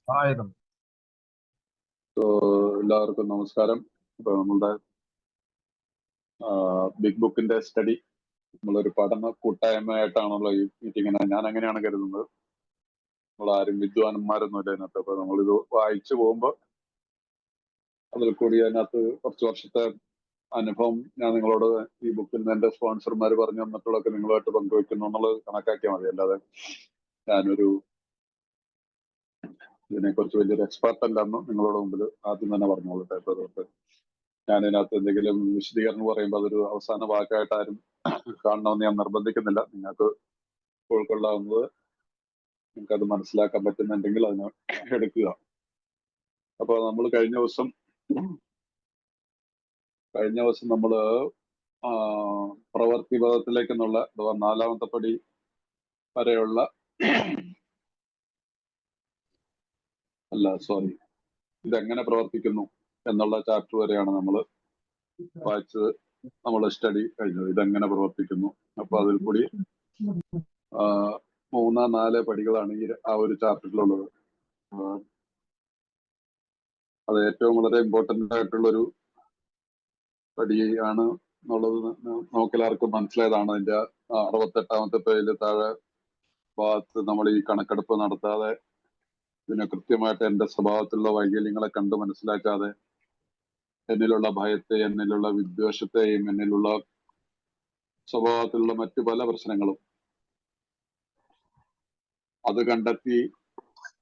ആയിരുന്നു. എല്ലാവർക്കും നമസ്കാരം. ഇപ്പൊ നമ്മളുടെ ബിഗ് ബുക്കിന്റെ സ്റ്റഡി നമ്മളൊരു പഠന കൂട്ടായ്മയായിട്ടാണല്ലോ ഈ മീറ്റിങ്ങിനെ ഞാൻ അങ്ങനെയാണ് കരുതുന്നത്. നമ്മളാരും വിദ്വാൻമാരൊന്നും ഇല്ല അതിനകത്ത്. അപ്പൊ നമ്മളിത് വായിച്ചു പോകുമ്പോൾ അതിൽ കൂടി അതിനകത്ത് കുറച്ച് വർഷത്തെ അനുഭവം ഞാൻ നിങ്ങളോട് ഈ ബുക്കിൽ നിന്ന് എന്റെ സ്പോൺസർമാർ പറഞ്ഞു തന്നിട്ടുള്ളതൊക്കെ നിങ്ങളുമായിട്ട് പങ്കുവെക്കുന്നു എന്നുള്ളത് കണക്കാക്കിയാൽ മതി. അല്ലാതെ ഞാനൊരു ഇതിനെക്കുറിച്ച് വലിയൊരു എക്സ്പെർട്ട് അല്ലെന്ന് നിങ്ങളോട് മുമ്പിൽ ആദ്യം തന്നെ പറഞ്ഞോളട്ടെ. ഇപ്പൊ അതുകൊണ്ട് ഞാൻ ഇതിനകത്ത് എന്തെങ്കിലും വിശദീകരണം പറയുമ്പോൾ അതൊരു അവസാന വാക്കായിട്ട് ആരും കാണണമെന്ന് ഞാൻ നിർബന്ധിക്കുന്നില്ല. നിങ്ങൾക്ക് ഉൾക്കൊള്ളാവുന്നത് നിങ്ങൾക്ക് അത് മനസ്സിലാക്കാൻ പറ്റുന്നുണ്ടെങ്കിൽ അതിനെ എടുക്കുക. അപ്പൊ നമ്മൾ കഴിഞ്ഞ ദിവസം നമ്മള് പ്രവൃത്തി പദത്തിലേക്ക് എന്നുള്ള അഥവാ 4ാമത്തെ പടി വരെയുള്ള ഇതെങ്ങനെ പ്രവർത്തിക്കുന്നു എന്നുള്ള ചാപ്റ്റർ വരെയാണ് നമ്മൾ വായിച്ചത്. നമ്മളെ സ്റ്റഡി കഴിഞ്ഞത് ഇതെങ്ങനെ പ്രവർത്തിക്കുന്നു. അപ്പൊ അതിൽ കൂടി 3-4 പടികളാണ് ആ ഒരു ചാപ്റ്ററിലുള്ളത്. അത് ഏറ്റവും വളരെ ഇമ്പോർട്ടന്റ് ആയിട്ടുള്ളൊരു പടിയാണ് എന്നുള്ളത് നമുക്കെല്ലാവർക്കും മനസ്സിലായതാണ്. അതിന്റെ 68ാമത്തെ പേജിൽ താഴെ ഭാഗത്ത് നമ്മൾ ഈ കണക്കെടുപ്പ് നടത്താതെ ഇതിനെ കൃത്യമായിട്ട് എന്റെ സ്വഭാവത്തിലുള്ള വൈകല്യങ്ങളെ കണ്ട് മനസ്സിലാക്കാതെ എന്നിലുള്ള ഭയത്തെ, എന്നിലുള്ള വിദ്വേഷത്തെയും, എന്നിലുള്ള സ്വഭാവത്തിലുള്ള മറ്റു പല പ്രശ്നങ്ങളും അത്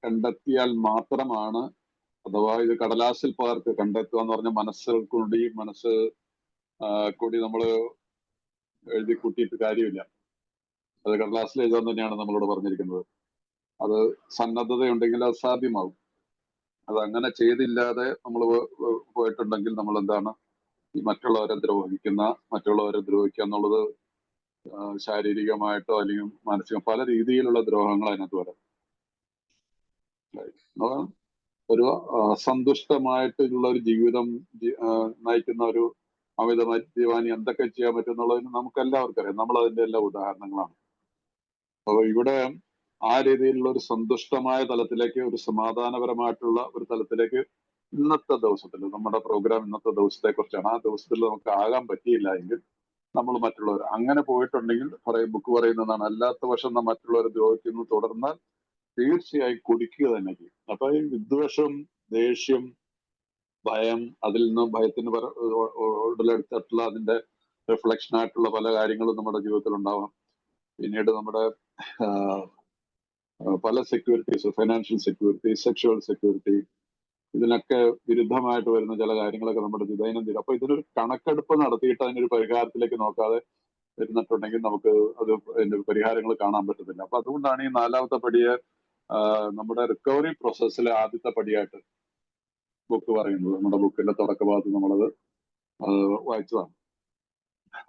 കണ്ടെത്തിയാൽ മാത്രമാണ്, അഥവാ ഇത് കടലാസിൽ പകർത്ത് കണ്ടെത്തുക എന്ന് പറഞ്ഞ മനസ്സ് കൂടി നമ്മൾ എഴുതി കൂട്ടിയിട്ട് കാര്യമില്ല. അത് കടലാസിൽ എഴുതാൻ തന്നെയാണ് നമ്മളോട് പറഞ്ഞിരിക്കുന്നത്. അത് സന്നദ്ധതയുണ്ടെങ്കിൽ അത് സാധ്യമാവും. അത് അങ്ങനെ ചെയ്തില്ലാതെ നമ്മൾ പോയിട്ടുണ്ടെങ്കിൽ നമ്മൾ എന്താണ് ഈ മറ്റുള്ളവരെ ദ്രോഹിക്കുക എന്നുള്ളത് ശാരീരികമായിട്ടോ അല്ലെങ്കിൽ മാനസികം പല രീതിയിലുള്ള ദ്രോഹങ്ങൾ അതിനകത്ത് വരാം. ഒരു അസന്തുഷ്ടമായിട്ടുള്ള ഒരു ജീവിതം നയിക്കുന്ന ഒരു അമിത മദ്യപാനി എന്തൊക്കെ ചെയ്യാൻ പറ്റും എന്നുള്ളതിന് നമുക്ക് എല്ലാവർക്കും അറിയാം. നമ്മൾ അതിന്റെ എല്ലാ ഉദാഹരണങ്ങളാണ്. അപ്പൊ ഇവിടെ ആ രീതിയിലുള്ള ഒരു സന്തുഷ്ടമായ തലത്തിലേക്ക്, ഒരു സമാധാനപരമായിട്ടുള്ള ഒരു തലത്തിലേക്ക് ഇന്നത്തെ ദിവസത്തിൽ നമ്മുടെ പ്രോഗ്രാം ഇന്നത്തെ ദിവസത്തെ കുറിച്ചാണ്. ആ ദിവസത്തിൽ നമുക്ക് ആകാൻ പറ്റിയില്ല എങ്കിൽ നമ്മൾ മറ്റുള്ളവർ അങ്ങനെ പോയിട്ടുണ്ടെങ്കിൽ ബുക്ക് പറയുന്നതാണ്, അല്ലാത്ത പക്ഷം നാം മറ്റുള്ളവരെ ദ്രോഹിക്കുന്നു തുടർന്നാൽ തീർച്ചയായും കുടിക്കുക തന്നെ ചെയ്യും. അപ്പൊ ഈ വിദ്വേഷം, ദേഷ്യം, ഭയം, അതിൽ നിന്ന് ഭയത്തിന് ഉടലെടുത്തിട്ടുള്ള അതിന്റെ റിഫ്ലക്ഷൻ ആയിട്ടുള്ള പല കാര്യങ്ങളും നമ്മുടെ ജീവിതത്തിൽ ഉണ്ടാവാം. പിന്നീട് നമ്മുടെ പല securities, financial security, sexual security, ഇതിനൊക്കെ വിരുദ്ധമായിട്ട് വരുന്ന ചില കാര്യങ്ങളൊക്കെ നമ്മുടെ ദൈനംദിനം. അപ്പൊ ഇതിനൊരു കണക്കെടുപ്പ് നടത്തിയിട്ട് അതിനൊരു പരിഹാരത്തിലേക്ക് നോക്കാതെ വരുന്നിട്ടുണ്ടെങ്കിൽ നമുക്ക് അത് അതിന്റെ പരിഹാരങ്ങൾ കാണാൻ പറ്റത്തില്ല. അപ്പൊ അതുകൊണ്ടാണ് ഈ 4ാമത്തെ പടിയെ നമ്മുടെ റിക്കവറി പ്രോസസ്സിലെ ആദ്യത്തെ പടിയായിട്ട് ബുക്ക് പറയുന്നത്. നമ്മുടെ ബുക്കിന്റെ തുടക്കഭാഗത്ത് നമ്മളത് വായിച്ചതാണ്.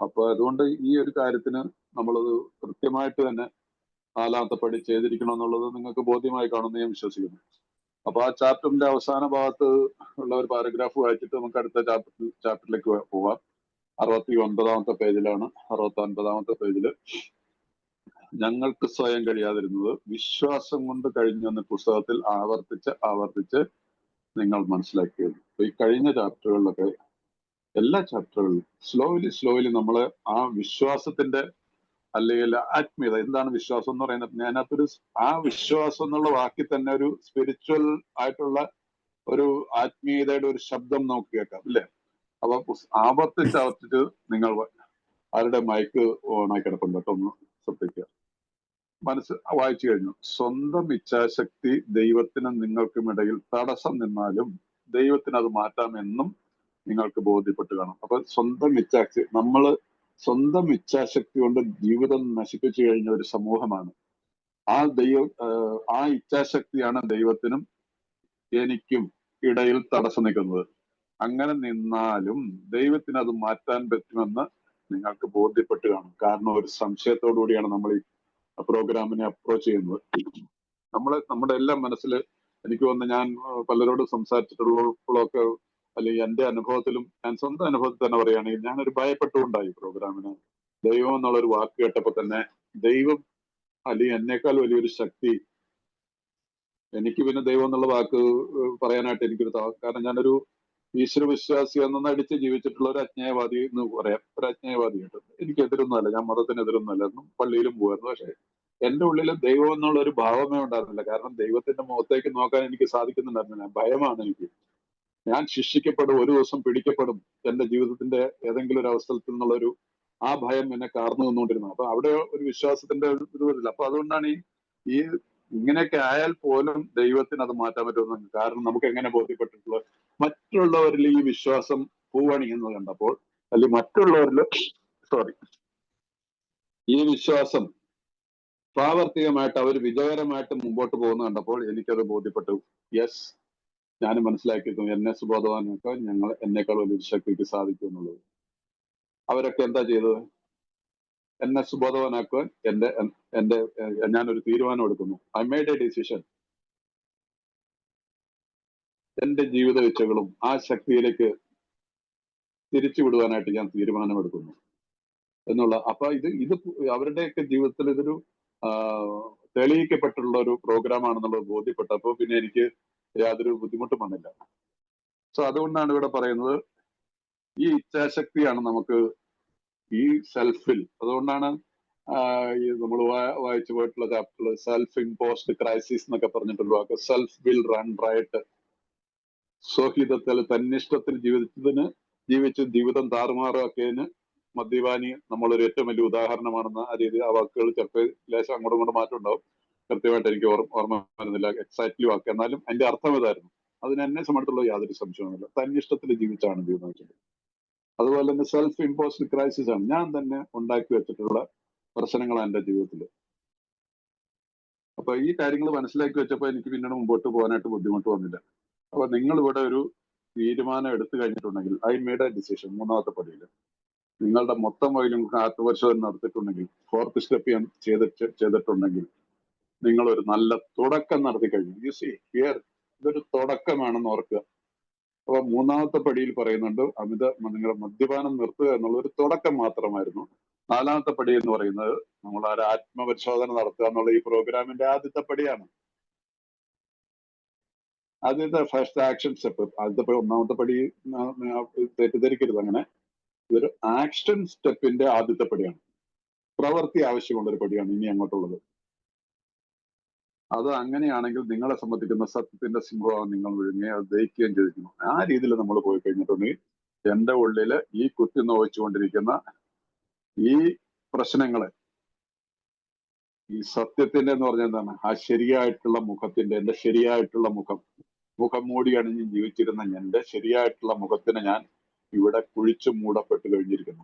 അപ്പൊ അതുകൊണ്ട് ഈ ഒരു കാര്യത്തിന് നമ്മളത് കൃത്യമായിട്ട് തന്നെ 4ാമത്തെ പടി ചെയ്തിരിക്കണം എന്നുള്ളത് നിങ്ങൾക്ക് ബോധ്യമായി കാണുമെന്ന് ഞാൻ വിശ്വസിക്കുന്നു. അപ്പൊ ആ ചാപ്റ്ററിന്റെ അവസാന ഭാഗത്ത് ഉള്ള ഒരു പാരഗ്രാഫ് വായിച്ചിട്ട് നമുക്ക് അടുത്ത ചാപ്റ്ററിലേക്ക് പോവാം. 69ാമത്തെ പേജിലാണ്. 69ാമത്തെ പേജില് ഞങ്ങൾക്ക് സ്വയം കഴിയാതിരുന്നത് വിശ്വാസം കൊണ്ട് കഴിഞ്ഞു എന്ന പുസ്തകത്തിൽ ആവർത്തിച്ച് നിങ്ങൾ മനസ്സിലാക്കിയത്. ഈ കഴിഞ്ഞ ചാപ്റ്ററുകളിലൊക്കെ എല്ലാ ചാപ്റ്ററുകളിലും സ്ലോലി നമ്മൾ ആ വിശ്വാസത്തിന്റെ അല്ലെങ്കിൽ ആത്മീയത, എന്താണ് വിശ്വാസം എന്ന് പറയുന്നത്, ഞാനകത്തൊരു ആ വിശ്വാസം എന്നുള്ള വാക്കിൽ തന്നെ ഒരു സ്പിരിച്വൽ ആയിട്ടുള്ള ഒരു ആത്മീയതയുടെ ഒരു ശബ്ദം നമുക്ക് കേൾക്കാം, ഇല്ലേ? അപ്പൊ ആവർത്തിച്ച് നിങ്ങൾ ആരുടെ മൈക്ക് ഓണായി കിടപ്പുണ്ട് കേട്ടോ, ഒന്ന് ശ്രദ്ധിക്കുക. വായിച്ചു കഴിഞ്ഞു. സ്വന്തം ഇച്ഛാശക്തി ദൈവത്തിനും നിങ്ങൾക്കും ഇടയിൽ തടസ്സം നിന്നാലും ദൈവത്തിന് അത് മാറ്റാമെന്നും നിങ്ങൾക്ക് ബോധ്യപ്പെട്ട് കാണും. അപ്പൊ സ്വന്തം ഇച്ഛാശക്തി കൊണ്ട് ജീവിതം നശിപ്പിച്ചു കഴിഞ്ഞ ഒരു സമൂഹമാണ്. ആ ഇച്ഛാശക്തിയാണ് ദൈവത്തിനും എനിക്കും ഇടയിൽ തടസ്സം നിൽക്കുന്നത്. അങ്ങനെ നിന്നാലും ദൈവത്തിന് അത് മാറ്റാൻ പറ്റുമെന്ന് നിങ്ങൾക്ക് ബോധ്യപ്പെട്ട് കാണും. കാരണം ഒരു സംശയത്തോടു കൂടിയാണ് നമ്മൾ ഈ പ്രോഗ്രാമിനെ അപ്രോച്ച് ചെയ്യുന്നത്. നമ്മുടെ എല്ലാം മനസ്സിൽ എനിക്ക് തോന്നുന്നു, ഞാൻ പലരോട് സംസാരിച്ചിട്ടുള്ളപ്പോഴൊക്കെ അല്ലെങ്കിൽ എന്റെ അനുഭവത്തിലും, ഞാൻ സ്വന്തം അനുഭവത്തിൽ തന്നെ പറയുകയാണെങ്കിൽ, ഞാനൊരു ഭയപ്പെട്ടുകൊണ്ടായി പ്രോഗ്രാമിന്. ദൈവം എന്നുള്ളൊരു വാക്ക് കേട്ടപ്പോ തന്നെ ദൈവം അല്ലെങ്കിൽ എന്നേക്കാൾ വലിയൊരു ശക്തി എനിക്ക് പിന്നെ ദൈവം എന്നുള്ള വാക്ക് പറയാനായിട്ട് എനിക്കൊരു കാരണം ഞാനൊരു ഈശ്വര വിശ്വാസി എന്ന അടിച്ച് ജീവിച്ചിട്ടുള്ള ഒരു അജ്ഞേയവാദി എന്ന് പറയാം. ഒരു അജ്ഞേയവാദിയായിട്ട് എനിക്കെതിരൊന്നുമല്ല, ഞാൻ മതത്തിനെതിരൊന്നുമല്ല, പള്ളിയിലും പോകുമായിരുന്നു. പക്ഷെ എന്റെ ഉള്ളിൽ ദൈവം എന്നുള്ള ഒരു ഭാവമേ ഉണ്ടായിരുന്നില്ല. കാരണം ദൈവത്തിന്റെ മുഖത്തേക്ക് നോക്കാൻ എനിക്ക് സാധിക്കുന്നുണ്ടായിരുന്നില്ല. ഭയമാണ് എനിക്ക്. ഞാൻ ശിക്ഷിക്കപ്പെടും, ഒരു ദിവസം പിടിക്കപ്പെടും എന്റെ ജീവിതത്തിന്റെ ഏതെങ്കിലും ഒരു അവസരത്തിൽ നിന്നുള്ളൊരു ആ ഭയം എന്നെ കാർന്നു നിന്നുകൊണ്ടിരുന്നു. അപ്പൊ അവിടെ ഒരു വിശ്വാസത്തിന്റെ ഒരു ഇത് വരില്ല. അപ്പൊ അതുകൊണ്ടാണ് ഈ ഇങ്ങനെയൊക്കെ ആയാൽ പോലും ദൈവത്തിന് അത് മാറ്റാൻ പറ്റുമെന്ന്. കാരണം നമുക്ക് എങ്ങനെ ബോധ്യപ്പെട്ടിട്ടുള്ളത്, മറ്റുള്ളവരിൽ ഈ വിശ്വാസം പൂവണിയുന്നത് കണ്ടപ്പോൾ, അല്ലെങ്കിൽ മറ്റുള്ളവരിൽ ഈ വിശ്വാസം പ്രാവർത്തികമായിട്ട് അവർ വിജയകരമായിട്ട് മുമ്പോട്ട് പോകുന്നത് കണ്ടപ്പോൾ എനിക്കത് ബോധ്യപ്പെട്ടു. യെസ്, ഞാൻ മനസ്സിലാക്കിയിരുന്നു എന്നെ സുബോധവാനൊക്കെ ഞങ്ങൾ എന്നേക്കാൾ വലിയ ശക്തിക്ക് സാധിക്കും എന്നുള്ളത്. അവരൊക്കെ എന്താ ചെയ്തത്? എന്നെ സുബോധവാനാക്കുവാൻ എന്റെ ഞാനൊരു തീരുമാനം എടുക്കുന്നു. I made A decision. എന്റെ ജീവിത ഇച്ഛകളും ആ ശക്തിയിലേക്ക് തിരിച്ചുവിടുവാനായിട്ട് ഞാൻ തീരുമാനമെടുക്കുന്നു എന്നുള്ള. അപ്പൊ ഇത് അവരുടെയൊക്കെ ജീവിതത്തിൽ ഇതൊരു തെളിയിക്കപ്പെട്ടുള്ള ഒരു പ്രോഗ്രാം ആണെന്നുള്ളത് ബോധ്യപ്പെട്ടപ്പോൾ പിന്നെ എനിക്ക് യാതൊരു ബുദ്ധിമുട്ടും വന്നില്ല. സോ അതുകൊണ്ടാണ് ഇവിടെ പറയുന്നത് ഈ ഇച്ഛാശക്തിയാണ് നമുക്ക് ഈ സെൽഫിൽ. അതുകൊണ്ടാണ് നമ്മൾ വായിച്ചു പോയിട്ടുള്ള ചാപ്റ്ററിൽ സെൽഫ് ഇമ്പോസ്ഡ് ക്രൈസിസ് എന്നൊക്കെ പറഞ്ഞിട്ടുള്ള വാക്ക്. Self will run riot. സ്വഹിതത്തിൽ തന്നിഷ്ടത്തിൽ ജീവിച്ച് ജീവിതം താറുമാറാക്കിയതിന് മദ്യപാനി നമ്മളൊരു ഏറ്റവും വലിയ ഉദാഹരണമാണെന്ന ആ രീതി ആ വാക്കുകൾ ചിലപ്പോൾ ലേശം അങ്ങോട്ടും ഇങ്ങോട്ടും മാറ്റം ഉണ്ടാവും. കൃത്യമായിട്ട് എനിക്ക് ഓർമ്മ വരുന്നില്ല എക്സാക്ട്ലി വാക്ക്, എന്നാലും അതിന്റെ അർത്ഥം ഇതായിരുന്നു. അതിന് എന്നെ സംബന്ധിച്ചുള്ള യാതൊരു സംശയവുമില്ല. തന്നിഷ്ടത്തിൽ ജീവിച്ചാണ് ജീവിതം വെച്ചത്. അതുപോലെ തന്നെ സെൽഫ് ഇമ്പോസ്ഡ് ക്രൈസിസ് ആണ്. ഞാൻ തന്നെ ഉണ്ടാക്കി വെച്ചിട്ടുള്ള പ്രശ്നങ്ങളാണ് എന്റെ ജീവിതത്തിൽ. അപ്പൊ ഈ കാര്യങ്ങൾ മനസ്സിലാക്കി വെച്ചപ്പോൾ എനിക്ക് പിന്നീട് മുമ്പോട്ട് പോകാനായിട്ട് ബുദ്ധിമുട്ട് വന്നില്ല. അപ്പൊ നിങ്ങൾ ഇവിടെ ഒരു തീരുമാനം എടുത്തു കഴിഞ്ഞിട്ടുണ്ടെങ്കിൽ, ഐ മേഡ് എ ഡിസിഷൻ, മൂന്നാമത്തെ പടിയിൽ നിങ്ങളുടെ മൊത്തം വഴിയിൽ നിങ്ങൾക്ക് ആത്മപരിശോധന നടത്തിയിട്ടുണ്ടെങ്കിൽ, 4th സ്റ്റെപ്പ് ഞാൻ ചെയ്തിട്ടുണ്ടെങ്കിൽ, നിങ്ങൾ ഒരു നല്ല തുടക്കം നടത്തി കഴിഞ്ഞു. യു സി ഹിയർ, ഇതൊരു തുടക്കമാണെന്ന് ഓർക്കുക. അപ്പൊ മൂന്നാമത്തെ പടിയിൽ പറയുന്നുണ്ട് നിങ്ങളുടെ മദ്യപാനം നിർത്തുക എന്നുള്ള ഒരു തുടക്കം മാത്രമായിരുന്നു. 4ാമത്തെ പടി എന്ന് പറയുന്നത് നമ്മൾ ഒരു ആത്മപരിശോധന നടത്തുക എന്നുള്ള ഈ പ്രോഗ്രാമിന്റെ ആദ്യത്തെ പടിയാണ്. ആദ്യത്തെ ഫസ്റ്റ് ആക്ഷൻ സ്റ്റെപ്പ്. ആദ്യത്തെ ഒന്നാമത്തെ പടി തെറ്റിദ്ധരിക്കരുത്. അങ്ങനെ ഇതൊരു ആക്ഷൻ സ്റ്റെപ്പിന്റെ ആദ്യത്തെ പടിയാണ്. പ്രവൃത്തി ആവശ്യമുള്ള ഒരു പടിയാണ് ഇനി അങ്ങോട്ടുള്ളത്. അത് അങ്ങനെയാണെങ്കിൽ നിങ്ങളെ സംബന്ധിക്കുന്ന സത്യത്തിന്റെ സിംഹം നിങ്ങൾ വിഴുങ്ങുകയും അത് ദഹിക്കുകയും ചെയ്തിരിക്കുന്നു. ആ രീതിയിൽ നമ്മൾ പോയി കഴിഞ്ഞിട്ടുണ്ടെങ്കിൽ എന്റെ ഉള്ളില് ഈ കുത്തി നോവിച്ചുകൊണ്ടിരിക്കുന്ന ഈ പ്രശ്നങ്ങളെ, ഈ സത്യത്തിന്റെ എന്ന് പറഞ്ഞാൽ എന്താണ്, ആ ശരിയായിട്ടുള്ള മുഖത്തിന്റെ, എന്റെ ശരിയായിട്ടുള്ള മുഖം മൂടി അണിഞ്ഞ് ജീവിച്ചിരുന്ന എന്റെ ശരിയായിട്ടുള്ള മുഖത്തിന് ഞാൻ ഇവിടെ കുഴിച്ചു മൂടപ്പെട്ട് കഴിഞ്ഞിരിക്കുന്നു.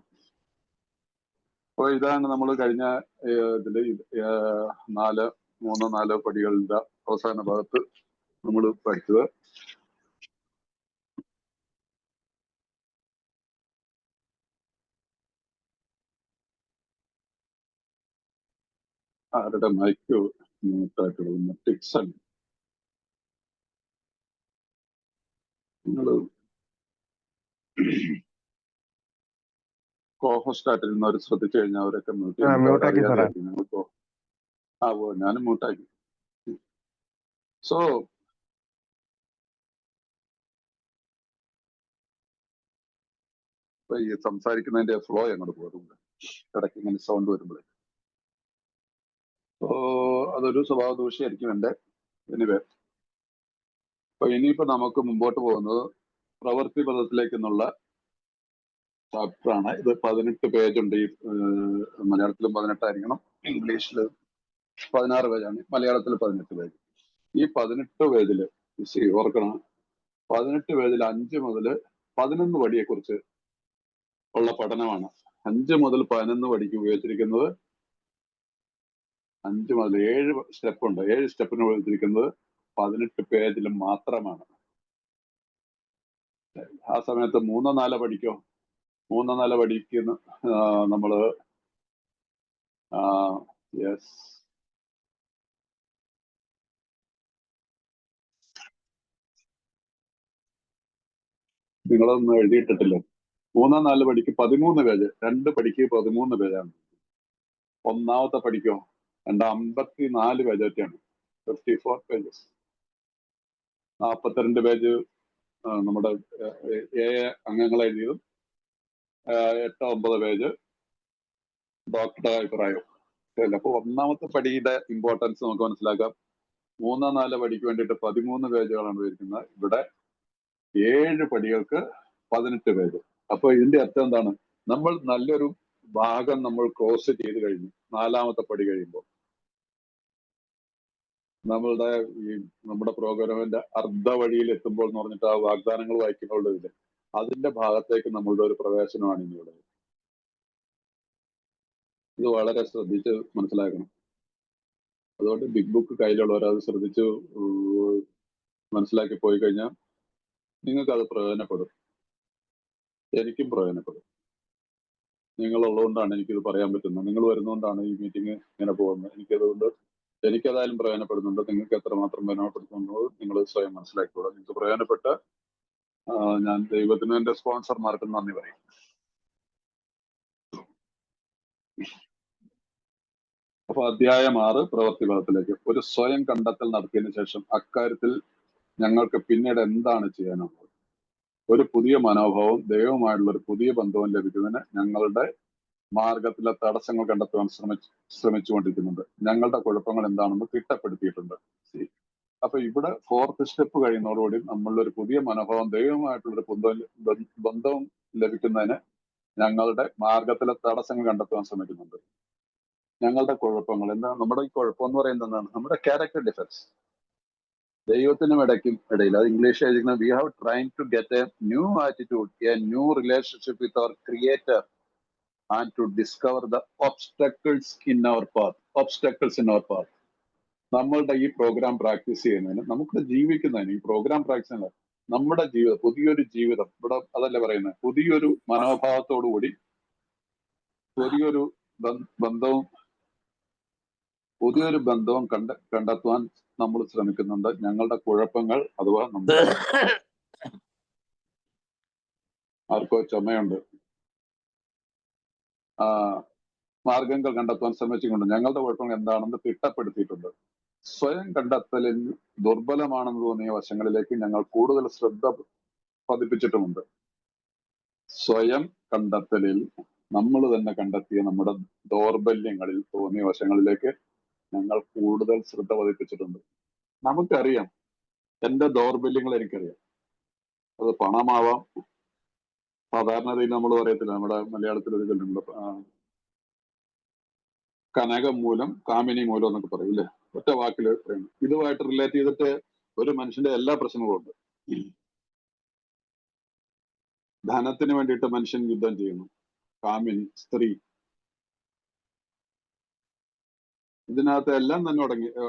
അപ്പൊ ഇതാണ് നമ്മൾ കഴിഞ്ഞ ഇതില് 4 പടികളുടെ അവസാന ഭാഗത്ത് നമ്മൾ പഠിച്ചത്. ആരുടെ മൈക്ക് മ്യൂട്ടായിട്ടുള്ള ടിക്സൺ, നിങ്ങൾ കോഹോസ്റ്റ് ആയിട്ടിരുന്നവർ ശ്രദ്ധിച്ചു കഴിഞ്ഞാൽ അവരൊക്കെ അറിയാതെയായിരിക്കും. ഞങ്ങളിപ്പോ ഞാനും മ്യൂട്ടാക്കി. സോ ഈ സംസാരിക്കുന്നതിന്റെ ഫ്ലോ അങ്ങോട്ട് പോകുന്നുണ്ട് ഇടയ്ക്ക് ഇങ്ങനെ സൗണ്ട് വരുമ്പോഴേ. അതൊരു സ്വഭാവ ദൂഷ്യമായിരിക്കും എന്റെ. എനിവേ, അപ്പൊ ഇനിയിപ്പോ നമുക്ക് മുമ്പോട്ട് പോകുന്നത് പ്രവൃത്തി പദത്തിലേക്ക് എന്നുള്ള ചാപ്റ്ററാണ്. ഇത് 18 പേജുണ്ട്. ഈ മലയാളത്തിലും 18 ആയിരിക്കണം, ഇംഗ്ലീഷിൽ 16 പേജാണ്, മലയാളത്തിൽ 18 പേജ്. ഈ 18 പേജില് ഓർക്കണം, 18 പേജിൽ 5 മുതൽ 11 പടിയെ കുറിച്ച് ഉള്ള പഠനമാണ്. 5 മുതൽ 11 പടിക്ക് ഉപയോഗിച്ചിരിക്കുന്നത് 5 മുതൽ 7 സ്റ്റെപ്പ് ഉണ്ട്. 7 സ്റ്റെപ്പിന് ഉപയോഗിച്ചിരിക്കുന്നത് 18 പേജിൽ മാത്രമാണ്. ആ സമയത്ത് 3-4 പടിക്കോ, 3-4 പടിക്ക് നമ്മള് യെസ്, നിങ്ങളൊന്നും എഴുതിയിട്ടിട്ടില്ലേ? 3-4 പടിക്ക് 13 പേജ്, 2 പടിക്ക് 13 പേജാണ്. ഒന്നാമത്തെ പടിക്കോ 54 പേജൊക്കെയാണ്, 54 പേജസ്. 42 പേജ് നമ്മുടെ അംഗങ്ങൾ എഴുതിയതും 8-9 പേജ് ഡോക്ടറുടെ അഭിപ്രായം. അപ്പൊ ഒന്നാമത്തെ പടിയുടെ ഇമ്പോർട്ടൻസ് നമുക്ക് മനസ്സിലാക്കാം. 3-4 പടിക്ക് വേണ്ടിയിട്ട് 13 പേജുകളാണ് വരിക്കുന്നത്. ഇവിടെ 7 പടികൾക്ക് 18 പേജ്. അപ്പൊ ഇതിന്റെ അർത്ഥം എന്താണ്? നമ്മൾ നല്ലൊരു ഭാഗം നമ്മൾ ക്രോസ് ചെയ്ത് കഴിഞ്ഞു. 4-ാമത്തെ പടി കഴിയുമ്പോൾ നമ്മുടെ പ്രോഗ്രാമിന്റെ അർദ്ധവഴിയിൽ എത്തുമ്പോൾ എന്ന് പറഞ്ഞിട്ട് ആ വാഗ്ദാനങ്ങൾ വായിക്കുന്നുള്ളതില്ല, അതിന്റെ ഭാഗത്തേക്ക് നമ്മളുടെ ഒരു പ്രവേശനമാണ് ഇന്നിവിടെ. ഇത് വളരെ ശ്രദ്ധിച്ച് മനസ്സിലാക്കണം. അതുകൊണ്ട് ബിഗ് ബുക്ക് കയ്യിലുള്ളവർ അത് ശ്രദ്ധിച്ച് മനസ്സിലാക്കി പോയി കഴിഞ്ഞാൽ നിങ്ങൾക്ക് അത് പ്രയോജനപ്പെടും. എനിക്കും പ്രയോജനപ്പെടും. നിങ്ങളുള്ളതുകൊണ്ടാണ് എനിക്കിത് പറയാൻ പറ്റുന്നത്. നിങ്ങൾ വരുന്നതുകൊണ്ടാണ് ഈ മീറ്റിംഗ് ഇങ്ങനെ പോകുന്നത്. എനിക്കതായാലും പ്രയോജനപ്പെടുന്നുണ്ട്. നിങ്ങൾക്ക് എത്രമാത്രം പ്രയോജനപ്പെടുത്തുന്നത് നിങ്ങൾ സ്വയം മനസ്സിലാക്കിക്കോളാം. നിങ്ങൾക്ക് പ്രയോജനപ്പെട്ട് ഞാൻ ദൈവത്തിനും എന്റെ സ്പോൺസർമാർക്കും നന്ദി പറയും. അപ്പൊ അധ്യായം 6 പ്രവൃത്തിപഥത്തിലേക്ക്. ഒരു സ്വയം കണ്ടെത്തൽ നടത്തിയതിനു ശേഷം അക്കാര്യത്തിൽ ഞങ്ങൾക്ക് പിന്നീട് എന്താണ് ചെയ്യാനുള്ളത്? ഒരു പുതിയ മനോഭാവവും ദൈവവുമായിട്ടുള്ള ഒരു പുതിയ ബന്ധവും ലഭിക്കുന്നതിന് ഞങ്ങളുടെ മാർഗത്തിലെ തടസ്സങ്ങൾ കണ്ടെത്തുവാൻ ശ്രമിച്ചുകൊണ്ടിരിക്കുന്നുണ്ട്. ഞങ്ങളുടെ കുഴപ്പങ്ങൾ എന്താണെന്ന് തിട്ടപ്പെടുത്തിയിട്ടുണ്ട്. അപ്പൊ ഇവിടെ 4th സ്റ്റെപ്പ് കഴിയുന്നതോടുകൂടി നമ്മളുടെ പുതിയ മനോഭാവം ദൈവവുമായിട്ടുള്ളൊരു ബന്ധവും ലഭിക്കുന്നതിന് ഞങ്ങളുടെ മാർഗത്തിലെ തടസ്സങ്ങൾ കണ്ടെത്തുവാൻ ശ്രമിക്കുന്നുണ്ട്. ഞങ്ങളുടെ കുഴപ്പങ്ങൾ എന്താ? നമ്മുടെ ഈ കുഴപ്പം എന്ന് പറയുന്നത് എന്താണ്? നമ്മുടെ ക്യാരക്ടർ ഡിഫക്ട്സ്. ദൈവത്തിനും ഇടയിൽ അത് ഇംഗ്ലീഷ് എഴുതിക്കുന്നത് we have trying to get a new attitude, a new relationship with our creator and to discover the obstacles in our path. നമ്മളുടെ ഈ പ്രോഗ്രാം പ്രാക്ടീസ് ചെയ്യുന്നതിന്, നമുക്ക് ജീവിക്കുന്നതിന്, ഈ പ്രോഗ്രാം പ്രാക്ടീസ് ചെയ്യുന്നത് നമ്മുടെ ജീവിതം, പുതിയൊരു ജീവിതം, ഇവിടെ അതല്ല പറയുന്നത്, പുതിയൊരു മനോഭാവത്തോടുകൂടി പുതിയൊരു ബന്ധവും കണ്ടെത്തുവാൻ നമ്മൾ ശ്രമിക്കുന്നുണ്ട്. ഞങ്ങളുടെ കുഴപ്പങ്ങൾ അഥവാ നമ്മുടെ ആർക്കോ ചുമയുണ്ട്, മാർഗങ്ങൾ കണ്ടെത്താൻ ശ്രമിച്ചുകൊണ്ട് ഞങ്ങളുടെ കുഴപ്പങ്ങൾ എന്താണെന്ന് തിട്ടപ്പെടുത്തിയിട്ടുണ്ട്. സ്വയം കണ്ടെത്തലിൽ ദുർബലമാണെന്ന് തോന്നിയ വശങ്ങളിലേക്ക് ഞങ്ങൾ കൂടുതൽ ശ്രദ്ധ പതിപ്പിച്ചിട്ടുമുണ്ട്. സ്വയം കണ്ടെത്തലിൽ നമ്മൾ തന്നെ കണ്ടെത്തിയ നമ്മുടെ ദൗർബല്യങ്ങളിൽ തോന്നിയ വശങ്ങളിലേക്ക് ഞങ്ങൾ കൂടുതൽ ശ്രദ്ധ പതിപ്പിച്ചിട്ടുണ്ട്. നമുക്കറിയാം, എന്റെ ദൗർബല്യങ്ങൾ എനിക്കറിയാം. അത് പണമാവാം, സാധാരണതയിൽ നമ്മൾ പറയത്തില്ല, നമ്മുടെ മലയാളത്തിൽ ഒരു ചൊല്ലുണ്ട്, കനകം മൂലം കാമിനി മൂലം എന്നൊക്കെ പറയും ഇല്ലേ, ഒറ്റ വാക്കിൽ പറയുന്നു. ഇതുമായിട്ട് റിലേറ്റ് ചെയ്തിട്ട് ഒരു മനുഷ്യന്റെ എല്ലാ പ്രശ്നങ്ങളും ഉണ്ട്. ധനത്തിന് വേണ്ടിയിട്ട് മനുഷ്യൻ യുദ്ധം ചെയ്യുന്നു, കാമിനി, സ്ത്രീ, ഇതിനകത്ത് എല്ലാം തന്നെ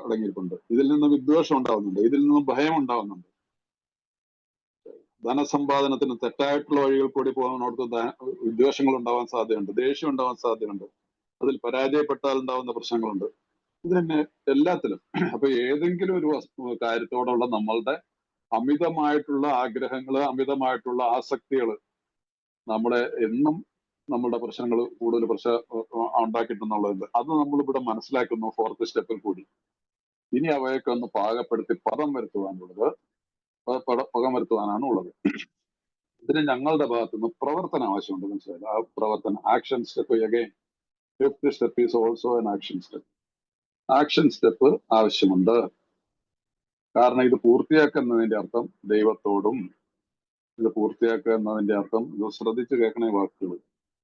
അടങ്ങിയിട്ടുണ്ട്. ഇതിൽ നിന്ന് വിദ്വേഷം ഉണ്ടാവുന്നുണ്ട്, ഇതിൽ നിന്നും ഭയം ഉണ്ടാവുന്നുണ്ട്. ധനസമ്പാദനത്തിന് തെറ്റായിട്ടുള്ള വഴികൾ കൂടി പോകുന്നതിനോടത്ത് വിദ്വേഷങ്ങൾ ഉണ്ടാവാൻ സാധ്യതയുണ്ട്, ദേഷ്യം ഉണ്ടാവാൻ സാധ്യതയുണ്ട്, അതിൽ പരാജയപ്പെട്ടാൽ ഉണ്ടാവുന്ന പ്രശ്നങ്ങളുണ്ട്. ഇത് തന്നെ എല്ലാത്തിലും. അപ്പൊ ഏതെങ്കിലും ഒരു കാര്യത്തോടുള്ള നമ്മളുടെ അമിതമായിട്ടുള്ള ആഗ്രഹങ്ങള്, അമിതമായിട്ടുള്ള ആസക്തികള് നമ്മളെ എന്നും നമ്മളുടെ പ്രശ്നങ്ങൾ കൂടുതൽ ഉണ്ടാക്കിയിട്ടുണ്ടെന്നുള്ളത് അത് നമ്മളിവിടെ മനസ്സിലാക്കുന്നു 4th സ്റ്റെപ്പിൽ കൂടി. ഇനി അവയൊക്കെ ഒന്ന് പാകപ്പെടുത്തി പകം വരുത്തുവാനാണ് ഉള്ളത്. ഇതിന് ഞങ്ങളുടെ ഭാഗത്തുനിന്ന് പ്രവർത്തനം ആവശ്യമുണ്ട്. മനസ്സിലായില്ല? ആ പ്രവർത്തനം, action step. Again 5th step is also an action step. Action step ആവശ്യമുണ്ട്. കാരണം ഇത് പൂർത്തിയാക്കുന്നതിന്റെ അർത്ഥം ദൈവത്തോടും, ഇത് പൂർത്തിയാക്കുക എന്നതിന്റെ അർത്ഥം, ഇത് ശ്രദ്ധിച്ച് കേൾക്കണേ വാക്കുകൾ,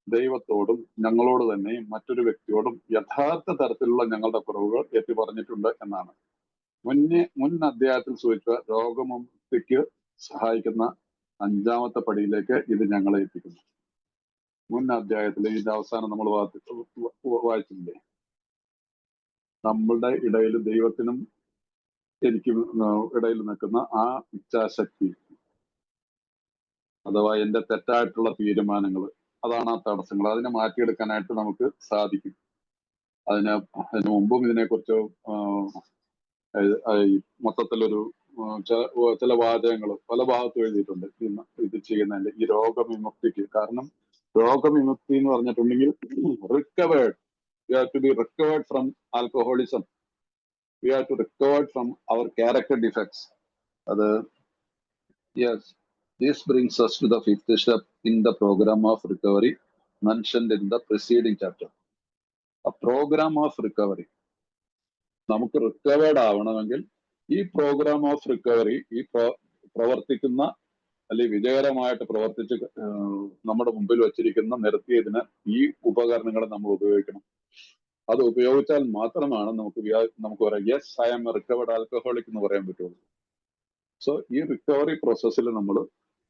ദൈവത്തോടും ഞങ്ങളോട് തന്നെയും മറ്റൊരു വ്യക്തിയോടും യഥാർത്ഥ തരത്തിലുള്ള ഞങ്ങളുടെ കുറവുകൾ ഏറ്റു പറഞ്ഞിട്ടുണ്ട് എന്നാണ്. മുൻ അധ്യായത്തിൽ സൂചിച്ച രോഗമുക്തിക്ക് സഹായിക്കുന്ന 5ാമത്തെ പടിയിലേക്ക് ഇത് ഞങ്ങളെ എത്തിക്കുന്നു. മുൻ അധ്യായത്തിൽ ഇതിന്റെ അവസാനം നമ്മൾ വായിച്ചില്ലേ, നമ്മളുടെ ഇടയിൽ ദൈവത്തിനും എനിക്കും ഇടയിൽ നിൽക്കുന്ന ആ ഇച്ഛാശക്തി അഥവാ എന്റെ തെറ്റായിട്ടുള്ള തീരുമാനങ്ങൾ, അതാണ് ആ തടസ്സങ്ങൾ. അതിനെ മാറ്റിയെടുക്കാനായിട്ട് നമുക്ക് സാധിക്കും. അതിന് മുമ്പും ഇതിനെക്കുറിച്ച് മൊത്തത്തിലൊരു ചില വാചകങ്ങൾ പല ഭാഗത്തും എഴുതിയിട്ടുണ്ട് ഇത് ചെയ്യുന്നതിന്റെ, ഈ രോഗവിമുക്തിക്ക്. കാരണം രോഗവിമുക്തി എന്ന് പറഞ്ഞിട്ടുണ്ടെങ്കിൽ recovered, we have to be recovered from alcoholism, we have to recovered from our character defects. അത് Yes, this brings us to the fifth step in the program of recovery mentioned in the preceding chapter. A program of recovery. നമുക്ക് recovered ആവണമെങ്കിൽ ഈ programme of recovery ഈ പ്രവർത്തിക്കുന്ന അല്ലെങ്കിൽ വിജയകരമായിട്ട് പ്രവർത്തിച്ച് നമ്മുടെ മുമ്പിൽ വച്ചിരിക്കുന്ന നിരത്തിയതിന് ഈ ഉപകരണങ്ങൾ നമ്മൾ ഉപയോഗിക്കണം. അത് ഉപയോഗിച്ചാൽ മാത്രമാണ് നമുക്ക് പറയാം yes I am recovered alcoholic എന്ന് പറയാൻ പറ്റുള്ളൂ. സോ ഈ റിക്കവറി പ്രോസസ്സിൽ നമ്മൾ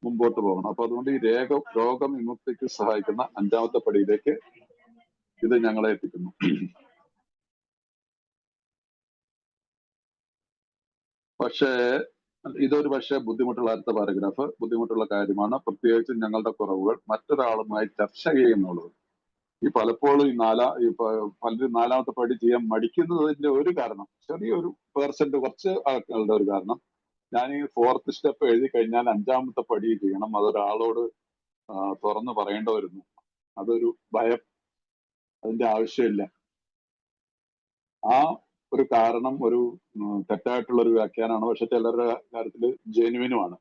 മുമ്പോട്ട് പോകണം. അപ്പൊ അതുകൊണ്ട് ഈ രോഗവിമുക്തിക്ക് സഹായിക്കുന്ന അഞ്ചാമത്തെ പടിയിലേക്ക് ഇത് ഞങ്ങളെ എത്തിക്കുന്നു. പക്ഷേ ഇതൊരു ബുദ്ധിമുട്ടുള്ള അടുത്ത പാരഗ്രാഫ് ബുദ്ധിമുട്ടുള്ള കാര്യമാണ്. പ്രത്യേകിച്ചും ഞങ്ങളുടെ കുറവുകൾ മറ്റൊരാളുമായി ചർച്ച ചെയ്യുന്നുള്ളത്. ഈ പലപ്പോഴും പലരും നാലാമത്തെ പടി ചെയ്യാൻ മടിക്കുന്നതിന്റെ ഒരു കാരണം, ചെറിയൊരു കുറച്ച് ആൾക്കാരുടെ ഒരു കാരണം, ഞാൻ ഈ 4th സ്റ്റെപ്പ് എഴുതി കഴിഞ്ഞാൽ 5ാമത്തെ പടി ചെയ്യണം, അതൊരാളോട് തുറന്നു പറയേണ്ട വരുന്നു. അതൊരു ഭയം, അതിന്റെ ആവശ്യമില്ല. ആ ഒരു കാരണം ഒരു തെറ്റായിട്ടുള്ള ഒരു വ്യാഖ്യാനമാണ്. പക്ഷെ ചിലരുടെ കാര്യത്തിൽ ജെനുവിനുമാണ്.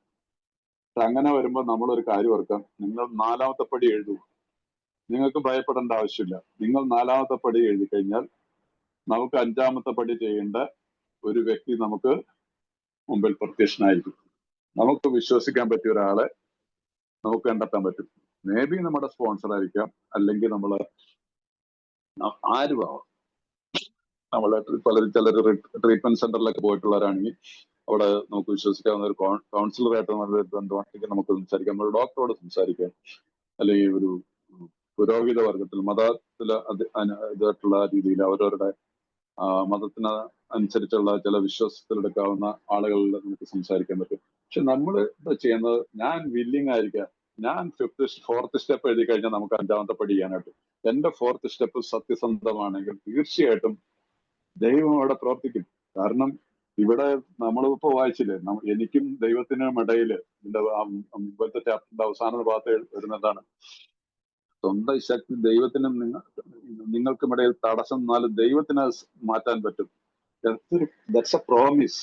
അങ്ങനെ വരുമ്പോൾ നമ്മളൊരു കാര്യം ഓർക്കാം, നിങ്ങൾ 4ാമത്തെ പടി എഴുതൂ. നിങ്ങൾക്ക് ഭയപ്പെടേണ്ട ആവശ്യമില്ല. നിങ്ങൾ 4ാമത്തെ പടി എഴുതി കഴിഞ്ഞാൽ നമുക്ക് 5ാമത്തെ പടി ചെയ്യേണ്ട ഒരു വ്യക്തി നമുക്ക് മുമ്പിൽ പ്രത്യക്ഷനായിരിക്കും. നമുക്ക് വിശ്വസിക്കാൻ പറ്റിയ ഒരാളെ നമുക്ക് കണ്ടെത്താൻ പറ്റും. മേ ബി നമ്മുടെ സ്പോൺസർ ആയിരിക്കാം, അല്ലെങ്കിൽ നമ്മൾ ആരുമാവാം. നമ്മളെ ചിലർ ട്രീറ്റ്മെന്റ് സെന്ററിലൊക്കെ പോയിട്ടുള്ളവരാണെങ്കിൽ അവിടെ നമുക്ക് വിശ്വസിക്കാവുന്ന ഒരു കൗൺസിലറായിട്ട് ബന്ധമാണെങ്കിൽ നമുക്ക് സംസാരിക്കാം, നമ്മൾ ഡോക്ടറോട് സംസാരിക്കാം, അല്ലെങ്കിൽ ഒരു പുരോഹിത വർഗത്തിൽ മതത്തില് ഇതായിട്ടുള്ള രീതിയിൽ അവരവരുടെ മതത്തിന് അനുസരിച്ചുള്ള ചില വിശ്വാസത്തിലെടുക്കാവുന്ന ആളുകളിൽ നമുക്ക് സംസാരിക്കാൻ പറ്റും. പക്ഷെ നമ്മൾ ചെയ്യുന്നത്, ഞാൻ വില്ലിങ് ആയിരിക്കാം, ഞാൻ 4th സ്റ്റെപ്പ് എഴുതി കഴിഞ്ഞാൽ നമുക്ക് 5ാമത്തെ പടി ചെയ്യാനായിട്ട്. എന്റെ 4th സ്റ്റെപ്പ് സത്യസന്ധമാണെങ്കിൽ തീർച്ചയായിട്ടും ദൈവം അവിടെ പ്രവർത്തിക്കും. കാരണം ഇവിടെ നമ്മളിപ്പോ വായിച്ചില്ലേ, എനിക്കും ദൈവത്തിനും ഇടയില് ഇപ്പോഴത്തെ ചാപ്റ്ററിന്റെ അവസാന ഭാഗത്ത് വരുന്നതാണ്, സ്വന്തം ശക്തി ദൈവത്തിനും നിങ്ങൾക്കും ഇടയിൽ തടസ്സം എന്നാലും ദൈവത്തിന് മാറ്റാൻ പറ്റും. That's A promise.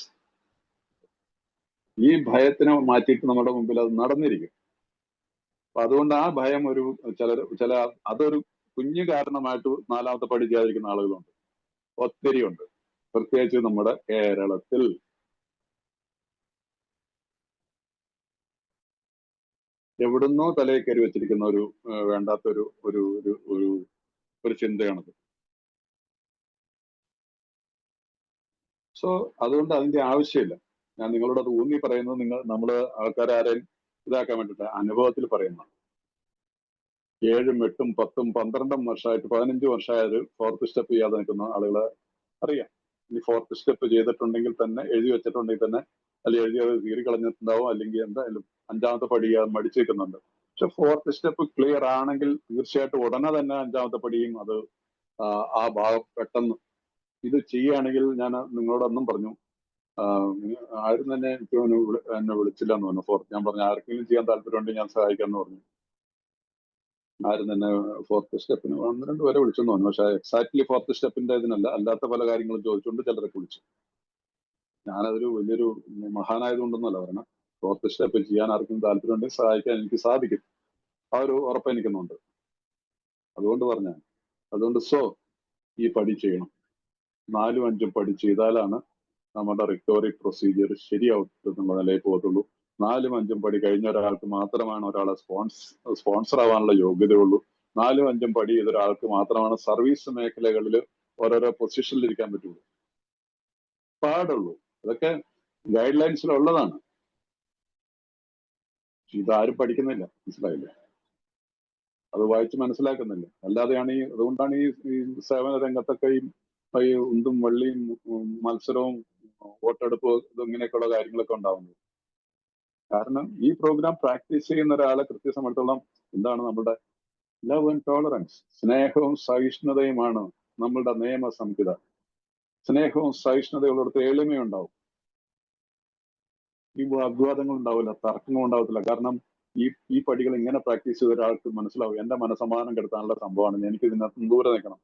ഈ ഭയത്തിനെ മാറ്റിയിട്ട് നമ്മുടെ മുമ്പിൽ അത് നടന്നിരിക്കും. അപ്പൊ അതുകൊണ്ട് ആ ഭയം അതൊരു കുഞ്ഞു കാരണമായിട്ട് 4ാമത്തെ പടി ചെയ്യാതിരിക്കുന്ന ആളുകളുണ്ട്, ഒത്തിരി ഉണ്ട്, പ്രത്യേകിച്ച് നമ്മുടെ കേരളത്തിൽ. എവിടുന്നോ തലയിൽ കയറി വെച്ചിരിക്കുന്ന ഒരു വേണ്ടാത്തൊരു ഒരു ഒരു ഒരു ഒരു ചിന്തയാണത്. സോ അതുകൊണ്ട് അതിന്റെ ആവശ്യമില്ല. ഞാൻ നിങ്ങളോട് അത് ഊന്നി പറയുന്നത് നമ്മള് ആൾക്കാരെ ഇതാക്കാൻ വേണ്ടിട്ട് അനുഭവത്തിൽ പറയുന്ന 7ഉം 8ഉം 10ഉം 12ഉം വർഷമായിട്ട് 15 വർഷമായത് 4th സ്റ്റെപ്പ് ചെയ്യാതെ നിൽക്കുന്ന ആളുകളെ അറിയാം. ഈ 4th സ്റ്റെപ്പ് ചെയ്തിട്ടുണ്ടെങ്കിൽ തന്നെ, എഴുതി വെച്ചിട്ടുണ്ടെങ്കിൽ തന്നെ, അല്ലെങ്കിൽ എഴുതി കീറി കളഞ്ഞിട്ടുണ്ടാവും, അല്ലെങ്കിൽ എന്തായാലും 5ാമത്തെ പടി ചെയ്യാൻ മടിച്ചു വെക്കുന്നുണ്ട്. പക്ഷെ 4th സ്റ്റെപ്പ് ക്ലിയർ ആണെങ്കിൽ തീർച്ചയായിട്ടും ഉടനെ തന്നെ 5ാമത്തെ പടിയും അത് ആ ഭാഗം പെട്ടെന്ന് ഇത് ചെയ്യുകയാണെങ്കിൽ, ഞാൻ നിങ്ങളോടൊന്നും പറഞ്ഞു, ആരും തന്നെ എനിക്ക് എന്നെ വിളിച്ചില്ല എന്ന് പറഞ്ഞു. ഞാൻ പറഞ്ഞു ആർക്കെങ്കിലും ചെയ്യാൻ താല്പര്യമുണ്ടെങ്കിൽ ഞാൻ സഹായിക്കാമെന്ന് പറഞ്ഞു. ആരും തന്നെ 4th സ്റ്റെപ്പിന് 1-2 പേരെ വിളിച്ചെന്ന് പറഞ്ഞു. പക്ഷെ എക്സാക്ട്ലി 4th സ്റ്റെപ്പിന്റെ ഇതിനല്ല, അല്ലാത്ത പല കാര്യങ്ങളും ചോദിച്ചുകൊണ്ട് ചിലരൊക്കെ വിളിച്ചു. ഞാനതൊരു വലിയൊരു മഹാനായതുകൊണ്ടൊന്നുമല്ല പറയണം. 4th സ്റ്റെപ്പ് ചെയ്യാൻ ആർക്കും താല്പര്യമുണ്ടെങ്കിൽ സഹായിക്കാൻ എനിക്ക് സാധിക്കും, ആ ഒരു ഉറപ്പ് എനിക്കുന്നുണ്ട്. അതുകൊണ്ട് പറഞ്ഞാൽ, അതുകൊണ്ട് ഈ പടി ചെയ്യണം. 4ഉം 5ഉം പടി ചെയ്താലാണ് നമ്മുടെ റിക്കവറി പ്രൊസീജിയർ ശരിയാവുന്ന നിലയിൽ പോകത്തുള്ളൂ. 4ഉം 5ഉം പടി കഴിഞ്ഞ ഒരാൾക്ക് മാത്രമാണ് ഒരാളെ സ്പോൺസർ ആവാനുള്ള യോഗ്യതയുള്ളൂ. 4ഉം 5ഉം പടി ചെയ്ത ഒരാൾക്ക് മാത്രമാണ് സർവീസ് മേഖലകളിൽ ഓരോരോ പൊസിഷനിൽ ഇരിക്കാൻ പറ്റുള്ളൂ, പാടുള്ളൂ. അതൊക്കെ ഗൈഡ് ലൈൻസിലുള്ളതാണ്. ഇതാരും പഠിക്കുന്നില്ല, മനസ്സിലായില്ല, അത് വായിച്ച് മനസ്സിലാക്കുന്നില്ല. അല്ലാതെയാണ് അതുകൊണ്ടാണ് ഈ സേവന രംഗത്തൊക്കെ ഈ ഉന്തും വള്ളിയും മത്സരവും വോട്ടെടുപ്പ് ഇങ്ങനെയൊക്കെയുള്ള കാര്യങ്ങളൊക്കെ ഉണ്ടാവുന്നത്. കാരണം ഈ പ്രോഗ്രാം പ്രാക്ടീസ് ചെയ്യുന്ന ഒരാളെ കൃത്യസമയത്തോളം എന്താണ് നമ്മുടെ ലവ് ആൻഡ് ടോളറൻസ്, സ്നേഹവും സഹിഷ്ണുതയുമാണ് നമ്മളുടെ നിയമ സംഹിത. സ്നേഹവും സഹിഷ്ണുതയുള്ളിടത്ത് എളിമയുണ്ടാവും, ഈ വാഗ്വാദങ്ങൾ ഉണ്ടാവില്ല, തർക്കങ്ങൾ ഉണ്ടാവത്തില്ല. കാരണം ഈ പടികൾ ഇങ്ങനെ പ്രാക്ടീസ് ചെയ്ത ഒരാൾക്ക് മനസ്സിലാവും, എന്റെ മനസ്സമാധാനം കെടുത്താനുള്ള സംഭവമാണ്, എനിക്ക് ഇതിനകത്ത് ദൂരെ നിൽക്കണം.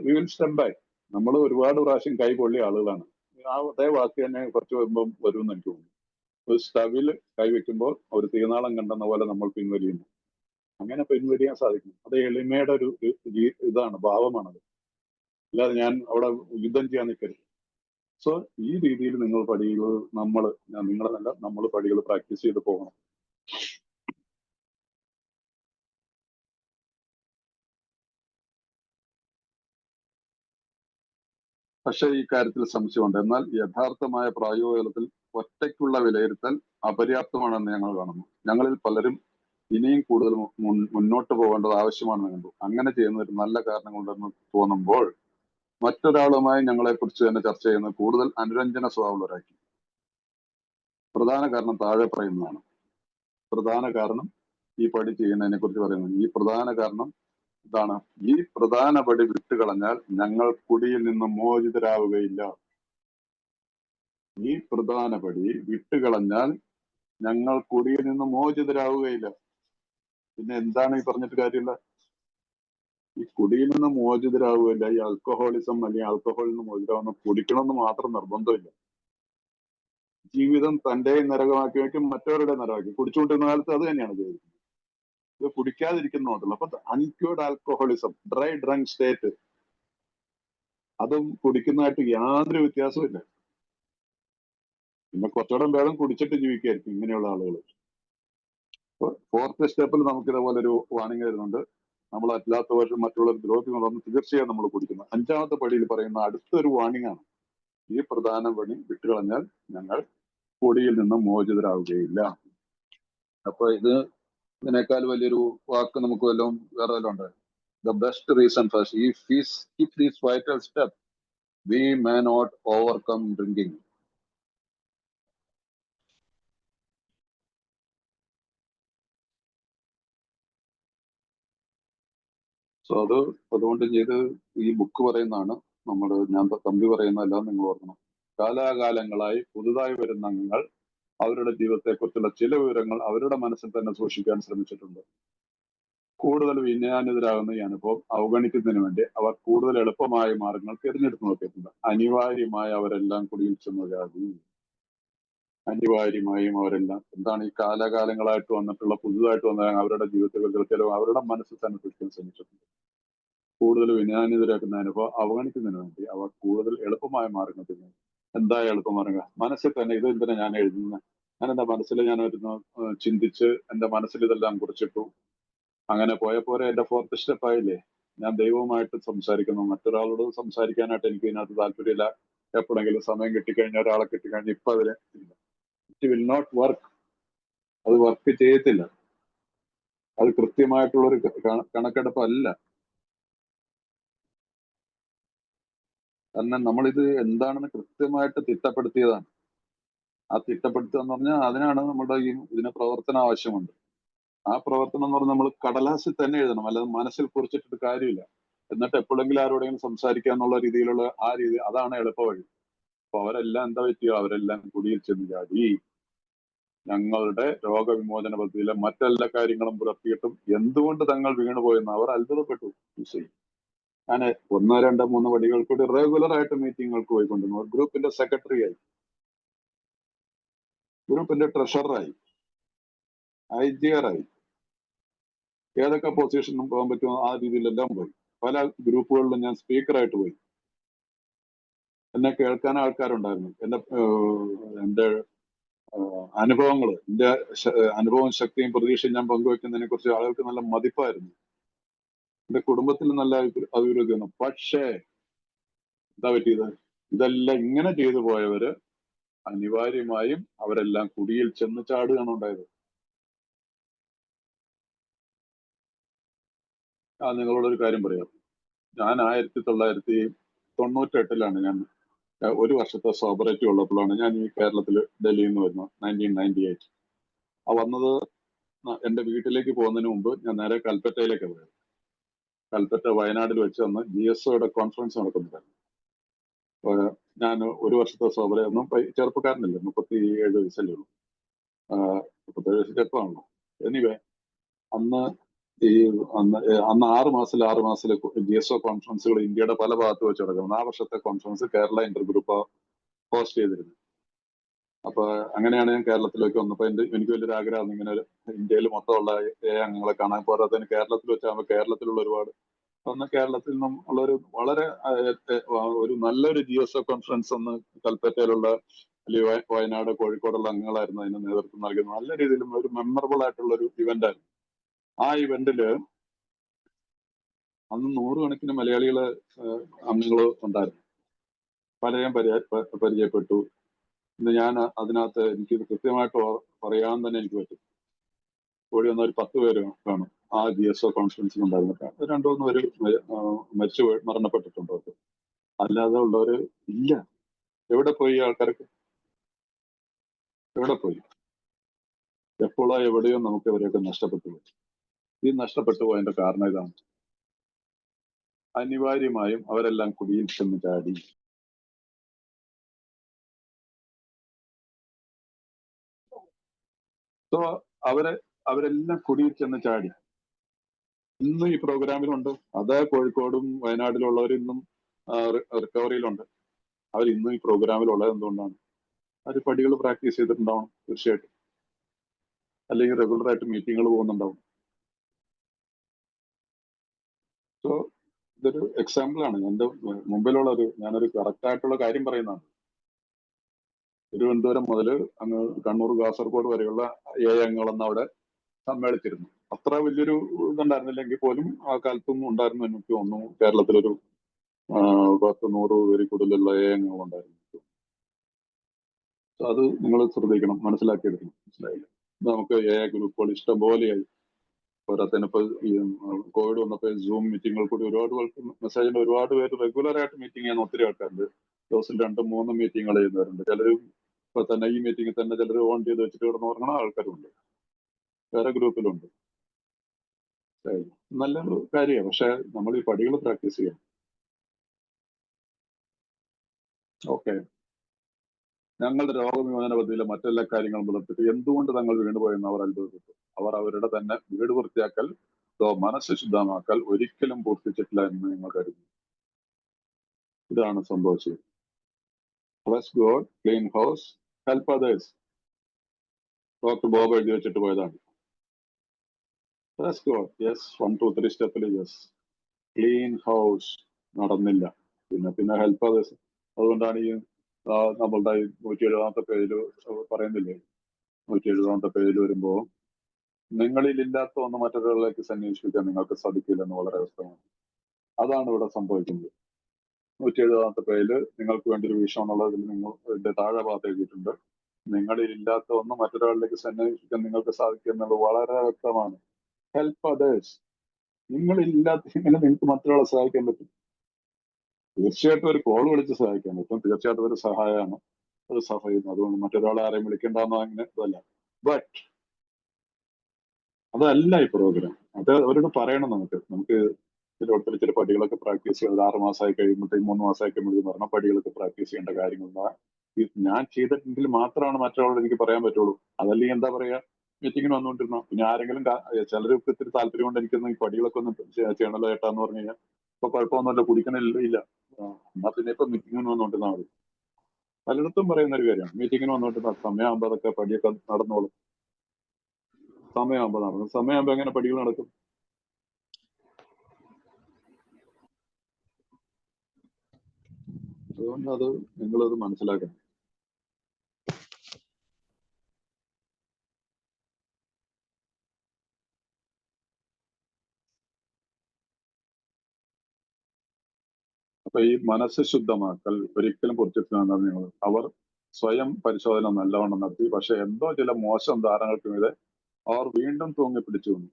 We will step back. നമ്മൾ ഒരുപാട് പ്രാവശ്യം കൈ പൊള്ളിയ ആളുകളാണ്. അതേ വാക്ക് തന്നെ കുറച്ച് വരുമ്പം വരുമെന്ന് എനിക്ക് തോന്നുന്നു. ഒരു സ്റ്റവിൽ കൈവെക്കുമ്പോൾ ഒരു തീനാളം കണ്ടെന്ന പോലെ നമ്മൾ പിൻവലിയുന്നു. അങ്ങനെ പിൻവലിയാൻ സാധിക്കും. അത് എളിമയുടെ ഒരു ഇതാണ്, ഭാവമാണത്. അല്ലാതെ ഞാൻ അവിടെ യുദ്ധം ചെയ്യാൻ നിൽക്കരുത്. സോ ഈ രീതിയിൽ നിങ്ങൾ പടികൾ നിങ്ങളെന്നല്ല നമ്മൾ പടികൾ പ്രാക്ടീസ് ചെയ്ത് പോകണം. പക്ഷേ ഈ കാര്യത്തിൽ സംശയമുണ്ട്. എന്നാൽ യഥാർത്ഥമായ പ്രായോഗികതലത്തിൽ ഒറ്റയ്ക്കുള്ള വിലയിരുത്തൽ അപര്യാപ്തമാണെന്ന് ഞങ്ങൾ കാണുന്നു. ഞങ്ങളിൽ പലരും ഇനിയും കൂടുതൽ മുന്നോട്ട് പോകേണ്ടത് ആവശ്യമാണെന്ന് കണ്ടു. അങ്ങനെ ചെയ്യുന്ന ഒരു നല്ല കാരണങ്ങളുണ്ടെന്ന് തോന്നുമ്പോൾ മറ്റൊരാളുമായി ഞങ്ങളെക്കുറിച്ച് തന്നെ ചർച്ച ചെയ്യുന്നത് കൂടുതൽ അനുരഞ്ജന സ്വഭാവമുള്ളവരാക്കി. പ്രധാന കാരണം താഴെ പറയുന്നതാണ്. പ്രധാന കാരണം ഈ പടി ചെയ്യുന്നതിനെ കുറിച്ച് പറയുന്നത്. ഈ പ്രധാന കാരണം ഇതാണ്: ഈ പ്രധാന പടി വിട്ടുകളഞ്ഞാൽ ഞങ്ങൾ കുടിയിൽ നിന്ന് മോചിതരാവുകയില്ല. ഈ പ്രധാന പടി വിട്ടുകളഞ്ഞാൽ ഞങ്ങൾ കുടിയിൽ നിന്ന് മോചിതരാവുകയില്ല. പിന്നെ എന്താണ് ഈ പറഞ്ഞിട്ട് കാര്യമില്ല? ഈ കുടിയിൽ നിന്ന് മോചിതരാവുകയില്ല. ഈ ആൽക്കഹോളിസം അല്ലെങ്കിൽ ആൽക്കഹോളിൽ നിന്ന് മോചിതരാവുന്ന കുടിക്കണമെന്ന് മാത്രം നിർബന്ധമില്ല. ജീവിതം തന്റെ നരകമാക്കി വയ്ക്കും, മറ്റവരുടെ നരകമാക്കി. കുടിച്ചുകൊണ്ടിരുന്ന കാലത്ത് അത് തന്നെയാണ് ചെയ്തത്. ഇത് കുടിക്കാതിരിക്കുന്നതുകൊണ്ടല്ല. അപ്പൊ അൺക്യൂർഡ് ആൽക്കഹോളിസം, ഡ്രൈ ഡ്രങ്ക് സ്റ്റേറ്റ്, അതും കുടിക്കുന്നതായിട്ട് യാതൊരു വ്യത്യാസവും ഇല്ല. പിന്നെ കുറച്ചുകൂടെ ഭേദം കുടിച്ചിട്ട് ജീവിക്കായിരിക്കും ഇങ്ങനെയുള്ള ആളുകൾ. ഫോർത്ത് സ്റ്റെപ്പിൽ നമുക്ക് ഇതേപോലെ ഒരു വാണിംഗ് വരുന്നുണ്ട്. നമ്മൾ അല്ലാത്ത വർഷം മറ്റുള്ളവർ ദ്രോഹിക്കുന്നുണ്ടെന്ന് തീർച്ചയായും നമ്മൾ കുടിക്കുന്നു. അഞ്ചാമത്തെ പടിയിൽ പറയുന്ന അടുത്തൊരു വാണിംഗ് ആണ്: ഈ പ്രധാന പണി വിട്ടുകളഞ്ഞാൽ ഞങ്ങൾ പൊടിയിൽ നിന്നും മോചിതരാവുകയില്ല. അപ്പൊ ഇതിനേക്കാൾ വലിയൊരു വാക്ക് നമുക്ക് വല്ലതും വേറെ വല്ലതും ഉണ്ട്? The best reason first, if we skip this vital step, we may not overcome drinking. So അതുകൊണ്ട് ഈ ബുക്ക് പറയുന്നതാണ്. ഞാൻ തമ്പി പറയുന്നതെല്ലാം നിങ്ങൾ ഓർക്കണം. കാലാകാലങ്ങളായി പുതുതായി വരുന്ന അംഗങ്ങൾ അവരുടെ ജീവിതത്തെക്കുറിച്ചുള്ള ചില വിവരങ്ങൾ അവരുടെ മനസ്സിൽ തന്നെ സൂക്ഷിക്കാൻ ശ്രമിച്ചിട്ടുണ്ട്. കൂടുതൽ വിനയാനിതരാകുന്ന ഈ അനുഭവം അവഗണിക്കുന്നതിന് വേണ്ടി അവർ കൂടുതൽ എളുപ്പമായ മാർഗങ്ങൾ തിരഞ്ഞെടുത്ത് നോക്കിയിട്ടുണ്ട്. അനിവാര്യമായി അവരെല്ലാം കുടിയിൽ ചെന്ന് ചാടി. അനിവാര്യമായും അവരെല്ലാം എന്താണ് ഈ കാലാകാലങ്ങളായിട്ട് വന്നിട്ടുള്ള പുതുതായിട്ട് വന്ന അവരുടെ ജീവിതത്തിൽ ചിലവ് അവരുടെ മനസ്സിൽ തന്നെ സൃഷ്ടിക്കാൻ ശ്രമിച്ചിട്ടുണ്ട്. കൂടുതൽ വിനയാനിതരാക്കുന്ന അനുഭവം അവഗണിക്കുന്നതിന് വേണ്ടി അവർ കൂടുതൽ എളുപ്പമായ മാർഗങ്ങൾ തിരഞ്ഞെടുക്കും. എന്താ എളുപ്പമാർഗം? മനസ്സിൽ തന്നെ ഇത് എന്തിനാ ഞാൻ എഴുതുന്നത്? ഞാൻ എന്റെ മനസ്സിൽ ഞാൻ ചിന്തിച്ച് എന്റെ മനസ്സിൽ ഇതെല്ലാം കുറിച്ചിട്ടു. അങ്ങനെ പോയപ്പോരെ എന്റെ ഫോർത്ത് സ്റ്റെപ്പ് ആയില്ലേ? ഞാൻ ദൈവവുമായിട്ട് സംസാരിക്കുന്നു. മറ്റൊരാളോട് സംസാരിക്കാനായിട്ട് എനിക്ക് ഇതിനകത്ത് താല്പര്യമില്ല. എപ്പോഴെങ്കിലും സമയം കിട്ടിക്കഴിഞ്ഞാൽ ഒരാളെ കിട്ടിക്കഴിഞ്ഞാൽ ഇപ്പൊ അതിന് ഇറ്റ് വിൽ നോട്ട് വർക്ക്. അത് വർക്ക് ചെയ്യത്തില്ല. അത് കൃത്യമായിട്ടുള്ളൊരു കണക്കെടുപ്പല്ല. കാരണം നമ്മളിത് എന്താണെന്ന് കൃത്യമായിട്ട് തിട്ടപ്പെടുത്തിയതാണ്. ആ തിട്ടപ്പെടുത്തുക എന്ന് പറഞ്ഞാൽ അതിനാണ് നമ്മുടെ ഇതിന് പ്രവർത്തനം ആവശ്യമുണ്ട്. ആ പ്രവർത്തനം എന്ന് പറഞ്ഞാൽ നമ്മൾ കടലാസിൽ തന്നെ എഴുതണം, അല്ലാതെ മനസ്സിൽ കുറിച്ചിട്ട് കാര്യമില്ല. എന്നിട്ട് എപ്പോഴെങ്കിലും ആരോടെങ്കിലും സംസാരിക്കുക എന്നുള്ള രീതിയിലുള്ള അതാണ് എളുപ്പവഴി. അപ്പൊ അവരെല്ലാം എന്താ പറ്റിയോ? അവരെല്ലാം കുടിയിൽ ചെന്ന് ചാടി. ഞങ്ങളുടെ രോഗവിമോചന പദ്ധതിയിലെ മറ്റെല്ലാ കാര്യങ്ങളും പുലർത്തിയിട്ടും എന്തുകൊണ്ട് തങ്ങൾ വീണുപോയെന്ന് അവർ അത്ഭുതപ്പെട്ടു. ഞാൻ 1, 2, 3 പടികൾ കൂടി റെഗുലർ ആയിട്ട് മീറ്റിങ്ങുകൾക്ക് പോയിക്കൊണ്ടിരുന്നു. ഗ്രൂപ്പിന്റെ സെക്രട്ടറി ആയി, ഗ്രൂപ്പിന്റെ ട്രഷററായി, IGR ആയി, ഏതൊക്കെ പൊസിഷനും പോകാൻ പറ്റുമോ ആ രീതിയിലെല്ലാം പോയി. പല ഗ്രൂപ്പുകളിലും ഞാൻ സ്പീക്കറായിട്ട് പോയി. എന്നെ കേൾക്കാൻ ആൾക്കാരുണ്ടായിരുന്നു. എന്റെ അനുഭവങ്ങൾ, എന്റെ അനുഭവവും ശക്തിയും പ്രതീക്ഷയും ഞാൻ പങ്കുവെക്കുന്നതിനെ കുറിച്ച് ആളുകൾക്ക് നല്ല മതിപ്പായിരുന്നു. എന്റെ കുടുംബത്തിൽ നല്ല അഭിവൃദ്ധി വന്നു. പക്ഷേ എന്താ പറ്റിയത്? ഇതെല്ലാം ഇങ്ങനെ ചെയ്തു പോയവര് അനിവാര്യമായും അവരെല്ലാം കുടിയിൽ ചെന്ന് ചാടുകയാണ് ഉണ്ടായത്. നിങ്ങളോടൊരു കാര്യം പറയാം. ഞാൻ 1998 ഞാൻ 1 വർഷത്തെ സോബറേറ്റി ഉള്ളപ്പോഴാണ് ഞാൻ ഈ കേരളത്തിൽ ഡൽഹിയിൽ നിന്ന് വരുന്നത്. 1998 വന്നത്. എന്റെ വീട്ടിലേക്ക് പോകുന്നതിന് മുമ്പ് ഞാൻ നേരെ കൽപ്പറ്റയിലേക്കാണ് പോയത്. കൽപ്പറ്റ വയനാട്ടിൽ വെച്ച് അന്ന് GSOയുടെ കോൺഫറൻസ് നടക്കുന്നുണ്ടായിരുന്നു. ഞാൻ 1 വർഷത്തെ സോബറൊന്നും ചെറുപ്പക്കാരനല്ലേ, 37 വയസ്സല്ലേ ഉള്ളൂ. 37 വയസ്സ് ചെറുപ്പമാണല്ലോ. എനിവേ അന്ന് 6 മാസത്തിലെ GSO കോൺഫറൻസുകൾ ഇന്ത്യയുടെ പല ഭാഗത്ത് വെച്ച് നടക്കുന്നത്. ആ വർഷത്തെ conference Kerala Inter group host ചെയ്തിരുന്നു. അപ്പൊ അങ്ങനെയാണ് ഞാൻ കേരളത്തിലേക്ക് വന്നപ്പോ എനിക്ക് വലിയൊരു ആഗ്രഹമാണ് ഇങ്ങനെ ഇന്ത്യയിൽ മൊത്തമുള്ള അംഗങ്ങളെ കാണാൻ. പോരാത്തതിന് കേരളത്തിൽ വെച്ചാകുമ്പോൾ കേരളത്തിലുള്ള ഒരുപാട് അന്ന് കേരളത്തിൽ നിന്നും ഉള്ള ഒരു വളരെ ഒരു നല്ലൊരു GSO കോൺഫറൻസ് ഒന്ന് കൽപ്പറ്റയിലുള്ള അല്ലെങ്കിൽ വയനാട് കോഴിക്കോടുള്ള അംഗങ്ങളായിരുന്നു അതിന് നേതൃത്വം നൽകുന്നത്. നല്ല രീതിയിൽ ഒരു മെമ്മറബിൾ ആയിട്ടുള്ള ഒരു ഇവന്റ് ആയിരുന്നു. ആ ഇവന്റില് അന്ന് 100 കണക്കിന് മലയാളികള് അംഗങ്ങൾ ഉണ്ടായിരുന്നു. പലരെയും പരിചയപ്പെട്ടു. ഇന്ന് ഞാൻ അതിനകത്ത് എനിക്ക് കൃത്യമായിട്ട് പറയാൻ തന്നെ എനിക്ക് പറ്റും. കൂടി വന്ന ഒരു 10 പേര് കാണും ആ GSO കോൺഫറൻസിൽ ഉണ്ടായിരുന്നിട്ട്. 2-3 പേര് മരിച്ചു മരണപ്പെട്ടിട്ടുണ്ട്. അല്ലാതെ ഉള്ളവര് ഇല്ല. എവിടെ പോയി ആൾക്കാർക്ക്? എവിടെ പോയി? എപ്പോഴോ എവിടെയോ നമുക്ക് ഇവരെയൊക്കെ നഷ്ടപ്പെട്ടു പോയി. ഈ നഷ്ടപ്പെട്ടു പോയതിന്റെ കാരണം ഇതാണ്. അനിവാര്യമായും അവരെല്ലാം കുടിയിൽ ചെന്ന് ചാടി. സോ അവരെല്ലാം കുടിയിൽ ചെന്ന് ചാടി. ഇന്നും ഈ പ്രോഗ്രാമിലുണ്ട്. അത് കോഴിക്കോടും വയനാട്ടിലുള്ളവർ ഇന്നും റിക്കവറിയിലുണ്ട്. അവർ ഇന്നും ഈ പ്രോഗ്രാമിലുള്ളത് എന്തുകൊണ്ടാണ്? അവർ പടികൾ പ്രാക്ടീസ് ചെയ്തിട്ടുണ്ടാവണം തീർച്ചയായിട്ടും. അല്ലെങ്കിൽ റെഗുലർ ആയിട്ട് മീറ്റിങ്ങുകൾ പോകുന്നുണ്ടാവും. സോ ഇതൊരു എക്സാമ്പിൾ ആണ്. എന്റെ മുമ്പിലുള്ള ഞാനൊരു കറക്റ്റ് ആയിട്ടുള്ള കാര്യം പറയുന്നതാണ്. തിരുവനന്തപുരം മുതൽ അങ്ങ് കണ്ണൂർ കാസർഗോഡ് വരെയുള്ള അംഗങ്ങളൊന്നും അവിടെ സമ്മേളിച്ചിരുന്നു. അത്ര വലിയൊരു ഇതുണ്ടായിരുന്നില്ലെങ്കിൽ പോലും ആ കാലത്തും ഉണ്ടായിരുന്നു. എനിക്ക് തോന്നുന്നു കേരളത്തിലൊരു 10-100 പേര് കൂടുതലുള്ള അംഗങ്ങളുണ്ടായിരുന്നു. അത് നിങ്ങൾ ശ്രദ്ധിക്കണം, മനസ്സിലാക്കിയെടുക്കണം. മനസ്സിലായില്ല? നമുക്ക് ഗ്രൂപ്പുകൾ ഇഷ്ടം പോലെയായി. പോരാത്തതിനിപ്പോ ഈ കോവിഡ് വന്നപ്പോൾ സൂം മീറ്റിങ്ങുകൾ കൂടി ഒരുപാട് മെസ്സേജിന്റെ ഒരുപാട് പേര് റെഗുലർ ആയിട്ട് മീറ്റിംഗ് ചെയ്യാൻ ഒത്തിരി ആൾക്കാരുണ്ട്. ദിവസം 2-3 മീറ്റിങ്ങുകൾ ചെയ്യുന്നവരുണ്ട്. ചിലർ ഇപ്പൊ തന്നെ ഈ മീറ്റിംഗിൽ തന്നെ ചിലർ ഓൺ ചെയ്ത് വെച്ചിട്ട് കിടന്ന് ഉറങ്ങണ ആൾക്കാരുണ്ട്. വേറെ ഗ്രൂപ്പിലുണ്ട്. നല്ലൊരു കാര്യമാണ്. പക്ഷെ നമ്മൾ ഈ പടികൾ പ്രാക്ടീസ് ചെയ്യണം. ഓക്കെ, ഞങ്ങളുടെ രോഗവിമോചന പദ്ധതിയിലെ മറ്റെല്ലാ കാര്യങ്ങളും പുലർത്തിട്ട് എന്തുകൊണ്ട് തങ്ങൾ വീണുപോയെന്ന് അവർ അത്ഭുതപ്പെട്ടു. അവർ അവരുടെ തന്നെ വീട് വൃത്തിയാക്കൽ, മനസ്സ് ശുദ്ധമാക്കൽ ഒരിക്കലും പൂർത്തിച്ചിട്ടില്ല എന്ന് നിങ്ങൾ കരുതുന്നു. ഇതാണ് സംഭവിച്ചത്. Plus God, clean house, help others. Doctor Bob എഴുതി വെച്ചിട്ട് പോയതാണ്. പ്ലസ് ഗോഡ്, യെസ്, 1, 2, 3 സ്റ്റെപ്പിൽ യെസ്. ക്ലീൻ ഹൗസ് നടന്നില്ല. പിന്നെ ഹെൽപ്പ് അതേഴ്സ്. അതുകൊണ്ടാണ് ഈ നമ്മളുടെ 170 പേജിൽ പറയുന്നില്ലേ, 170 പേജിൽ വരുമ്പോ നിങ്ങളിൽ ഇല്ലാത്ത ഒന്ന് മറ്റൊരാളിലേക്ക് സന്വേഷിക്കാൻ നിങ്ങൾക്ക് സാധിക്കില്ലെന്ന് വളരെ വ്യക്തമാണ്. അതാണ് ഇവിടെ സംഭവിക്കുന്നത്. 170 പേജിൽ നിങ്ങൾക്ക് വേണ്ടി ഒരു വിഷയം എന്നുള്ളതിൽ നിങ്ങൾ താഴെ ഭാഗത്ത് എഴുതിയിട്ടുണ്ട്. നിങ്ങളിൽ ഇല്ലാത്ത ഒന്ന് മറ്റൊരാളിലേക്ക് സന്വേഷിക്കാൻ നിങ്ങൾക്ക് സാധിക്കും എന്നുള്ളത് വളരെ വ്യക്തമാണ്. Help others. നിങ്ങളില്ലാത്ത എങ്ങനെ നിങ്ങൾക്ക് മറ്റൊരാളെ സഹായിക്കാൻ പറ്റും? തീർച്ചയായിട്ടും ഒരു കോൾ വിളിച്ച് സഹായിക്കാൻ പറ്റും. തീർച്ചയായിട്ടും ഒരു സഹായമാണ് അത് സഹായിക്കുന്നു. അതുകൊണ്ട് മറ്റൊരാളെ ആരെയും വിളിക്കേണ്ടെന്നോ അങ്ങനെ ഇതല്ല. ബട്ട് അതല്ല ഈ പ്രോഗ്രാം. അത് അവരോട് പറയണം. നമുക്ക് ഇതിലോട്ട് ചില പടികളൊക്കെ പ്രാക്ടീസ് ചെയ്ത് 6 മാസമായി കഴിയുമ്പോഴത്തേക്കും 3 മാസമായി കഴിയുമ്പോഴത്തേക്കും പറഞ്ഞ പടികളൊക്കെ പ്രാക്ടീസ് ചെയ്യേണ്ട കാര്യങ്ങളാണ്. ഞാൻ ചെയ്തിട്ടുണ്ടെങ്കിൽ മാത്രമാണ് മറ്റൊരാളോട് എനിക്ക് പറയാൻ പറ്റുള്ളൂ. അതല്ലെങ്കിൽ എന്താ പറയാ, മീറ്റിങ്ങിന് വന്നുകൊണ്ടിരുന്ന പിന്നെ ആരെങ്കിലും ചിലർക്ക് ഇത്തിരി താല്പര്യം കൊണ്ട് എനിക്കൊന്ന് ഈ പടികളൊക്കെ ഒന്ന് ചെയ്യണല്ലോ ഏട്ടാന്ന് പറഞ്ഞു കഴിഞ്ഞാൽ ഇപ്പൊ കുഴപ്പമൊന്നുമില്ല, കുടിക്കണില്ല. എന്നാ പിന്നെ ഇപ്പൊ മീറ്റിങ്ങിന് വന്നുകൊണ്ടിരുന്നാൽ മതി. പലയിടത്തും പറയുന്ന ഒരു കാര്യമാണ്, മീറ്റിങ്ങിന് വന്നുകൊണ്ടിരുന്ന സമയമാകുമ്പോൾ അതൊക്കെ പടിയൊക്കെ നടന്നോളും. സമയമാകുമ്പോൾ നടക്കും. സമയമാകുമ്പോൾ എങ്ങനെ പടികൾ നടക്കും? അതുകൊണ്ട് അത് നിങ്ങളത് മനസ്സിലാക്കണം. അപ്പൊ ഈ മനസ്സ് ശുദ്ധമാക്കൽ ഒരിക്കലും പൊട്ടിച്ചിട്ടാണ് നിങ്ങൾ. അവർ സ്വയം പരിശോധന നല്ലവണ്ണം നടത്തി. പക്ഷെ എന്തോ ചില മോശം ധാരണകൾക്കുമീതെ അവർ വീണ്ടും തൂങ്ങിപ്പിടിച്ചു വന്നു.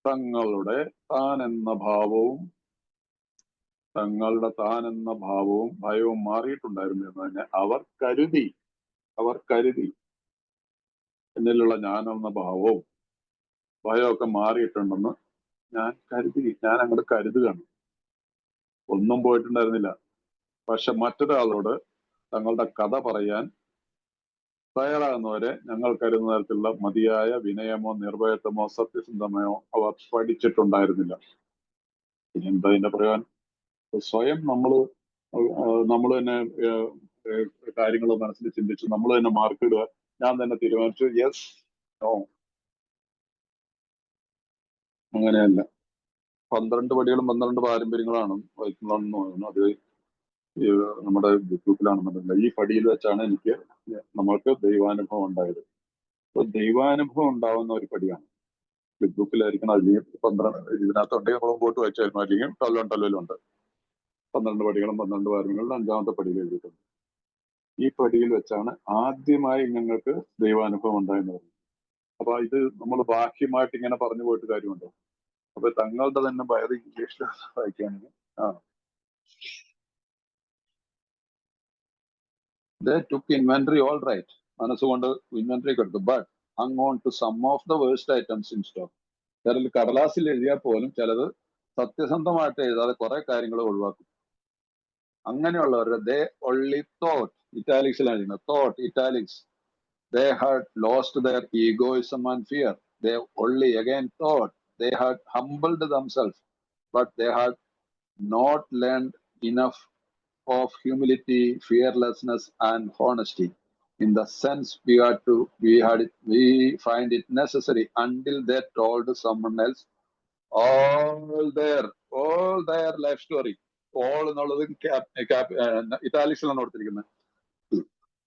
തങ്ങളുടെ താൻ എന്ന ഭാവവും ഭയവും മാറിയിട്ടുണ്ടായിരുന്നു എന്ന് തന്നെ അവർ കരുതി. എന്നിലുള്ള ഞാനെന്ന ഭാവവും ഭയമൊക്കെ മാറിയിട്ടുണ്ടെന്ന് ഞാൻ അങ്ങോട്ട് കരുതുകയാണ്. ഒന്നും പോയിട്ടുണ്ടായിരുന്നില്ല. പക്ഷെ മറ്റൊരാളോട് തങ്ങളുടെ കഥ പറയാൻ തയ്യാറാകുന്നവരെ ഞങ്ങൾ കരുതുന്ന തരത്തിലുള്ള മതിയായ വിനയമോ നിർഭയത്വമോ സത്യസന്ധമയോ അവർ പഠിച്ചിട്ടുണ്ടായിരുന്നില്ല. പിന്നെന്താ ഇതിന്റെ പറയാൻ? സ്വയം നമ്മൾ തന്നെ കാര്യങ്ങൾ മനസ്സിൽ ചിന്തിച്ചു നമ്മൾ തന്നെ മാർക്ക് ഇടുക, ഞാൻ തന്നെ തീരുമാനിച്ചു യെസ് നോ. അങ്ങനെയല്ല. 12 പടികളും 12 പാരമ്പര്യങ്ങളാണ് വഹിക്കുന്നതെന്ന് തോന്നുന്നു. അത് നമ്മുടെ ഗ്രൂപ്പിലാണെന്നുണ്ടെങ്കിൽ ഈ പടിയിൽ വെച്ചാണ് എനിക്ക് നമ്മൾക്ക് ദൈവാനുഭവം ഉണ്ടായത്. അപ്പൊ ദൈവാനുഭവം ഉണ്ടാവുന്ന ഒരു പടിയാണ് ഗ്രൂപ്പിലായിരിക്കണം. അല്ലെങ്കിൽ 12 ഇതിനകത്തുണ്ടെങ്കിൽ നമ്മൾ മുമ്പോട്ട് വായിച്ചായിരുന്നു, അല്ലെങ്കിൽ ടല്ലുണ്ട് 12 പടികളും 12 പാരമ്പര്യങ്ങളും 5ാമത്തെ പടിയിൽ എഴുതിയിട്ടുണ്ട്. ഈ പടിയിൽ വെച്ചാണ് ആദ്യമായി ഞങ്ങൾക്ക് ദൈവാനുഭവം ഉണ്ടായെന്ന് പറഞ്ഞു. അപ്പൊ ഇത് നമ്മൾ ബാഹ്യമായിട്ട് ഇങ്ങനെ പറഞ്ഞു പോയിട്ട് കാര്യമുണ്ടോ? അപ്പൊ തങ്ങളുടെ തന്നെ ബൈബിൾ ഇംഗ്ലീഷിൽ വായിക്കുകയാണെങ്കിൽ they took inventory all right, മനസ്സുകൊണ്ട് ഇൻവെന്ററി ഒക്കെ എടുത്തു, but hung on to some of the worst items in stock. ചിലർ കടലാസിൽ എഴുതിയാൽ പോലും ചിലത് സത്യസന്ധമായിട്ട് എഴുതാതെ കുറെ കാര്യങ്ങൾ ഒഴിവാക്കും. അങ്ങനെയുള്ളവരുടെ ദേ only thought, ഇറ്റാലിക്സിലാണ് thought italics, they had lost their egoism and fear. They only again thought they had humbled themselves, but they had not learned enough of humility, fearlessness, and honesty. In the sense we find it necessary until they told someone else all their life story. All എന്നുള്ളത് ഇറ്റാലിക്സിലാണ് കൊടുത്തിരിക്കുന്നത്.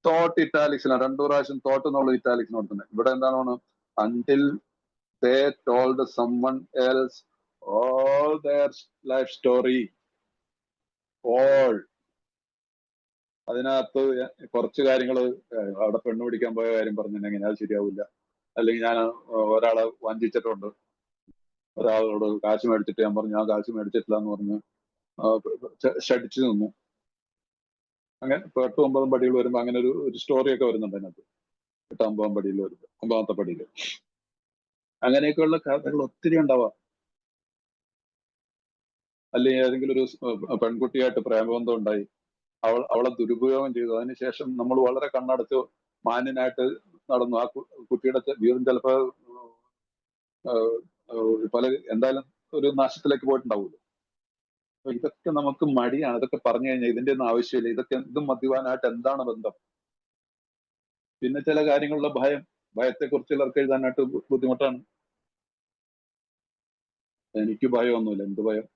Thought ഇറ്റാലിക്സിലാണ്, 2 പ്രാവശ്യം thought എന്നുള്ളത് ഇറ്റാലിക്സിന് കൊടുക്കുന്നത്. ഇവിടെ എന്താണ്? until they told someone else all their life story. all. അതിനകത്ത് കുറച്ച് കാര്യങ്ങൾ, അവിടെ പെണ്ണ് പിടിക്കാൻ പോയ കാര്യം പറഞ്ഞിട്ടുണ്ടെങ്കിൽ അത് ശരിയാവില്ല. അല്ലെങ്കിൽ ഞാൻ ഒരാളെ വഞ്ചിച്ചിട്ടുണ്ട്, ഒരാളോട് കാശ് മേടിച്ചിട്ട് ഞാൻ പറഞ്ഞു ഞാൻ കാശ് മേടിച്ചിട്ടില്ല എന്ന് പറഞ്ഞ് ഷടിച്ചു നിന്നു. അങ്ങനെ 8-9 പടികൾ വരുമ്പോൾ അങ്ങനെ ഒരു സ്റ്റോറിയൊക്കെ വരുന്നുണ്ട് അതിനകത്ത്. 8-9 പടിയിൽ വരുമ്പോൾ 9ാമത്തെ പടിയിൽ അങ്ങനെയൊക്കെയുള്ള കഥകൾ ഒത്തിരി ഉണ്ടാവാം. അല്ലെങ്കിൽ ഏതെങ്കിലും ഒരു പെൺകുട്ടിയായിട്ട് പ്രേമബന്ധം ഉണ്ടായി, അവളെ ദുരുപയോഗം ചെയ്തു. അതിനുശേഷം നമ്മൾ വളരെ കണ്ണടച്ച് മാന്യനായിട്ട് നടന്നു. ആ കുട്ടിയുടെ ജീവിതം ചിലപ്പോൾ പല എന്തായാലും ഒരു നാശത്തിലേക്ക് പോയിട്ടുണ്ടാവുമല്ലോ. ഇതൊക്കെ നമുക്ക് മടിയാണ്. ഇതൊക്കെ പറഞ്ഞു കഴിഞ്ഞാൽ ഇതിന്റെ ഒന്നും ആവശ്യമില്ല, ഇതും മദ്യപാനായിട്ട് എന്താണ് ബന്ധം? പിന്നെ ചില കാര്യങ്ങളുടെ ഭയത്തെക്കുറിച്ച് ചിലർക്ക് എഴുതാനായിട്ട് ബുദ്ധിമുട്ടാണ്. എനിക്ക് ഭയമൊന്നുമില്ല. എന്ത് ഭയം?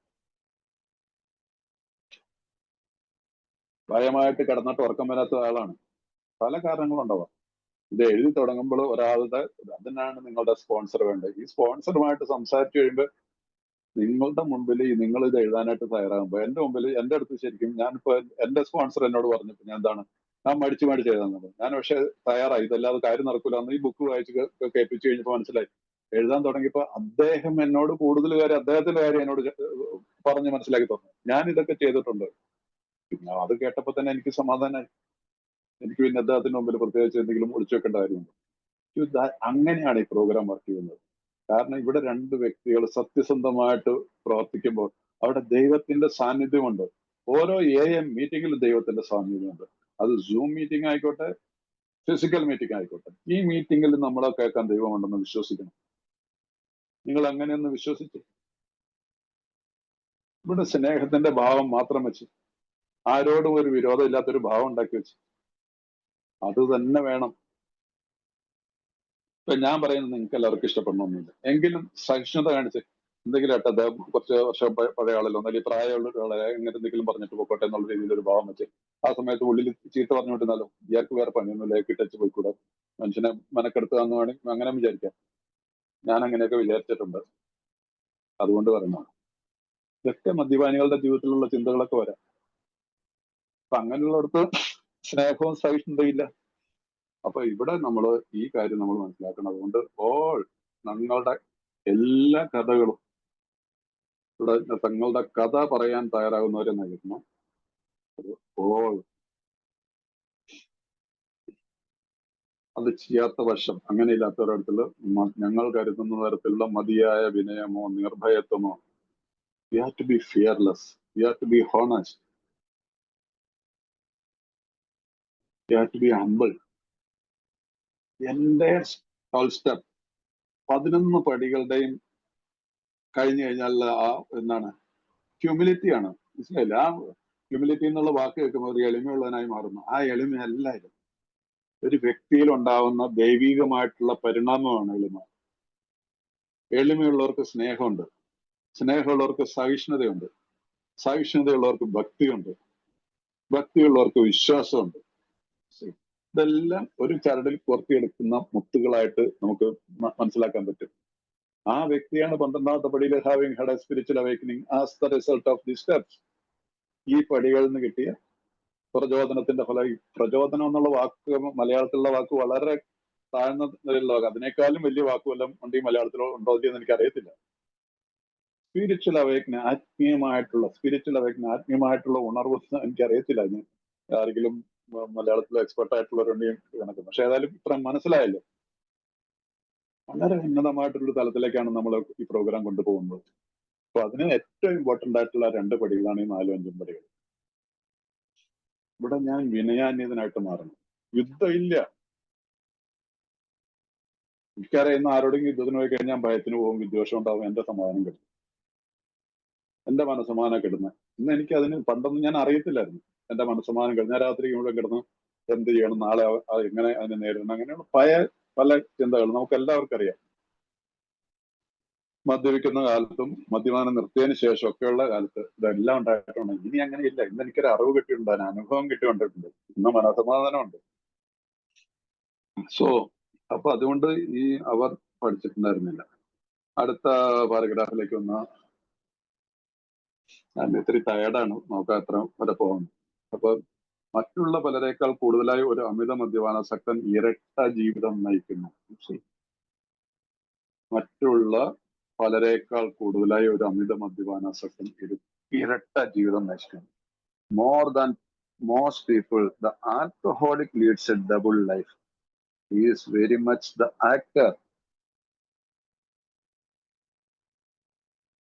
ഭയമായിട്ട് കിടന്നിട്ട് ഉറക്കം വരാത്ത ആളാണ്. പല കാരണങ്ങളുണ്ടാവാം. ഇത് എഴുതി തുടങ്ങുമ്പോൾ ഒരാളുടെ, അതിനാണ് നിങ്ങളുടെ സ്പോൺസർ വേണ്ടത്. ഈ സ്പോൺസറുമായിട്ട് സംസാരിച്ചു കഴിയുമ്പോൾ നിങ്ങളുടെ മുമ്പിൽ നിങ്ങൾ ഇത് എഴുതാനായിട്ട് തയ്യാറാകുമ്പോൾ എന്റെ മുമ്പിൽ, എന്റെ അടുത്ത് ശരിക്കും ഞാനിപ്പോ എന്റെ സ്പോൺസർ എന്നോട് പറഞ്ഞപ്പോ ഞാൻ മടിച്ചു എഴുതാൻ പറഞ്ഞു. ഞാൻ പക്ഷെ തയ്യാറായി, ഇതല്ലാതെ കാര്യം നടക്കൂല എന്ന് ഈ ബുക്ക് വായിച്ച് കേൾപ്പിച്ചു കഴിഞ്ഞപ്പോൾ മനസ്സിലായി. എഴുതാൻ തുടങ്ങിയപ്പോ അദ്ദേഹം എന്നോട് കൂടുതൽ കാര്യം, അദ്ദേഹത്തിന്റെ കാര്യം എന്നോട് പറഞ്ഞ് മനസ്സിലാക്കി തന്നു. ഞാൻ ഇതൊക്കെ ചെയ്തിട്ടുണ്ട്. പിന്നെ അത് കേട്ടപ്പോ തന്നെ എനിക്ക് സമാധാനമായി. എനിക്ക് പിന്നെ അദ്ദേഹത്തിന് മുമ്പിൽ പ്രത്യേകിച്ച് എന്തെങ്കിലും ഒളിച്ചു വെക്കേണ്ട കാര്യമുണ്ട്. അങ്ങനെയാണ് ഈ പ്രോഗ്രാം വർക്ക് ചെയ്യുന്നത്. കാരണം ഇവിടെ 2 വ്യക്തികൾ സത്യസന്ധമായിട്ട് പ്രവർത്തിക്കുമ്പോൾ അവിടെ ദൈവത്തിന്റെ സാന്നിധ്യമുണ്ട്. ഓരോ AM മീറ്റിംഗിലും ദൈവത്തിന്റെ സാന്നിധ്യമുണ്ട്. അത് സൂം മീറ്റിംഗ് ആയിക്കോട്ടെ, ഫിസിക്കൽ മീറ്റിംഗ് ആയിക്കോട്ടെ. ഈ മീറ്റിംഗിൽ നമ്മളെ കേൾക്കാൻ ദൈവമുണ്ടെന്ന് വിശ്വസിക്കണം. നിങ്ങൾ അങ്ങനെയൊന്ന് വിശ്വസിച്ചു. ഇവിടെ സ്നേഹത്തിന്റെ ഭാവം മാത്രം വെച്ച്, ആരോടും ഒരു വിരോധം ഇല്ലാത്തൊരു ഭാവം ഉണ്ടാക്കി വെച്ച്, അത് തന്നെ വേണം. ഇപ്പൊ ഞാൻ പറയുന്നത് നിങ്ങൾക്ക് എല്ലാവർക്കും ഇഷ്ടപ്പെടണമെന്നില്ല, എങ്കിലും സഹിഷ്ണുത കാണിച്ച് എന്തെങ്കിലും ആട്ടെ, അദ്ദേഹം കുറച്ച് വർഷം പഴയ ആളല്ലോ, അല്ലെങ്കിൽ പ്രായമുള്ള ഒരാളെ എങ്ങനെ എന്തെങ്കിലും പറഞ്ഞിട്ട് പോയിക്കോട്ടെ എന്നുള്ള രീതിയിൽ ഒരു ഭാവം വെച്ച് ആ സമയത്ത് ഉള്ളിൽ ചീത്ത പറഞ്ഞുകൊണ്ടിരുന്നാലോ, ഇയാൾക്ക് വേറെ പണിയൊന്നുമില്ല, കിട്ടച്ച് പോയിക്കൂടെ, മനുഷ്യനെ മെനക്കെടുത്തുകയെന്ന് വേണമെങ്കിൽ അങ്ങനെ വിചാരിക്കാം. ഞാൻ അങ്ങനെയൊക്കെ വിചാരിച്ചിട്ടുണ്ട്. അതുകൊണ്ട് പറയുന്നതാണ്. ഇതൊക്കെ മദ്യപാനികളുടെ ജീവിതത്തിലുള്ള ചിന്തകളൊക്കെ വരാം. അപ്പൊ അങ്ങനെയുള്ളടത്ത് സ്നേഹവും സഹിഷ്ണുതയില്ല. അപ്പൊ ഇവിടെ നമ്മൾ ഈ കാര്യം നമ്മൾ മനസ്സിലാക്കണം. അതുകൊണ്ട് ഞങ്ങളുടെ എല്ലാ കഥകളും ഇവിടെ തങ്ങളുടെ കഥ പറയാൻ തയ്യാറാകുന്നവരെ നയിക്കണം. അത് ചെയ്യാത്ത വശം, അങ്ങനെയില്ലാത്തവരടുത്തുള്ള ഞങ്ങൾ കരുതുന്ന തരത്തിലുള്ള മതിയായ വിനയമോ നിർഭയത്വമോ, we have to be fearless, we have to be honest, we have to be humble. എന്റെ 12 സ്റ്റെപ്പ് 11 പടികളുടെയും കഴിഞ്ഞു കഴിഞ്ഞാൽ എന്താണ്? ഹ്യൂമിലിറ്റിയാണ്. മനസ്സിലായില്ല? ഹ്യൂമിലിറ്റി എന്നുള്ള വാക്ക് കേൾക്കുമ്പോൾ ഒരു എളിമയുള്ളവനായി മാറുന്നു. ആ എളിമയല്ല ഇത്. ഒരു വ്യക്തിയിൽ ഉണ്ടാവുന്ന ദൈവികമായിട്ടുള്ള പരിണാമമാണ് എളിമ. എളിമയുള്ളവർക്ക് സ്നേഹമുണ്ട്, സ്നേഹമുള്ളവർക്ക് സഹിഷ്ണുതയുണ്ട്, സഹിഷ്ണുതയുള്ളവർക്ക് ഭക്തിയുണ്ട്, ഭക്തിയുള്ളവർക്ക് വിശ്വാസമുണ്ട്. ഇതെല്ലാം ഒരു ചരടിൽ കോർത്തിയെടുക്കുന്ന മുത്തുകളായിട്ട് നമുക്ക് മനസ്സിലാക്കാൻ പറ്റും. ആ വ്യക്തിയാണ് 12ാമത്തെ പടിയിൽ having had a spiritual awakening as the result of the steps. ഈ പടികളിൽ നിന്ന് കിട്ടിയ പ്രചോദനത്തിന്റെ ഫലം. ഈ പ്രചോദനം എന്നുള്ള വാക്ക്, മലയാളത്തിലുള്ള വാക്ക് വളരെ താഴ്ന്ന നിലയിലുള്ള വാക്ക്. അതിനേക്കാളും വലിയ വാക്കുമെല്ലാം ഉണ്ട് ഈ മലയാളത്തിലോ ഉണ്ടോ എന്ന് എനിക്ക് അറിയത്തില്ല. സ്പിരിച്വൽ അവേക്കനിങ്, ആത്മീയമായിട്ടുള്ള ഉണർവ് എനിക്കറിയത്തില്ല. അതിന് ആരെങ്കിലും മലയാളത്തിലെ എക്സ്പെർട്ട് ആയിട്ടുള്ളവരുണ്ടെങ്കിൽ കണക്ക്. പക്ഷെ ഏതായാലും ഇത്ര മനസ്സിലായല്ലോ. വളരെ ഉന്നതമായിട്ടുള്ള തലത്തിലേക്കാണ് നമ്മൾ ഈ പ്രോഗ്രാം കൊണ്ടുപോകുന്നത്. അപ്പൊ അതിന് ഏറ്റവും ഇമ്പോർട്ടന്റ് ആയിട്ടുള്ള 2 പടികളാണ് ഈ 4ഉം 5ഉം പടികൾ. ഇവിടെ ഞാൻ വിനയാന്യതനായിട്ട് മാറണം. യുദ്ധം ഇല്ല. എനിക്കറിയുന്ന ആരോടെങ്കിലും യുദ്ധത്തിന് പോയി കഴിഞ്ഞാൽ ഭയത്തിന് പോകും, വിദ്വേഷം ഉണ്ടാവും, എന്റെ സമാധാനം കിട്ടും, എന്റെ മനസ്സമാധാനം കിട്ടുന്നത്. ഇന്ന് എനിക്ക് അതിന് പണ്ടൊന്നും ഞാൻ അറിയത്തില്ലായിരുന്നു. എന്റെ മനസ്സമാധാനം കിട്ടും. ഞാൻ രാത്രി മുഴുവൻ കിടന്ന് എന്ത് ചെയ്യണം, നാളെ എങ്ങനെ അതിനെ നേരിടണം, അങ്ങനെയുള്ള പല ചിന്തകൾ നമുക്ക് എല്ലാവർക്കും അറിയാം. മദ്യപിക്കുന്ന കാലത്തും മദ്യപാനം നിർത്തിയതിനു ശേഷം ഒക്കെയുള്ള കാലത്ത് ഇതെല്ലാം ഉണ്ടായിട്ടുണ്ട്. ഇനി അങ്ങനെയില്ല. ഇന്ന് എനിക്കൊരു അറിവ് കിട്ടിയിട്ടുണ്ട്, അതിന് അനുഭവം കിട്ടിക്കൊണ്ടിട്ടുണ്ട്, ഇന്ന് മനസ്സമാധാനമുണ്ട്. അപ്പൊ അതുകൊണ്ട് അവർ പഠിച്ചിട്ടുണ്ടായിരുന്നില്ല. അടുത്ത പാരഗ്രാഫിലേക്ക് വന്ന ഞാൻ ഇത്തിരി ടയർഡാണ്, നോക്കാം എത്ര വരെ പോകുന്നു. അപ്പൊ മറ്റുള്ള പലരേക്കാൾ കൂടുതലായി ഒരു അമിത മദ്യപാനാസക്തൻ ഇരട്ട ജീവിതം നയിക്കുന്നു. മറ്റുള്ള പലരേക്കാൾ കൂടുതലായി ഒരു അമിത മദ്യപാനാസക്തൻ ഇരട്ട ജീവിതം നയിക്കുന്നു. More than most people the alcoholic leads a double life. He is very much the actor.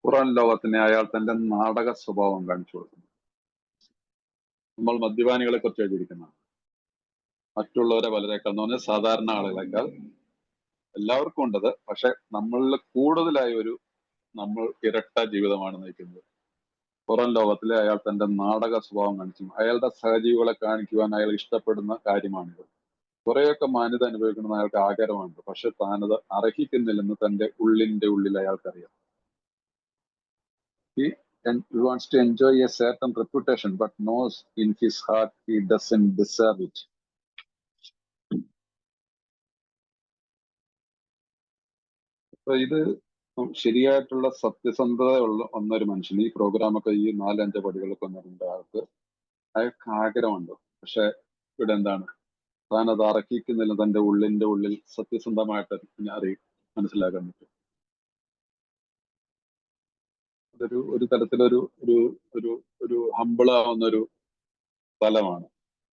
പുറം ലോകത്തിന് അയാൾ തന്റെ നാടക സ്വഭാവം കാണിച്ചു കൊടുക്കുന്നു. നമ്മൾ മദ്യപാനികളെ കുറിച്ച് എഴുതിയിരിക്കുന്നതാണ്. മറ്റുള്ളവരെ പലരേക്കാൾ എന്ന് പറഞ്ഞാൽ സാധാരണ ആളുകളെക്കാൾ എല്ലാവർക്കും ഉണ്ടത്. പക്ഷെ നമ്മളിൽ കൂടുതലായി നമ്മൾ ഇരട്ട ജീവിതമാണ് നയിക്കുന്നത്. പുറം ലോകത്തിലെ അയാൾ തന്റെ നാടക സ്വഭാവം കാണിച്ചു. അയാളുടെ സഹജീവികളെ കാണിക്കുവാൻ അയാൾ ഇഷ്ടപ്പെടുന്ന കാര്യമാണിത്. കുറെയൊക്കെ മാന്യത അനുഭവിക്കണം അയാൾക്ക് ആഗ്രഹമുണ്ട്. പക്ഷെ താനത് അർഹിക്കുന്നില്ലെന്ന് തന്റെ ഉള്ളിൽ അയാൾക്കറിയാം. He wants to enjoy a certain reputation, but knows in his heart he doesn't deserve it. അപ്പൊ ഇത് ശരിയായിട്ടുള്ള സത്യസന്ധത ഒന്നൊരു മനുഷ്യൻ ഈ പ്രോഗ്രാമൊക്കെ ഈ 4-5 പടികളൊക്കെ വന്നിട്ടുണ്ട്. അയാൾക്ക് ആഗ്രഹമുണ്ട്. പക്ഷെ ഇവിടെ എന്താണ്, താൻ അത് അർഹിക്കുന്നില്ല. തന്റെ ഉള്ളിൽ സത്യസന്ധമായിട്ട് മനസ്സിലാക്കാൻ പറ്റും. അതൊരു ഒരു തരത്തിലൊരു ഒരു ഹമ്പിളാവുന്നൊരു തലമാണ്.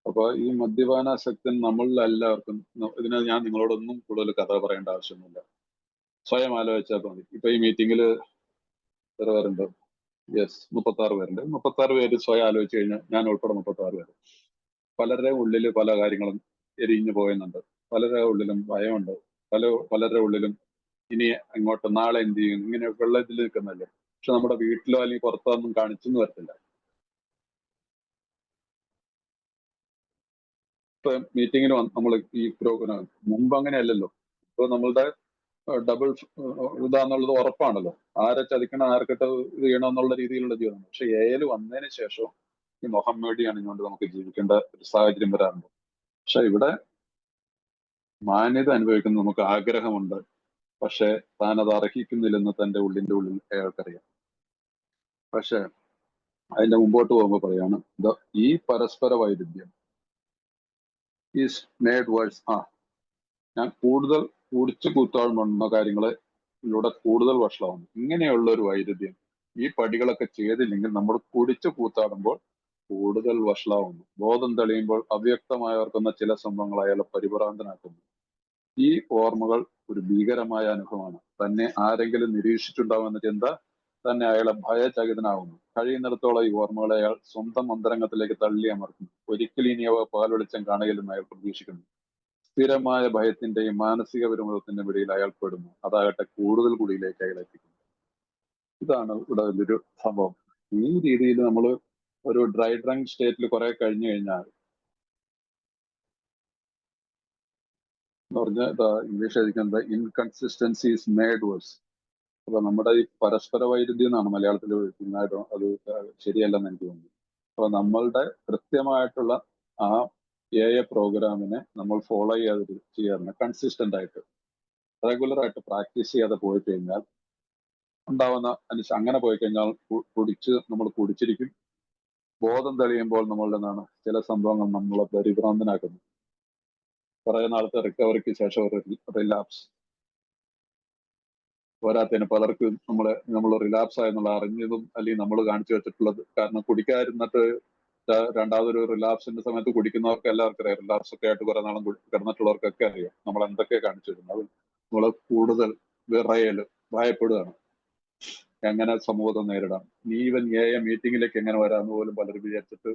അപ്പൊ ഈ മദ്യപാനാസക്തൻ നമ്മളിൽ എല്ലാവർക്കും, ഇതിനെ ഞാൻ നിങ്ങളോടൊന്നും കൂടുതൽ കഥ പറയേണ്ട ആവശ്യമൊന്നുമില്ല, സ്വയം ആലോചിച്ചാൽ മതി. ഇപ്പൊ ഈ മീറ്റിംഗില് എത്ര പേരുണ്ട്? 36 പേരുണ്ട്. 36 പേര് സ്വയം ആലോചിച്ച് കഴിഞ്ഞാൽ, ഞാൻ ഉൾപ്പെടെ 36 പേര്, പലരുടെ ഉള്ളിൽ പല കാര്യങ്ങളും എരിഞ്ഞു പോയുന്നുണ്ട്. പലരുടെ ഉള്ളിലും ഭയമുണ്ട്. പലരുടെ ഉള്ളിലും ഇനി അങ്ങോട്ട് നാളെ എന്ത് ചെയ്യും, ഇങ്ങനെ വെള്ളത്തിൽ നിൽക്കുന്നല്ലേ. പക്ഷെ നമ്മുടെ വീട്ടിലോ അല്ലെങ്കിൽ പുറത്തോ ഒന്നും കാണിച്ചെന്ന് വരത്തില്ല. ഇപ്പൊ മീറ്റിങ്ങിന് നമ്മൾ ഈ പ്രോഗ്രാം മുമ്പ് അങ്ങനെയല്ലല്ലോ. ഇപ്പൊ നമ്മളുടെ ഡബിൾ ഇതാന്നുള്ളത് ഉറപ്പാണല്ലോ. ആരെ ചതിക്കണം, ആർക്കിട്ട് ഇത് ചെയ്യണം എന്നുള്ള രീതിയിലുള്ള ജീവിതം. പക്ഷെ എയിൽ വന്നതിന് ശേഷം ഈ മുഹമ്മദി അണിഞ്ഞുകൊണ്ട് നമുക്ക് ജീവിക്കേണ്ട ഒരു സാഹചര്യം വരാറുണ്ട്. പക്ഷെ ഇവിടെ മാന്യത അനുഭവിക്കുന്ന നമുക്ക് ആഗ്രഹമുണ്ട്. പക്ഷെ താൻ അത് അർഹിക്കുന്നില്ലെന്ന് തന്റെ ഉള്ളിൽ അയാൾക്കറിയാം. പക്ഷെ അതിന്റെ മുമ്പോട്ട് പോകുമ്പോൾ പറയാണ്, ഈ പരസ്പര വൈരുദ്ധ്യം ഈസ് മേഡ് വേഴ്സ്. ഞാൻ കൂടുതൽ കുടിച്ചു കൂത്താടുന്ന കാര്യങ്ങളെ ഇതിലൂടെ കൂടുതൽ വഷളാവുന്നു. ഇങ്ങനെയുള്ള ഒരു വൈരുദ്ധ്യം ഈ പടികളൊക്കെ ചെയ്തില്ലെങ്കിൽ നമ്മൾ കുടിച്ചു കൂത്താടുമ്പോൾ കൂടുതൽ വഷളാവുന്നു. ബോധം തെളിയുമ്പോൾ അവ്യക്തമായവർക്കുന്ന ചില സംഭവങ്ങൾ അയാളെ പരിഭ്രാന്തനാക്കുന്നു. ഈ ഓർമ്മകൾ ഒരു ഭീകരമായ അനുഭവമാണ്. തന്നെ ആരെങ്കിലും നിരീക്ഷിച്ചിട്ടുണ്ടാവുമെന്ന ചിന്ത തന്നെ അയാളെ ഭയചകിതനാവുന്നു. കഴിയുന്നിടത്തോളം ഈ ഓർമ്മകളെ അയാൾ സ്വന്തം അന്തരംഗത്തിലേക്ക് തള്ളി അമർത്തുന്നു. ഒരിക്കലും ഇനി അവ പകൽ വെളിച്ചം കാണുകയില്ലെന്ന് അയാൾ പ്രതീക്ഷിക്കുന്നു. സ്ഥിരമായ ഭയത്തിന്റെയും മാനസിക വിരോധത്തിന്റെയും ഇടയിൽ അയാൾ പെടുന്നു. അതാകട്ടെ കൂടുതൽ കുടിയിലേക്ക് അയാൾ എത്തിക്കുന്നു. ഇതാണ് ഇവിടെ വലിയൊരു സംഭവം. ഈ രീതിയിൽ നമ്മൾ ഒരു ഡ്രൈ ഡ്രങ്ക് സ്റ്റേറ്റിൽ കുറെ കഴിഞ്ഞു കഴിഞ്ഞാൽ എന്ന് പറഞ്ഞാൽ ഇംഗ്ലീഷ് എഴുതിക്കുന്നത് ഇൻകൺസിസ്റ്റൻസി ഈസ് മേഡ് വേഴ്സ്. അപ്പൊ നമ്മുടെ ഈ പരസ്പര വൈരുദ്ധ്യം എന്നാണ് മലയാളത്തിൽ എഴുതുന്നതായിട്ട്, അത് ശരിയല്ലെന്ന് എനിക്ക് തോന്നുന്നു. അപ്പൊ നമ്മളുടെ കൃത്യമായിട്ടുള്ള ആ പ്രോഗ്രാമിനെ നമ്മൾ ഫോളോ ചെയ്യാറുണ്ട് കൺസിസ്റ്റന്റ് ആയിട്ട്, റെഗുലർ ആയിട്ട് പ്രാക്ടീസ് ചെയ്യാതെ പോയി കഴിഞ്ഞാൽ ഉണ്ടാവുന്ന അങ്ങനെ പോയി കഴിഞ്ഞാൽ നമ്മൾ കുടിച്ചിരിക്കും. ബോധം തെളിയുമ്പോൾ നമ്മളുടെ ചില സംഭവങ്ങൾ നമ്മളെ പരിഭ്രാന്തനാക്കുന്നു. കുറെ നാളത്തെ റിക്കവറിക്ക് ശേഷം ഒരു റിലാപ്സ് പോരാത്തതിന് പലർക്കും നമ്മൾ റിലാപ്സ് ആയെന്നുള്ള അറിഞ്ഞതും അല്ലെങ്കിൽ നമ്മൾ കാണിച്ചു വെച്ചിട്ടുള്ളത്. കാരണം കുടിക്കാതിരുന്നിട്ട് രണ്ടാമതൊരു റിലാപ്സിന്റെ സമയത്ത് കുടിക്കുന്നവർക്ക് എല്ലാവർക്കും അറിയാം. റിലാപ്സ് ഒക്കെ ആയിട്ട് കുറെ നാളും കിടന്നിട്ടുള്ളവർക്കൊക്കെ അറിയാം നമ്മൾ എന്തൊക്കെ കാണിച്ചു തരുന്നത്. അത് നമ്മൾ കൂടുതൽ വിറയൽ ഭയപ്പെടുകയാണ്. എങ്ങനെ സമൂഹത്തെ നേരിടാം, ഈവൻ മീറ്റിംഗിലേക്ക് എങ്ങനെ വരാമെന്ന് പോലും പലരും വിചാരിച്ചിട്ട്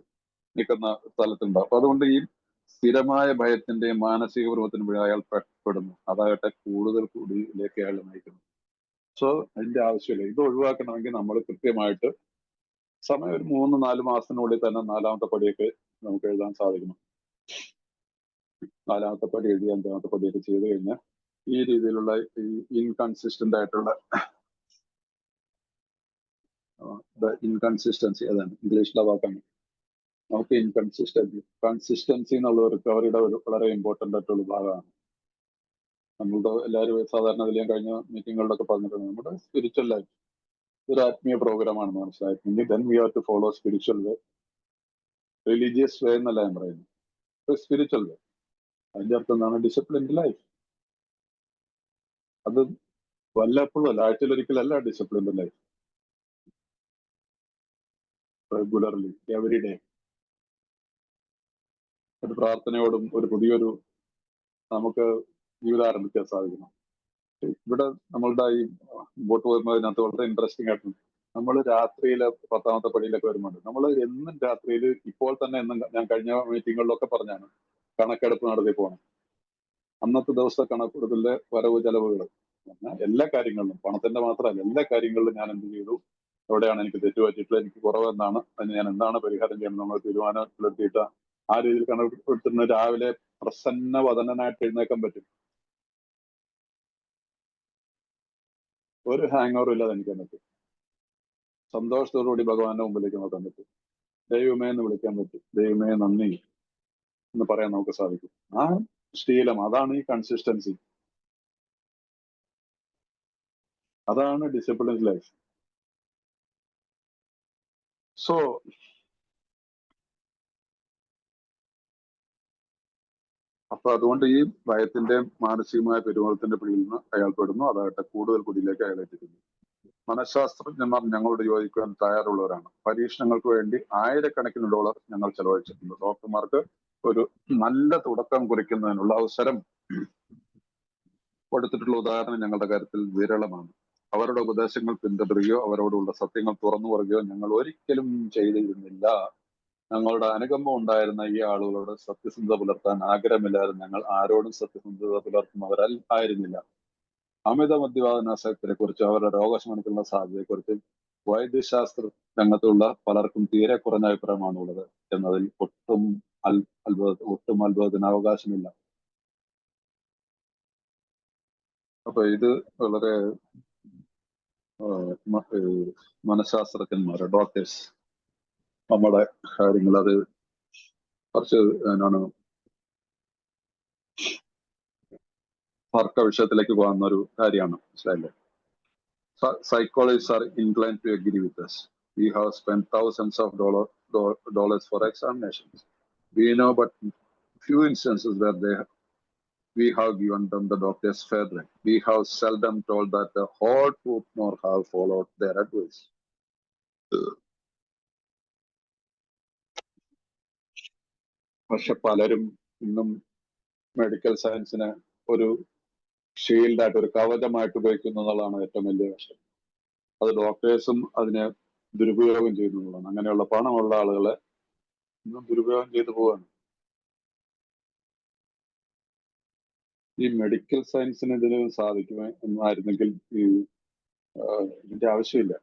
നിൽക്കുന്ന സ്ഥലത്തുണ്ടാവും. അപ്പൊ അതുകൊണ്ട് ഈ സ്ഥിരമായ ഭയത്തിന്റെയും മാനസിക പൂർവ്വത്തിനും അയാൾ പെടുന്നു. അതാകട്ടെ കൂടുതൽ കൂടിയിലേക്ക് അയാൾ നയിക്കുന്നു. സോ അതിന്റെ ആവശ്യമില്ല. ഇത് ഒഴിവാക്കണമെങ്കിൽ നമ്മൾ കൃത്യമായിട്ട് സമയം ഒരു 3-4 മാസത്തിനുള്ളിൽ തന്നെ 4ാമത്തെ പടിയൊക്കെ നമുക്ക് എഴുതാൻ സാധിക്കണം. 4ാമത്തെ പടി എഴുതി 5ാമത്തെ പടിയൊക്കെ ചെയ്തു കഴിഞ്ഞാൽ ഈ രീതിയിലുള്ള ഈ ഇൻകൺസിസ്റ്റന്റ് ആയിട്ടുള്ള ഇൻകൺസിസ്റ്റൻസി, അതാണ് ഇംഗ്ലീഷിലെ വാക്കാണ്. നമുക്ക് കൺസിസ്റ്റൻസി എന്നുള്ള റിക്കവറിയുടെ ഒരു വളരെ ഇമ്പോർട്ടന്റ് ആയിട്ടുള്ള ഭാഗമാണ്. നമ്മളുടെ എല്ലാവരും സാധാരണ ഞാൻ കഴിഞ്ഞ മീറ്റിങ്ങുകളിലൊക്കെ പറഞ്ഞിട്ടുണ്ട്, നമ്മുടെ സ്പിരിച്വൽ ലൈഫ് ഒരു ആത്മീയ പ്രോഗ്രാമാണെന്ന് മനസ്സിലാക്കിയെങ്കിൽ then we have to follow spiritual way. Religious way എന്നല്ല ഞാൻ പറയുന്നത്, സ്പിരിച്വൽ വേ. അതിന്റെ അർത്ഥം എന്താണ്? Disciplined life. അത് വല്ലപ്പോഴും അല്ല, ആഴ്ചയിലൊരിക്കലല്ല disciplined life. Regularly, every day. ഒരു പ്രാർത്ഥനയോടും ഒരു പുതിയൊരു നമുക്ക് ജീവിതം ആരംഭിക്കാൻ സാധിക്കണം. ഇവിടെ നമ്മളുടെ ഈ ബോട്ട് പോകുന്നതിനകത്ത് വളരെ ഇൻട്രസ്റ്റിംഗ് ആയിട്ടുണ്ട്. നമ്മൾ രാത്രിയിലെ 10ാമത്തെ പടിയിലൊക്കെ വരുന്നുണ്ട്. നമ്മൾ എന്നും രാത്രിയിൽ ഇപ്പോൾ തന്നെ ഞാൻ കഴിഞ്ഞ മീറ്റിങ്ങുകളിലൊക്കെ പറഞ്ഞാണ് കണക്കെടുപ്പ് നടത്തി പോകണം. അന്നത്തെ ദിവസത്തെ കണക്കെടുപ്പിലെ വരവ് ചെലവുകൾ എല്ലാ കാര്യങ്ങളിലും, പണത്തിന്റെ മാത്രമല്ല എല്ലാ കാര്യങ്ങളിലും ഞാൻ എന്ത് ചെയ്തു, എവിടെയാണ് എനിക്ക് തെറ്റുപറ്റിയിട്ടുള്ളത്, എനിക്ക് കുറവെന്താണ്, അതിന് ഞാൻ എന്താണ് പരിഹാരം ചെയ്യണം, നമ്മൾ തീരുമാനത്തിലെത്തിയിട്ട് ആ രീതിയിൽ കണക്കെടുത്തുന്ന രാവിലെ പ്രസന്ന വദനനായിട്ട് എഴുന്നേക്കാൻ പറ്റും. ഒരു ഹാങ് ഓവർ ഇല്ലാതെ എനിക്ക് പറ്റും. സന്തോഷത്തോടുകൂടി ഭഗവാന്റെ മുമ്പിലേക്ക് നോക്കാൻ പറ്റും. ദൈവമേ എന്ന് വിളിക്കാൻ പറ്റും. ദൈവമേ നന്ദി എന്ന് പറയാൻ നമുക്ക് സാധിക്കും. ആ ശീലം, അതാണ് ഈ കൺസിസ്റ്റൻസി, അതാണ് ഡിസിപ്ലിൻഡ് ലൈഫ്. സോ അപ്പൊ അതുകൊണ്ട് ഈ ഭയത്തിന്റെയും മാനസികമായ പെരുമാറ്റത്തിന്റെ പിടിയിൽ നിന്ന് അയാൾ പെടുന്നു. അതാകട്ടെ കൂടുതൽ കുടിയിലേക്ക് അയാൾ എത്തിക്കുന്നു. മനഃശാസ്ത്രജ്ഞന്മാർ ഞങ്ങളോട് യോജിക്കുവാൻ തയ്യാറുള്ളവരാണ്. പരീക്ഷണങ്ങൾക്ക് വേണ്ടി $1000 ഞങ്ങൾ ചെലവഴിച്ചിട്ടുണ്ട്. ഡോക്ടർമാർക്ക് ഒരു നല്ല തുടക്കം കുറിക്കുന്നതിനുള്ള അവസരം കൊടുത്തിട്ടുള്ള ഉദാഹരണം ഞങ്ങളുടെ കാര്യത്തിൽ വിരളമാണ്. അവരുടെ ഉപദേശങ്ങൾ പിന്തുടരുകയോ അവരോടുള്ള സത്യങ്ങൾ തുറന്നു പറയുകയോ ഞങ്ങൾ ഒരിക്കലും ചെയ്തിരുന്നില്ല. ഞങ്ങളുടെ അനുകമ്പം ഉണ്ടായിരുന്ന ഈ ആളുകളോട് സത്യസന്ധത പുലർത്താൻ ആഗ്രഹമില്ലാതെ ഞങ്ങൾ ആരോടും സത്യസന്ധത പുലർത്തുന്നവരാൽ ആയിരുന്നില്ല. അമിത മദ്യപാനാസക്തിയെ കുറിച്ച്, അവരുടെ രോഗശമനത്തിനുള്ള സാധ്യതയെക്കുറിച്ച് വൈദ്യശാസ്ത്ര രംഗത്തുള്ള പലർക്കും തീരെ കുറഞ്ഞ അഭിപ്രായമാണ് ഉള്ളത് എന്നതിൽ ഒട്ടും അത്ഭുതത്തിന് അവകാശമില്ല. അപ്പൊ ഇത് വളരെ മനഃശാസ്ത്രജ്ഞന്മാരെ, ഡോക്ടേഴ്സ്, നമ്മുടെ കാര്യങ്ങൾ അത് കുറച്ച് എന്നാണ് തർക്ക വിഷയത്തിലേക്ക് പോകുന്ന ഒരു കാര്യമാണ്, മനസ്സിലായില്ലേ? Psychologists are inclined to agree with us. We have spent thousands of dollars for examinations. We know but few instances where we have given them the doctor's fair rate. We have seldom told that the whole truth nor have followed their advice. പക്ഷെ പലരും ഇന്നും medical സയൻസിനെ ഒരു ഷീൽഡായിട്ട്, ഒരു കവചമായിട്ട് ഉപയോഗിക്കുന്നു എന്നുള്ളതാണ് ഏറ്റവും വലിയ വശം. അത് ഡോക്ടേഴ്സും അതിനെ ദുരുപയോഗം ചെയ്യുന്നതാണ്. അങ്ങനെയുള്ള പണമുള്ള ആളുകളെ ഇന്നും ദുരുപയോഗം ചെയ്തു പോവാണ്. ഈ മെഡിക്കൽ സയൻസിന് ഇതിന് സാധിക്കുമോ എന്നായിരുന്നെങ്കിൽ ഇതിന്റെ ആവശ്യമില്ല.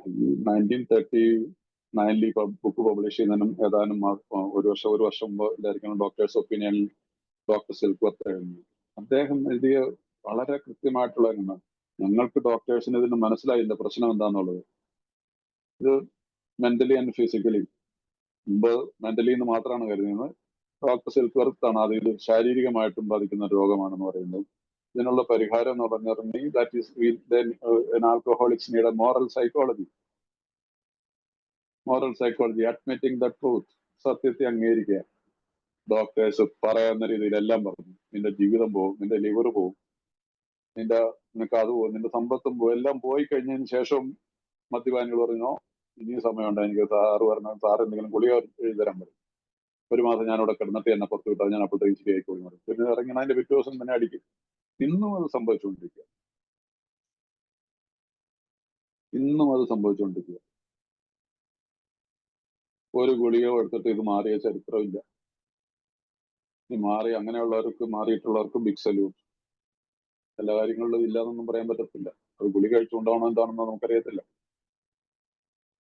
ഈ 1939 ബുക്ക് പബ്ലിഷ് ചെയ്യുന്നതിനും ഏതാനും ഒരു വർഷം മുമ്പ് ഇതായിരിക്കണം ഡോക്ടേഴ്സ് ഒപ്പീനിയനിൽ ഡോക്ടർ സിൽക്വർത്ത് എഴുതുന്നു. അദ്ദേഹം എഴുതിയ വളരെ കൃത്യമായിട്ടുള്ള ഒന്നാണ്. ഞങ്ങൾക്ക് ഡോക്ടേഴ്സിന് ഇതിന് മനസ്സിലായില്ല പ്രശ്നം എന്താണെന്നുള്ളത്. ഇത് മെന്റലി ആൻഡ് ഫിസിക്കലി, മുമ്പ് മെന്റലി എന്ന് മാത്രമാണ് കരുതുന്നത്. ഡോക്ടർ സിൽക്വർത്ത് ആണ് ഇത് ശാരീരികമായിട്ടും ബാധിക്കുന്ന രോഗമാണെന്ന് പറയുന്നത്. ഇതിനുള്ള പരിഹാരം എന്ന് പറഞ്ഞിട്ടുണ്ടെങ്കിൽ that is alcoholics need moral psychology, admitting the truth, സത്യത്തെ അംഗീകരിക്കുക. ഡോക്ടേഴ്സ് പറയാവുന്ന രീതിയിൽ എല്ലാം പറഞ്ഞു. നിന്റെ ജീവിതം പോകും, നിന്റെ ലിവർ പോകും, നിനക്ക് അത് പോകും, നിന്റെ സമ്പത്തും പോകും. എല്ലാം പോയി കഴിഞ്ഞതിന് ശേഷം മദ്യപാനികൾ പറഞ്ഞോ ഇനിയും സമയമുണ്ട്, എനിക്ക് സാറ് എന്തെങ്കിലും ഗുളിക എഴുതരാൻ പറയും. 1 മാസം ഞാനിവിടെ കിടന്നിട്ട് എന്നെ പുറത്ത് വിട്ടാൽ ഞാൻ അപ്പോഴത്തേക്ക് ശരിയായിക്കോളി പറയും. പിന്നെ ഇറങ്ങി അതിന്റെ പിറ്റേ ദിവസം തന്നെ അടിക്കും. ഇന്നും അത് സംഭവിച്ചുകൊണ്ടിരിക്കുക. ഒരു ഗുളിക എടുത്തിട്ട് ഇത് മാറിയ ചരിത്രമില്ല. ഈ മാറിയിട്ടുള്ളവർക്കും ബിഗ് സല്യൂട്ട്. എല്ലാ കാര്യങ്ങളിലും ഇല്ലാന്നൊന്നും പറയാൻ പറ്റത്തില്ല. അത് ഗുളിക കഴിച്ചുകൊണ്ടാണോ എന്താണെന്നോ നമുക്കറിയത്തില്ല.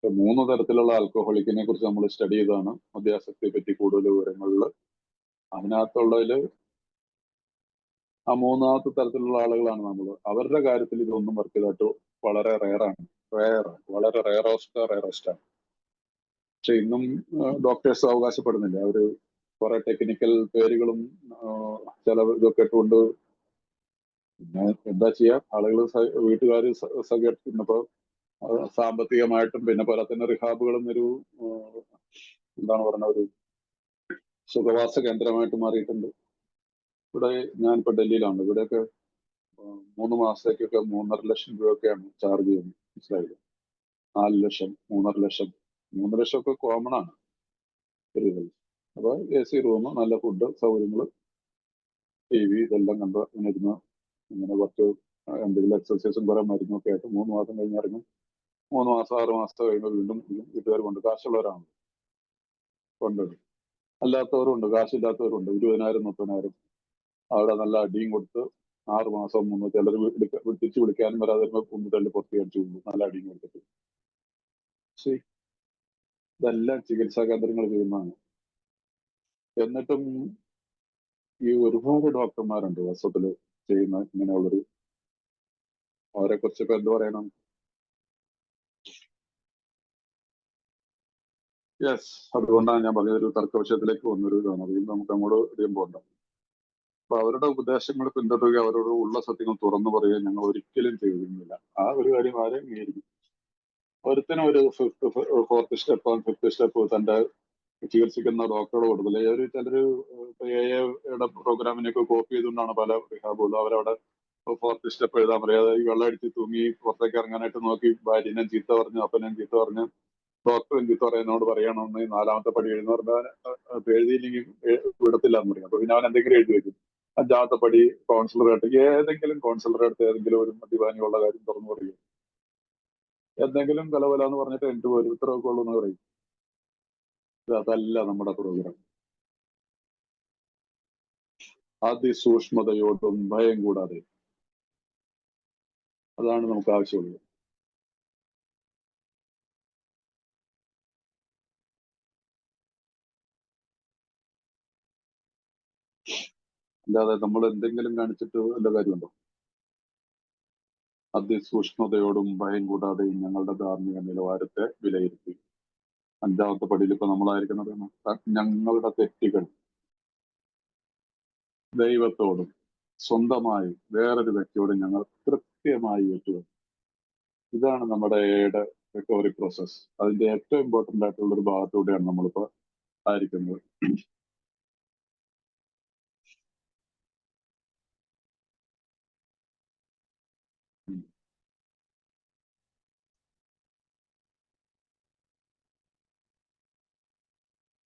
3 തരത്തിലുള്ള ആൽക്കഹോളിക്കിനെ കുറിച്ച് നമ്മൾ സ്റ്റഡി ചെയ്താണ് മദ്യാസക്തിയെ പറ്റി കൂടുതൽ വിവരങ്ങളിൽ. അതിനകത്തുള്ളതില് ആ 3ാമത്തെ തരത്തിലുള്ള ആളുകളാണ് നമ്മൾ. അവരുടെ കാര്യത്തിൽ ഇതൊന്നും വർക്ക് ചെയ്തിട്ട് വളരെ വളരെ റയറസ്റ്റ് ആണ്. പക്ഷെ ഇന്നും ഡോക്ടേഴ്സ് അവകാശപ്പെടുന്നില്ല. അവര് കുറെ ടെക്നിക്കൽ പേരുകളും ചില ഇതൊക്കെ ഇട്ടുകൊണ്ട് പിന്നെ എന്താ ചെയ്യാ, ആളുകൾ വീട്ടുകാർ സഹകരിക്കുന്നപ്പോ സാമ്പത്തികമായിട്ടും പിന്നെ പോലെ തന്നെ റിഹാബുകളും ഒരു എന്താണ് പറയുന്ന ഒരു സുഖവാസ കേന്ദ്രമായിട്ട് മാറിയിട്ടുണ്ട്. ഇവിടെ ഞാനിപ്പോ ഡൽഹിയിലാണ്. ഇവിടെയൊക്കെ 3 മാസത്തേക്കൊക്കെ 3.5 ലക്ഷം രൂപയൊക്കെയാണ് ചാർജ് ചെയ്യുന്നത്. മനസ്സിലായില്ലേ? 4 ലക്ഷം, 3.5 ലക്ഷം. 3 ലക്ഷമൊക്കെ കോമൺ ആണ്. അപ്പൊ AC റൂം, നല്ല ഫുഡ്, സൗകര്യങ്ങള്, TV ഇതെല്ലാം കണ്ട് ഇങ്ങനെ ഇരുന്ന് ഇങ്ങനെ കുറച്ച് എന്തെങ്കിലും എക്സസൈസും കുറെ മരുന്നൊക്കെ ആയിട്ട് 3 മാസം കഴിഞ്ഞ് ഇറങ്ങും. 3 മാസം 6 മാസത്തെ കഴിയുമ്പോൾ വീണ്ടും വീട്ടുകാർ കൊണ്ട്, കാശുള്ളവരാണ് കൊണ്ടുവരും. അല്ലാത്തവരുണ്ട്, കാശില്ലാത്തവരുണ്ട്. 20,000 30,000 അവിടെ നല്ല അടിയും കൊടുത്ത് 6 മാസം 3 ചിലർ തിരിച്ചു വിളിക്കാനും വരാതെ വരുമ്പോൾ തള്ളി പുറത്ത് അടിച്ചു കൊണ്ടു നല്ല അടിയും കൊടുത്തിട്ട്. ശരി, ഇതെല്ലാം ചികിത്സാ കേന്ദ്രങ്ങൾ ചെയ്യുന്നതാണ്. എന്നിട്ടും ഈ ഒരുപാട് ഡോക്ടർമാരുണ്ട് വാസ്തവത്തിൽ ചെയ്യുന്ന ഇങ്ങനെയുള്ളൊരു, അവരെ കുറിച്ച് ഇപ്പൊ എന്ത് പറയണം? യെസ്, അതുകൊണ്ടാണ് ഞാൻ പറഞ്ഞൊരു തർക്ക വിഷയത്തിലേക്ക് വന്നൊരു ഇതാണ്. അതിൽ നമുക്ക് അങ്ങോട്ട് അധികം പോകണ്ട. അപ്പൊ അവരുടെ ഉപദേശങ്ങൾ പിന്തുടരുക, അവരോട് ഉള്ള സത്യങ്ങൾ തുറന്നു പറയുക ഞങ്ങൾ ഒരിക്കലും ചെയ്യുന്നില്ല. ആ ഒരു കാര്യം ആരെയും അംഗീകരിക്കും. ഒരുത്തനും ഒരു 4th സ്റ്റെപ്പ് തന്റെ ചികിത്സിക്കുന്ന ഡോക്ടറോട് കൊടുത്തില്ല. ചിലര് AA പ്രോഗ്രാമിനെയൊക്കെ കോപ്പി ചെയ്തുകൊണ്ടാണ് പല റിഹാബുകളും അവരവിടെ 4th സ്റ്റെപ്പ് എഴുതാൻ പറയാതെ ഈ വെള്ളം അടിച്ച് തൂങ്ങി പുറത്തേക്ക് ഇറങ്ങാനായിട്ട് നോക്കി ഭാര്യനെയും ചീത്ത പറഞ്ഞു, അപ്പനെയും ചീത്ത പറഞ്ഞു, ഡോക്ടറും ചീത്ത പറയുന്നോട് പറയണമെന്ന് 4ാമത്തെ പടി എഴുതുന്ന പറഞ്ഞാൽ എഴുതിയില്ലെങ്കിൽ വിടത്തില്ല എന്ന് പറയും. അപ്പൊ പിന്നെ അവൻ എന്തെങ്കിലും എഴുതി വെക്കും. 5ാമത്തെ പടി കൗൺസിലറായിട്ട് ഏതെങ്കിലും കൗൺസിലറുടെ ഏതെങ്കിലും ഒരു മദ്യപാനിയുള്ള കാര്യം തുറന്നു പറയും. എന്തെങ്കിലും കലവലാന്ന് പറഞ്ഞിട്ട് എന്ത് വരും, ഇത്രയൊക്കെ ഉള്ളൂ എന്ന് പറയും. അതല്ല നമ്മുടെ പ്രോഗ്രാം. അതിസൂക്ഷ്മതയോടും ഭയം കൂടാതെ, അതാണ് നമുക്ക് ആവശ്യമുള്ളത്. അല്ലാതെ നമ്മൾ എന്തെങ്കിലും കാണിച്ചിട്ട് വല്ല കാര്യമുണ്ടോ? അതിസൂക്ഷ്മതയോടും ഭയം കൂടാതെ ഞങ്ങളുടെ ധാർമ്മിക നിലവാരത്തെ വിലയിരുത്തി. 5ാമത്തെ പടിയിൽ ഇപ്പൊ നമ്മളായിരിക്കുന്നത് ഞങ്ങളുടെ തെറ്റുകൾ ദൈവത്തോടും സ്വന്തമായി വേറൊരു വ്യക്തിയോടും ഞങ്ങൾ കൃത്യമായി ഏറ്റുവരും. ഇതാണ് നമ്മുടെ റിക്കവറി പ്രോസസ്. അതിന്റെ ഏറ്റവും ഇമ്പോർട്ടന്റ് ആയിട്ടുള്ള ഒരു ഭാഗത്തൂടെയാണ് നമ്മളിപ്പോ ആയിരിക്കുന്നത്.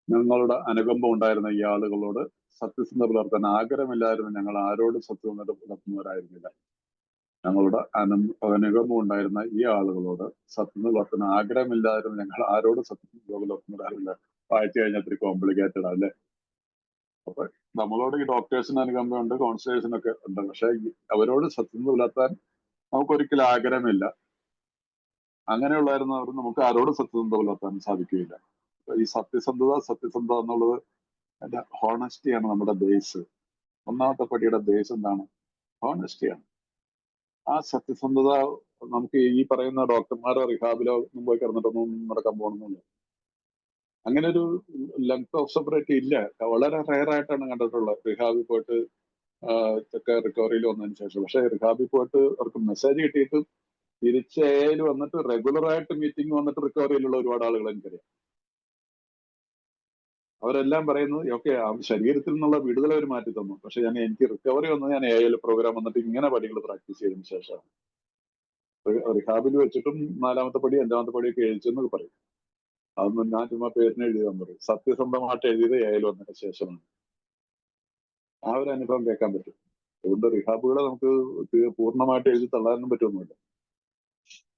ഞങ്ങളുടെ അനുകമ്പം ഉണ്ടായിരുന്ന ഈ ആളുകളോട് സത്യസന്ധത പുലർത്താൻ ആഗ്രഹമില്ലായിരുന്നു. ഞങ്ങൾ ആരോടും സത്യസന്ധത പുലർത്തുന്നവരായിരുന്നില്ല. ഞങ്ങളുടെ അനുകമ്പം ഉണ്ടായിരുന്ന ഈ ആളുകളോട് സത്യസന്ധത പുലർത്താൻ ആഗ്രഹമില്ലായിരുന്നു. ഞങ്ങൾ ആരോടും സത്യസന്ധത പുലർത്തുന്നവരായിരുന്നില്ല. വായിച്ചു കഴിഞ്ഞാൽ ഇത്തിരി കോംപ്ലിക്കേറ്റഡ് അല്ലേ? അപ്പൊ നമ്മളോട് ഈ ഡോക്ടേഴ്സിന് അനുകമ്പയുണ്ട്, കൗൺസിലേഴ്സിനൊക്കെ ഉണ്ട്. പക്ഷെ അവരോട് സത്യസന്ധത പുലർത്താൻ നമുക്കൊരിക്കലും ആഗ്രഹമില്ല. അങ്ങനെയുള്ളായിരുന്നവർ നമുക്ക് ആരോടും സത്യസന്ധത പുലർത്താൻ സാധിക്കുകയില്ല. ഈ സത്യസന്ധത എന്നുള്ളത് അതിന്റെ ഹോണസ്റ്റിയാണ് നമ്മുടെ ബേസ്. ഒന്നാമത്തെ പടിയുടെ ബേസ് എന്താണ്? ഹോണസ്റ്റിയാണ്. ആ സത്യസന്ധത നമുക്ക് ഈ പറയുന്ന ഡോക്ടർമാരോ റിഹാബിലോ ഒന്നും പോയി കിടന്നിട്ടൊന്നും നടക്കാൻ പോകണമെന്നില്ല. അങ്ങനെ ഒരു ലെങ്ത് ഓഫ് സെപ്പറേറ്റ് ഇല്ല. വളരെ റയർ ആയിട്ടാണ് കണ്ടിട്ടുള്ളത് റിഹാബിൽ പോയിട്ട് ഒക്കെ റിക്കവറിയിൽ വന്നതിന് ശേഷം. പക്ഷെ റിഹാബിൽ പോയിട്ട് അവർക്ക് മെസ്സേജ് കിട്ടിയിട്ട് തിരിച്ച് എയിൽ വന്നിട്ട് റെഗുലർ ആയിട്ട് മീറ്റിംഗ് വന്നിട്ട് റിക്കവറിയിലുള്ള ഒരുപാട് ആളുകൾ എനിക്കറിയാം. അവരെല്ലാം പറയുന്നത് ഓക്കെ, ശരീരത്തിൽ നിന്നുള്ള വിടുതൽ അവർ മാറ്റി തന്നു, പക്ഷെ എനിക്ക് റിക്കവറി വന്നത് ഞാൻ എയിൽ പ്രോഗ്രാം വന്നിട്ട് ഇങ്ങനെ പടികൾ പ്രാക്ടീസ് ചെയ്തതിനു ശേഷമാണ്. റിഹാബിൽ വെച്ചിട്ടും 4ാമത്തെ പടി 5ാമത്തെ പടിയൊക്കെ എഴുതിച്ചെന്ന് പറയും. അതൊന്നും ഞാൻ ചുമ്മാ പേരിന് എഴുതിയാൻ പറയും. സത്യസന്ധമായിട്ട് എഴുതിയത് എയിൽ വന്നതിന് ശേഷമാണ്. ആ ഒരു അനുഭവം കേൾക്കാൻ പറ്റും. അതുകൊണ്ട് റിഹാബുകളെ നമുക്ക് പൂർണ്ണമായിട്ട് എഴുതി തള്ളാനൊന്നും പറ്റുമൊന്നുമില്ല.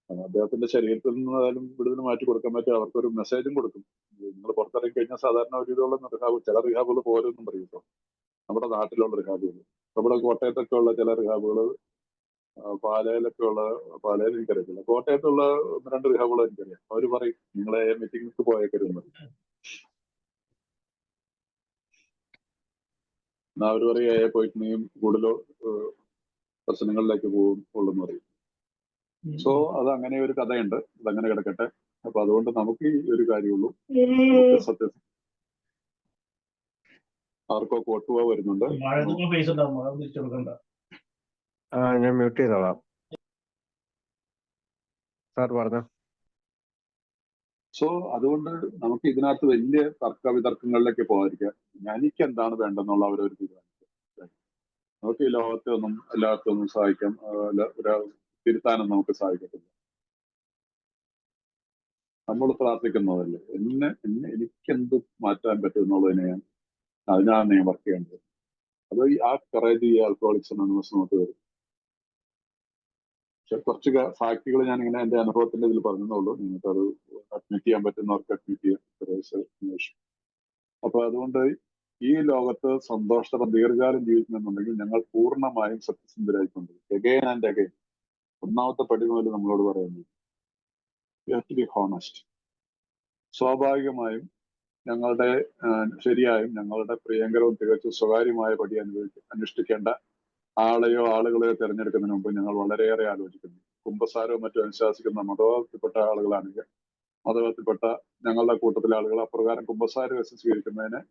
അദ്ദേഹത്തിന്റെ ശരീരത്തിൽ നിന്നായാലും വിടുതൽ മാറ്റി കൊടുക്കാൻ പറ്റും. അവർക്കൊരു മെസ്സേജും കൊടുക്കും. നിങ്ങൾ പുറത്തിറങ്ങി കഴിഞ്ഞാൽ സാധാരണ ഒരു ഇതുള്ള റിഹാബ്, ചില റിഹാബുകൾ പോരെന്നും പറയും. കേട്ടോ, നമ്മുടെ നാട്ടിലുള്ള റിഹാബുകൾ, നമ്മുടെ കോട്ടയത്തൊക്കെ ഉള്ള ചില റിഹാബുകൾ, പാലയിലൊക്കെ ഉള്ള, പാലയിൽ എനിക്കറിയത്തില്ല, കോട്ടയത്തുള്ള 1-2 റിഹാബുകൾ എനിക്കറിയാം. അവർ പറയും നിങ്ങളെ മീറ്റിംഗ്സ് പോയേക്കരുതെന്ന്. എന്നാ അവർ പറയും പോയിട്ട് നീ കൂടുതലോ പ്രശ്നങ്ങളിലേക്ക് പോകുള്ളെന്ന് പറയും. സോ അത് അങ്ങനെ ഒരു കഥയുണ്ട്. അതങ്ങനെ കിടക്കട്ടെ. അപ്പൊ അതുകൊണ്ട് നമുക്ക് ഈ ഒരു കാര്യമുള്ളൂ. സത്യം ആർക്കോ കോട്ടുവ വരുന്നുണ്ട്. ഞാൻ മ്യൂട്ട് ചെയ്തോളാം. സാർ പറഞ്ഞു. സോ അതുകൊണ്ട് നമുക്ക് ഇതിനകത്ത് വലിയ തർക്ക വിതർക്കങ്ങളിലേക്ക് പോകാതിരിക്കാം. എനിക്ക് എന്താണ് വേണ്ടെന്നുള്ള അവരൊരു തീരുമാനിക്കുക. നമുക്ക് ഈ ലോകത്തെ ഒന്നും എല്ലാവർക്കും ഒന്നും സഹായിക്കാം, തിരുത്താനും നമുക്ക് സാധിക്കത്തില്ല. നമ്മൾ പ്രാർത്ഥിക്കുന്നതല്ലേ എനിക്കെന്ത് മാറ്റാൻ പറ്റും എന്നുള്ളതിനെ അതിനാണ് ഞാൻ വർക്ക് ചെയ്യേണ്ടത്. അത് ആ കറേജ് ഈ ആൽക്കഹോളിക്സ് അനോണിമസ് നമുക്ക് വരും. പക്ഷെ കുറച്ച് ഫാക്ടുകൾ ഞാൻ ഇങ്ങനെ എന്റെ അനുഭവത്തിന്റെ ഇതിൽ പറഞ്ഞെന്നുള്ളൂ. നിങ്ങൾക്ക് അത് അഡ്മിറ്റ് ചെയ്യാൻ പറ്റുന്നവർക്ക് അഡ്മിറ്റ് ചെയ്യാം. അപ്പൊ അതുകൊണ്ട് ഈ ലോകത്ത് സന്തോഷത്തോടെ ദീർഘകാലം ജീവിക്കണമെന്നുണ്ടെങ്കിൽ ഞങ്ങൾ പൂർണ്ണമായും സത്യസന്ധരായിക്കൊണ്ട് എഗെയിൻ ആൻഡ് എഗെയിൻ 1ാമത്തെ പടി മുതൽ നമ്മളോട് പറയുന്നത് you have to be honest. സ്വാഭാവികമായും ഞങ്ങളുടെ ശരിയായും ഞങ്ങളുടെ പ്രിയങ്കരവും തികച്ചും സ്വകാര്യമായ പടി അനുഷ്ഠിക്കേണ്ട ആളെയോ ആളുകളെയോ തിരഞ്ഞെടുക്കുന്നതിന് മുമ്പ് ഞങ്ങൾ വളരെയേറെ ആലോചിക്കുന്നു. കുമ്പസാരവും മറ്റും അനുശാസിക്കുന്ന മതവാദത്തിൽപ്പെട്ട ആളുകളാണെങ്കിൽ മതവാദത്തിൽപ്പെട്ട ഞങ്ങളുടെ കൂട്ടത്തിലെ ആളുകൾ അപ്രകാരം കുമ്പസാരം സ്വീകരിക്കുന്നതിന്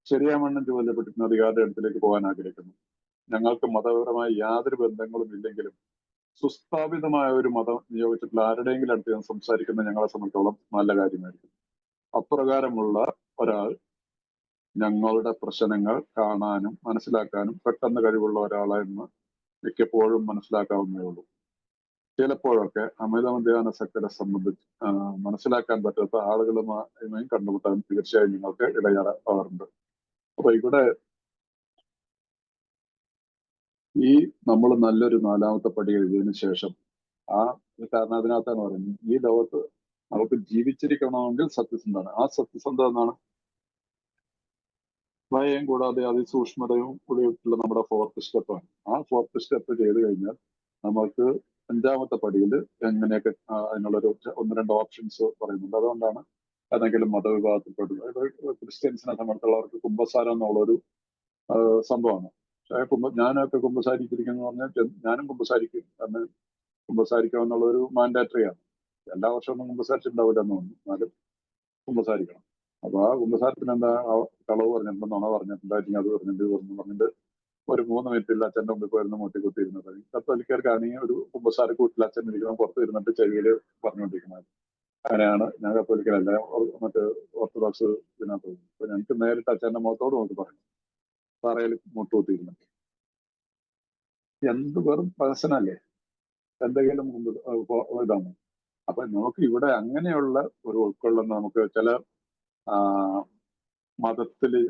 ശരിയാമണ്ണം ചുമതലപ്പെട്ടിരുന്ന അധികാരിയുടെ അടുത്തിലേക്ക് പോകാൻ ആഗ്രഹിക്കുന്നു. ഞങ്ങൾക്ക് മതപരമായ യാതൊരു ബന്ധങ്ങളും ഇല്ലെങ്കിലും സുസ്ഥാപിതമായ ഒരു മതം നിയോഗിച്ചിട്ടുള്ള ആരുടെയെങ്കിലും അടുത്ത് ഞാൻ സംസാരിക്കുന്നത് ഞങ്ങളെ സംബന്ധിച്ചോളം നല്ല കാര്യമായിരിക്കും. അപ്രകാരമുള്ള ഒരാൾ ഞങ്ങളുടെ പ്രശ്നങ്ങൾ കാണാനും മനസ്സിലാക്കാനും പെട്ടെന്ന് കഴിവുള്ള ഒരാളെന്ന് മിക്കപ്പോഴും മനസ്സിലാക്കാവുന്നേ ഉള്ളൂ. ചിലപ്പോഴൊക്കെ അമിത മദ്യാസക്തരെ സംബന്ധിച്ച് മനസ്സിലാക്കാൻ പറ്റാത്ത ആളുകളുമായും കണ്ടുമുട്ടാൻ തീർച്ചയായും നിങ്ങൾക്ക് ഇടയാറാറുണ്ട്. അപ്പൊ ഇവിടെ ഈ നമ്മൾ നല്ലൊരു 4ാമത്തെ പടി എഴുതിയതിനു ശേഷം കാരണം അതിനകത്താണ് പറയുന്നത് ഈ ലോകത്ത് നമുക്ക് ജീവിച്ചിരിക്കണമെങ്കിൽ സത്യസന്ധമാണ്. ആ സത്യസന്ധത എന്നാണ് ഭയം കൂടാതെ അതിസൂക്ഷ്മതയും കൂടിയിട്ടുള്ള നമ്മുടെ 4th സ്റ്റെപ്പാണ്. ആ 4th സ്റ്റെപ്പ് ചെയ്ത് കഴിഞ്ഞാൽ നമുക്ക് 5ാമത്തെ പടിയിൽ എങ്ങനെയൊക്കെ അതിനുള്ളൊരു 1-2 ഓപ്ഷൻസ് പറയുന്നുണ്ട്. അതുകൊണ്ടാണ് ഏതെങ്കിലും മതവിഭാഗത്തിൽപ്പെടുന്നത്. ക്രിസ്ത്യൻസിനെ സംബന്ധിച്ചുള്ളവർക്ക് കുമ്പസാരം എന്നുള്ളൊരു സംഭവമാണ്. പക്ഷേ ഞാനൊക്കെ കുമ്പസാരിച്ചിരിക്കുന്നു പറഞ്ഞാൽ ഞാനും കുമ്പസാരിക്കും. കാരണം കുമ്പസാരിക്കുക എന്നുള്ളൊരു മാൻഡാറ്ററിയാണ്. എല്ലാ വർഷമൊന്നും കുമ്പസാരിച്ചിട്ടുണ്ടാവില്ല എന്ന് തോന്നുന്നു, എന്നാലും കുമ്പസാരിക്കണം. അപ്പൊ ആ കുമ്പസാരത്തിന് എന്താ കളവ് പറഞ്ഞിട്ടുണ്ട്, നുണ പറഞ്ഞിട്ടുണ്ട്, അത് പറഞ്ഞിട്ട് ഒരു 3 മിനിറ്റിൽ അച്ഛൻ്റെ മുമ്പിൽ പോയിരുന്ന മുട്ടിക്കുത്തിയിരുന്നത്. കത്തോലിക്കാർക്കാണെങ്കിൽ ഒരു കുമ്പസാരക്കൂട്ടിൽ അച്ഛൻ ഇരിക്കണം, പുറത്ത് ഇരുന്നിട്ട് ചെവിയിൽ പറഞ്ഞുകൊണ്ടിരിക്കുന്നത്. അങ്ങനെയാണ്. ഞാൻ കത്തോലിക്കലല്ല, മറ്റേ ഓർത്തഡോക്സ് ഇതിനകത്ത് പോകുന്നത്. അപ്പൊ ഞങ്ങൾക്ക് നേരിട്ട് അച്ഛൻ്റെ മുഖത്തോട് നോക്കി പറഞ്ഞു തറയിൽ മുട്ടുകുത്തിയിരുന്നിട്ട് എന്ത് വെറും പ്രശ്നമല്ലേ, എന്തെങ്കിലും ഇതാണ്. അപ്പൊ നമുക്ക് ഇവിടെ അങ്ങനെയുള്ള ഒരു ഉൾക്കൊള്ളുന്ന നമുക്ക് ചില മതത്തില്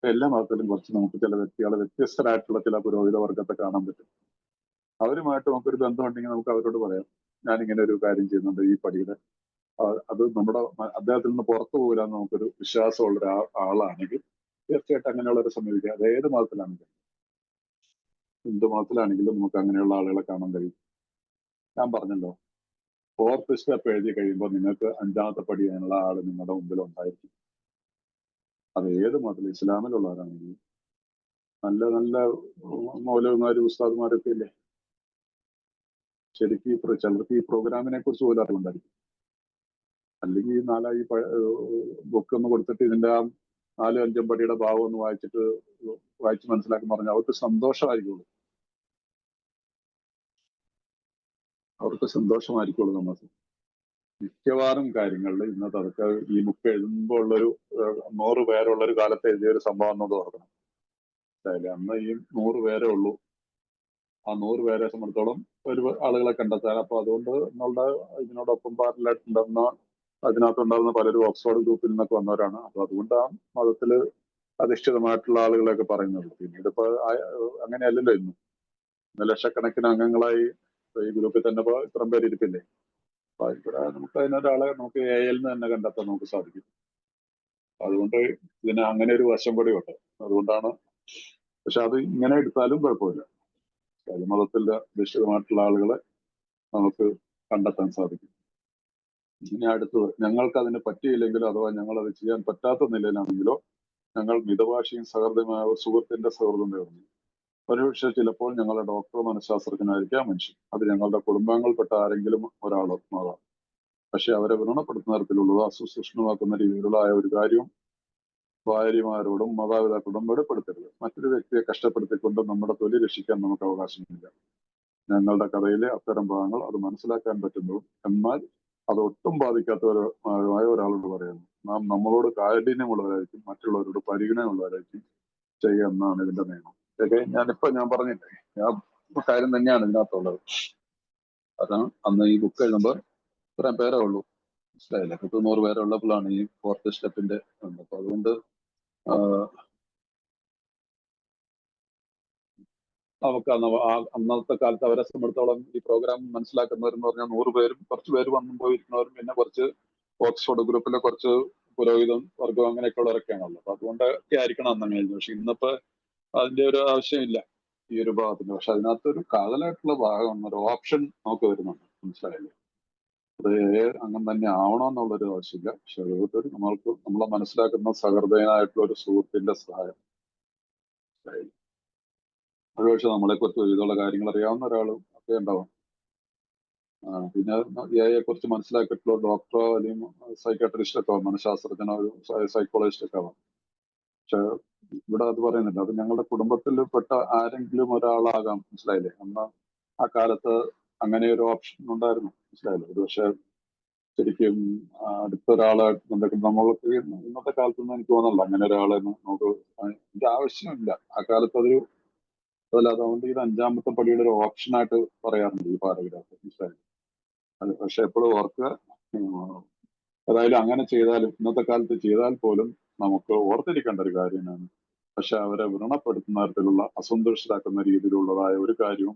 എല്ലാ മതത്തിലും കുറച്ച് നമുക്ക് ചില വ്യക്തികളെ വ്യത്യസ്തരായിട്ടുള്ള ചില പുരോഹിത വർഗത്തെ കാണാൻ പറ്റും. അവരുമായിട്ട് നമുക്കൊരു ബന്ധമുണ്ടെങ്കിൽ നമുക്ക് അവരോട് പറയാം ഞാനിങ്ങനെ ഒരു കാര്യം ചെയ്യുന്നുണ്ട് ഈ പടിയുടെ. അത് നമ്മുടെ അദ്ദേഹത്തിൽ നിന്ന് പുറത്തു പോകില്ല നമുക്കൊരു വിശ്വാസമുള്ള ആളാണെങ്കിൽ തീർച്ചയായിട്ടും അങ്ങനെയുള്ളവരെ സമീപിക്കുക. അത് ഏത് മതത്തിലാണെങ്കിലും, ഹിന്ദു മതത്തിലാണെങ്കിലും നമുക്ക് അങ്ങനെയുള്ള ആളുകളെ കാണാൻ കഴിയും. ഞാൻ പറഞ്ഞല്ലോ 4th സ്റ്റെപ്പ് എഴുതി കഴിയുമ്പോൾ നിങ്ങൾക്ക് 5ാമത്തെ പടി അതിനുള്ള ആള് നിങ്ങളുടെ മുമ്പിൽ ഉണ്ടായിരിക്കും. അത് ഏത് മതത്തിൽ, ഇസ്ലാമിലുള്ളവരാണെങ്കിൽ നല്ല നല്ല മൗലവിമാരും ഉസ്താദുമാരൊക്കെ ഇല്ലേ, ശരിക്കും ചിലർക്ക് ഈ പ്രോഗ്രാമിനെ കുറിച്ച് പോലും അറിവുണ്ടായിരിക്കും. അല്ലെങ്കിൽ ഈ ബുക്ക് ഒന്ന് കൊടുത്തിട്ട് ഇതിന്റെ ആ 4-5 പടിയുടെ ഭാവം ഒന്ന് വായിച്ച് മനസ്സിലാക്കി പറഞ്ഞാൽ അവർക്ക് സന്തോഷമായിരിക്കുള്ളൂ. നമ്മൾ മിക്കവാറും കാര്യങ്ങളിൽ ഇന്നത്തെ അതൊക്കെ ഈ ബുക്ക് എഴുതുമ്പോൾ ഉള്ളൊരു 100 പേരുള്ളൊരു കാലത്ത് എഴുതിയൊരു സംഭവം എന്നത് ഓർക്കണം. അന്ന് ഈ 100 പേരേ ഉള്ളൂ. ആ 100 പേരെ സംബന്ധിച്ചോളം ഒരു ആളുകളെ കണ്ടെത്താൻ. അപ്പൊ അതുകൊണ്ട് നമ്മളുടെ ഇതിനോടൊപ്പം പാർട്ടിലായിട്ടുണ്ടായിരുന്ന അതിനകത്തുണ്ടായിരുന്ന പലരും ഓക്സ്ഫോർഡ് ഗ്രൂപ്പിൽ നിന്നൊക്കെ വന്നവരാണ്. അപ്പൊ അതുകൊണ്ട് ആ മതത്തില് അധിഷ്ഠിതമായിട്ടുള്ള ആളുകളെയൊക്കെ പറയുന്നുള്ളൂ. പിന്നീട് ഇപ്പൊ അങ്ങനെയല്ലല്ലോ ഇന്ന് ലക്ഷക്കണക്കിന് അംഗങ്ങളായി ഈ ഗ്രൂപ്പിൽ തന്നെ ഇത്രയും പേര് ഇരിപ്പില്ലേ. അപ്പൊ ഇവിടെ നമുക്ക് അതിനൊരാളെ നമുക്ക് AIL തന്നെ കണ്ടെത്താൻ നമുക്ക് സാധിക്കും. അതുകൊണ്ട് ഇതിന് അങ്ങനെ ഒരു വശം കൂടി ഉണ്ട്. അതുകൊണ്ടാണ്. പക്ഷെ അത് ഇങ്ങനെ എടുത്താലും കുഴപ്പമില്ല. മതത്തിന്റെ അധിഷ്ഠിതമായിട്ടുള്ള ആളുകളെ നമുക്ക് കണ്ടെത്താൻ സാധിക്കും. ഇനി അടുത്തത്, ഞങ്ങൾക്ക് അതിന് പറ്റിയില്ലെങ്കിലോ അഥവാ ഞങ്ങൾ അത് ചെയ്യാൻ പറ്റാത്ത നിലയിലാണെങ്കിലോ ഞങ്ങൾ മിതഭാഷയും സഹൃദയമായ സുഹൃത്തിന്റെ സൗഹൃദം നേടുന്നു. ഒരുപക്ഷെ ചിലപ്പോൾ ഞങ്ങളുടെ ഡോക്ടറോ മനഃശാസ്ത്രജ്ഞനായിരിക്കാം മനുഷ്യൻ. അത് ഞങ്ങളുടെ കുടുംബാംഗങ്ങൾപ്പെട്ട ആരെങ്കിലും ഒരാളാകാം. പക്ഷെ അവരെ വ്രണപ്പെടുത്തുന്ന തരത്തിലുള്ളത് അസുസൂക്ഷ്മമാക്കുന്ന രീതിയിലുള്ള ഒരു കാര്യവും ഭാര്യമാരോടും മാതാപിതാക്കളോടും വെളിപ്പെടുത്തരുത്. മറ്റൊരു വ്യക്തിയെ കഷ്ടപ്പെടുത്തിക്കൊണ്ട് നമ്മുടെ തൊലി രക്ഷിക്കാൻ നമുക്ക് അവകാശമില്ല. ഞങ്ങളുടെ കഥയിലെ അത്തരം ഭാഗങ്ങൾ അത് മനസ്സിലാക്കാൻ പറ്റുന്നതും എന്നാൽ അത് ഒട്ടും ബാധിക്കാത്തവരുമായ ഒരാളോട് പറയുന്നു. നാം നമ്മളോട് കാഠിന്യമുള്ളവരായിരിക്കും, മറ്റുള്ളവരോട് പരിഗണനയുള്ളവരായിരിക്കും ചെയ്യുക എന്നാണ് ഇതിന്റെ നിയമം. ഇതൊക്കെ ഞാൻ പറഞ്ഞില്ലേ, ആ കാര്യം തന്നെയാണ് ഇതിനകത്തുള്ളത്. അതാണ് അന്ന് ഈ ബുക്ക് എഴുതുമ്പോൾ ഇത്രയും പേരേ ഉള്ളൂ, മനസ്സിലായില്ല. 100 പേരെ ഉള്ളപ്പോഴാണ് ഈ 4th സ്റ്റെപ്പിന്റെ. അപ്പൊ അതുകൊണ്ട് നമുക്ക് അന്നത്തെ കാലത്ത് അവരെ സംബന്ധിച്ചോളം ഈ പ്രോഗ്രാം മനസ്സിലാക്കുന്നവരെന്ന് പറഞ്ഞാൽ 100 പേരും കുറച്ച് പേര് വന്നും പോയിരിക്കുന്നവരും പിന്നെ കുറച്ച് ഓക്സ്ഫോർഡ് ഗ്രൂപ്പിലെ കുറച്ച് പുരോഹിതം വർഗം അങ്ങനെയൊക്കെയുള്ളവരൊക്കെയാണല്ലോ. അപ്പൊ അതുകൊണ്ടൊക്കെ ആയിരിക്കണം അന്ന് അങ്ങനെ. പക്ഷെ ഇന്നിപ്പോ അതിന്റെ ഒരു ആവശ്യമില്ല ഈ ഒരു ഭാഗത്തിന്. പക്ഷെ അതിനകത്തൊരു കാതലായിട്ടുള്ള ഭാഗം, ഒരു ഓപ്ഷൻ നമുക്ക് വരുന്നുണ്ട്, മനസ്സിലായില്ലേ. അത് അങ്ങനെ തന്നെ ആവണമെന്നുള്ളൊരു ആവശ്യമില്ല. പക്ഷെ ഓരോരുത്തരും നമ്മളെ മനസ്സിലാക്കുന്ന സഹൃദയനായിട്ടുള്ള ഒരു സുഹൃത്തിന്റെ സഹായം. ഒരുപക്ഷെ നമ്മളെക്കുറിച്ച് ഒരുവിധമുള്ള കാര്യങ്ങൾ അറിയാവുന്ന ഒരാളും ഒക്കെ ഉണ്ടാവും. പിന്നെ AI കുറിച്ച് മനസ്സിലാക്കിയിട്ടുള്ള ഡോക്ടറോ അല്ലെങ്കിൽ സൈക്കാട്രിസ്റ്റൊക്കെ ആവും, മനഃശാസ്ത്രജ്ഞനോ ഒരു സൈക്കോളജിസ്റ്റൊക്കെ ആവാം. പക്ഷെ ഇവിടെ അത് പറയുന്നില്ല. അത് ഞങ്ങളുടെ കുടുംബത്തിൽ പെട്ട ആരെങ്കിലും ഒരാളാകാം, മനസ്സിലായില്ലേ. അന്ന് ആ കാലത്ത് അങ്ങനെ ഒരു ഓപ്ഷൻ ഉണ്ടായിരുന്നു, മനസ്സിലായില്ലേ. ഒരു പക്ഷെ ശരിക്കും അടുത്തൊരാളായിട്ട് നമ്മൾക്ക് ഇന്നത്തെ കാലത്തൊന്നും എനിക്ക് തോന്നുന്നില്ല അങ്ങനെ ഒരാളെ നമുക്ക് ഇതിന്റെ ആവശ്യമില്ല. ആ കാലത്ത് അതൊരു അതല്ല. അതുകൊണ്ട് ഇത് 5ാമത്തെ പടിയുടെ ഒരു ഓപ്ഷനായിട്ട് പറയാറുണ്ട് ഈ പാരഗ്രാഫ്, മനസ്സിലായില്ലേ. അത് പക്ഷെ എപ്പോഴും ഓർക്കുക, ഏതായാലും അങ്ങനെ ചെയ്താലും ഇന്നത്തെ കാലത്ത് ചെയ്താൽ പോലും നമുക്ക് ഓർത്തിരിക്കേണ്ട ഒരു കാര്യമാണ്. പക്ഷെ അവരെ വ്രണപ്പെടുത്തുന്ന തരത്തിലുള്ള അസന്തുഷ്ടരാക്കുന്ന രീതിയിലുള്ളതായ ഒരു കാര്യവും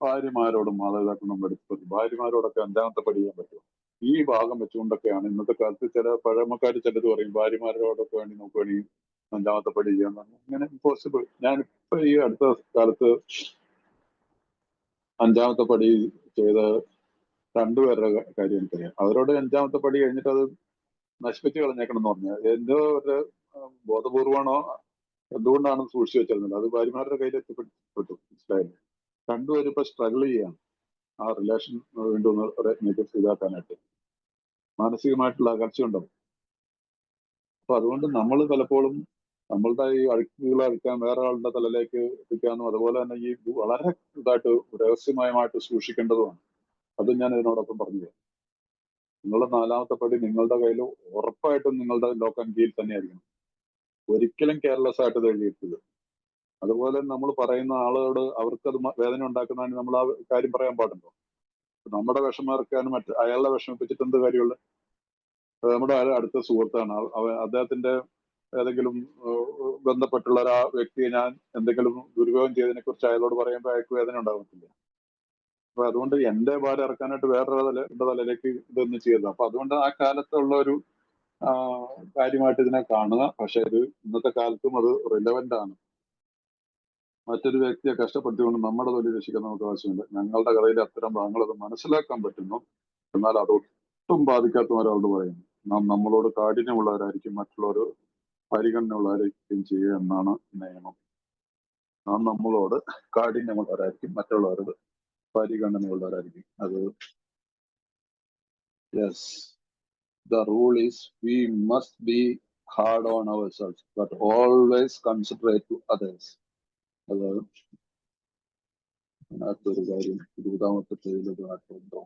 ഭാര്യമാരോടും മാതാപിതാക്കളും എടുത്തിട്ട് ഭാര്യമാരോടൊക്കെ 5ാമത്തെ പടി ചെയ്യാൻ പറ്റും. ഈ ഭാഗം വെച്ചുകൊണ്ടൊക്കെയാണ് ഇന്നത്തെ കാലത്ത് ചില പഴമക്കാർ ചിലത് പറയും ഭാര്യമാരോടൊക്കെ വേണ്ടി നമുക്ക് വേണ്ടി 5ാമത്തെ പടി ചെയ്യാൻ പറഞ്ഞു. ഇങ്ങനെ ഇമ്പോസിബിൾ. ഞാനിപ്പോ ഈ അടുത്ത കാലത്ത് 5ാമത്തെ പടി ചെയ്ത 2 പേരുടെ കാര്യം എനിക്കറിയാം. അവരോട് 5ാമത്തെ പടി കഴിഞ്ഞിട്ട് അത് നശിപ്പിച്ച് കളഞ്ഞേക്കണം എന്ന് പറഞ്ഞാൽ എന്തോ ഒരു ബോധപൂർവമാണോ എന്തുകൊണ്ടാണ് സൂക്ഷിച്ചു വെച്ചിരുന്നത്. അത് ഭാര്യമാരുടെ കയ്യിൽ എത്തിപ്പെട്ടു, മനസ്സിലായില്ലേ. 2 പേരും ഇപ്പൊ സ്ട്രഗിൾ ചെയ്യാണ് ആ റിലേഷൻ വീണ്ടും ഇതാക്കാനായിട്ട്. മാനസികമായിട്ടുള്ള അകർച്ചയുണ്ടാവും. അപ്പൊ അതുകൊണ്ട് നമ്മൾ പലപ്പോഴും നമ്മളുടെ ഈ അഴുക്കുകൾ അഴുക്കാൻ വേറെ ആളുടെ തലയിലേക്ക് എത്തിക്കാനും അതുപോലെ തന്നെ ഈ വളരെ ഇതായിട്ട് രഹസ്യമയമായിട്ട് സൂക്ഷിക്കേണ്ടതുമാണ്. അതും ഞാൻ ഇതിനോടൊപ്പം പറഞ്ഞു. നിങ്ങളുടെ 4ാമത്തെ പടി നിങ്ങളുടെ കയ്യിൽ ഉറപ്പായിട്ടും നിങ്ങളുടെ ലോക്ക് ആൻഡ് കീയിൽ തന്നെയായിരിക്കണം. ഒരിക്കലും കെയർലെസ് ആയിട്ട് ഇത് എഴുതിയിട്ടില്ല. അതുപോലെ നമ്മൾ പറയുന്ന ആളോട് അവർക്കത് വേദന ഉണ്ടാക്കുന്നതിന് നമ്മൾ ആ കാര്യം പറയാൻ പാടുണ്ടോ? നമ്മുടെ വിഷമം ഇറക്കാനും അയാളെ വിഷമിപ്പിച്ചിട്ട് എന്ത് കാര്യമുള്ള? നമ്മുടെ അടുത്ത സുഹൃത്താണ്. അദ്ദേഹത്തിന്റെ ഏതെങ്കിലും ബന്ധപ്പെട്ടുള്ള ഒരു വ്യക്തിയെ ഞാൻ എന്തെങ്കിലും ദുരുപയോഗം ചെയ്തതിനെ കുറിച്ച് അയാളോട് പറയുമ്പോൾ അയാൾക്ക് വേദന ഉണ്ടാകത്തില്ല. അപ്പൊ അതുകൊണ്ട് എന്റെ ഭാരം ഇറക്കാനായിട്ട് വേറൊരു തലയിലേക്ക് ഇതൊന്നും ചെയ്തത്. അപ്പൊ അതുകൊണ്ട് ആ കാലത്തുള്ള ഒരു കാര്യമായിട്ട് ഇതിനെ കാണുക. പക്ഷെ ഇത് ഇന്നത്തെ കാലത്തും അത് റിലവന്റ് ആണ്. മറ്റൊരു വ്യക്തിയെ കഷ്ടപ്പെടുത്തിക്കൊണ്ട് നമ്മുടെ തൊലി രക്ഷിക്കാൻ നമുക്ക് ആവശ്യമില്ല. ഞങ്ങളുടെ കഥയിലെ അത്തരം ഭാഗങ്ങൾ അത് മനസ്സിലാക്കാൻ പറ്റുന്നു. എന്നാൽ അതൊട്ടും ബാധിക്കാത്ത ഒരാളോട് പറയുന്നു, നാം നമ്മളോട് കാഠിന്യമുള്ളവരായിരിക്കും മറ്റുള്ളവർ പരിഗണനയുള്ളവരായിരിക്കും ചെയ്യുക എന്നാണ് നിയമം. നാം നമ്മളോട് കാഠിന്യമുള്ളവരായിരിക്കും മറ്റുള്ളവരോട് പരിഗണനയുള്ളവരായിരിക്കും. അത് yes, the rule is we must be hard on ourselves but always considerate to others. അത് അതിനകത്തൊരു കാര്യം 20ാമത്തെ പേജിലത് ആയിട്ടുണ്ടോ?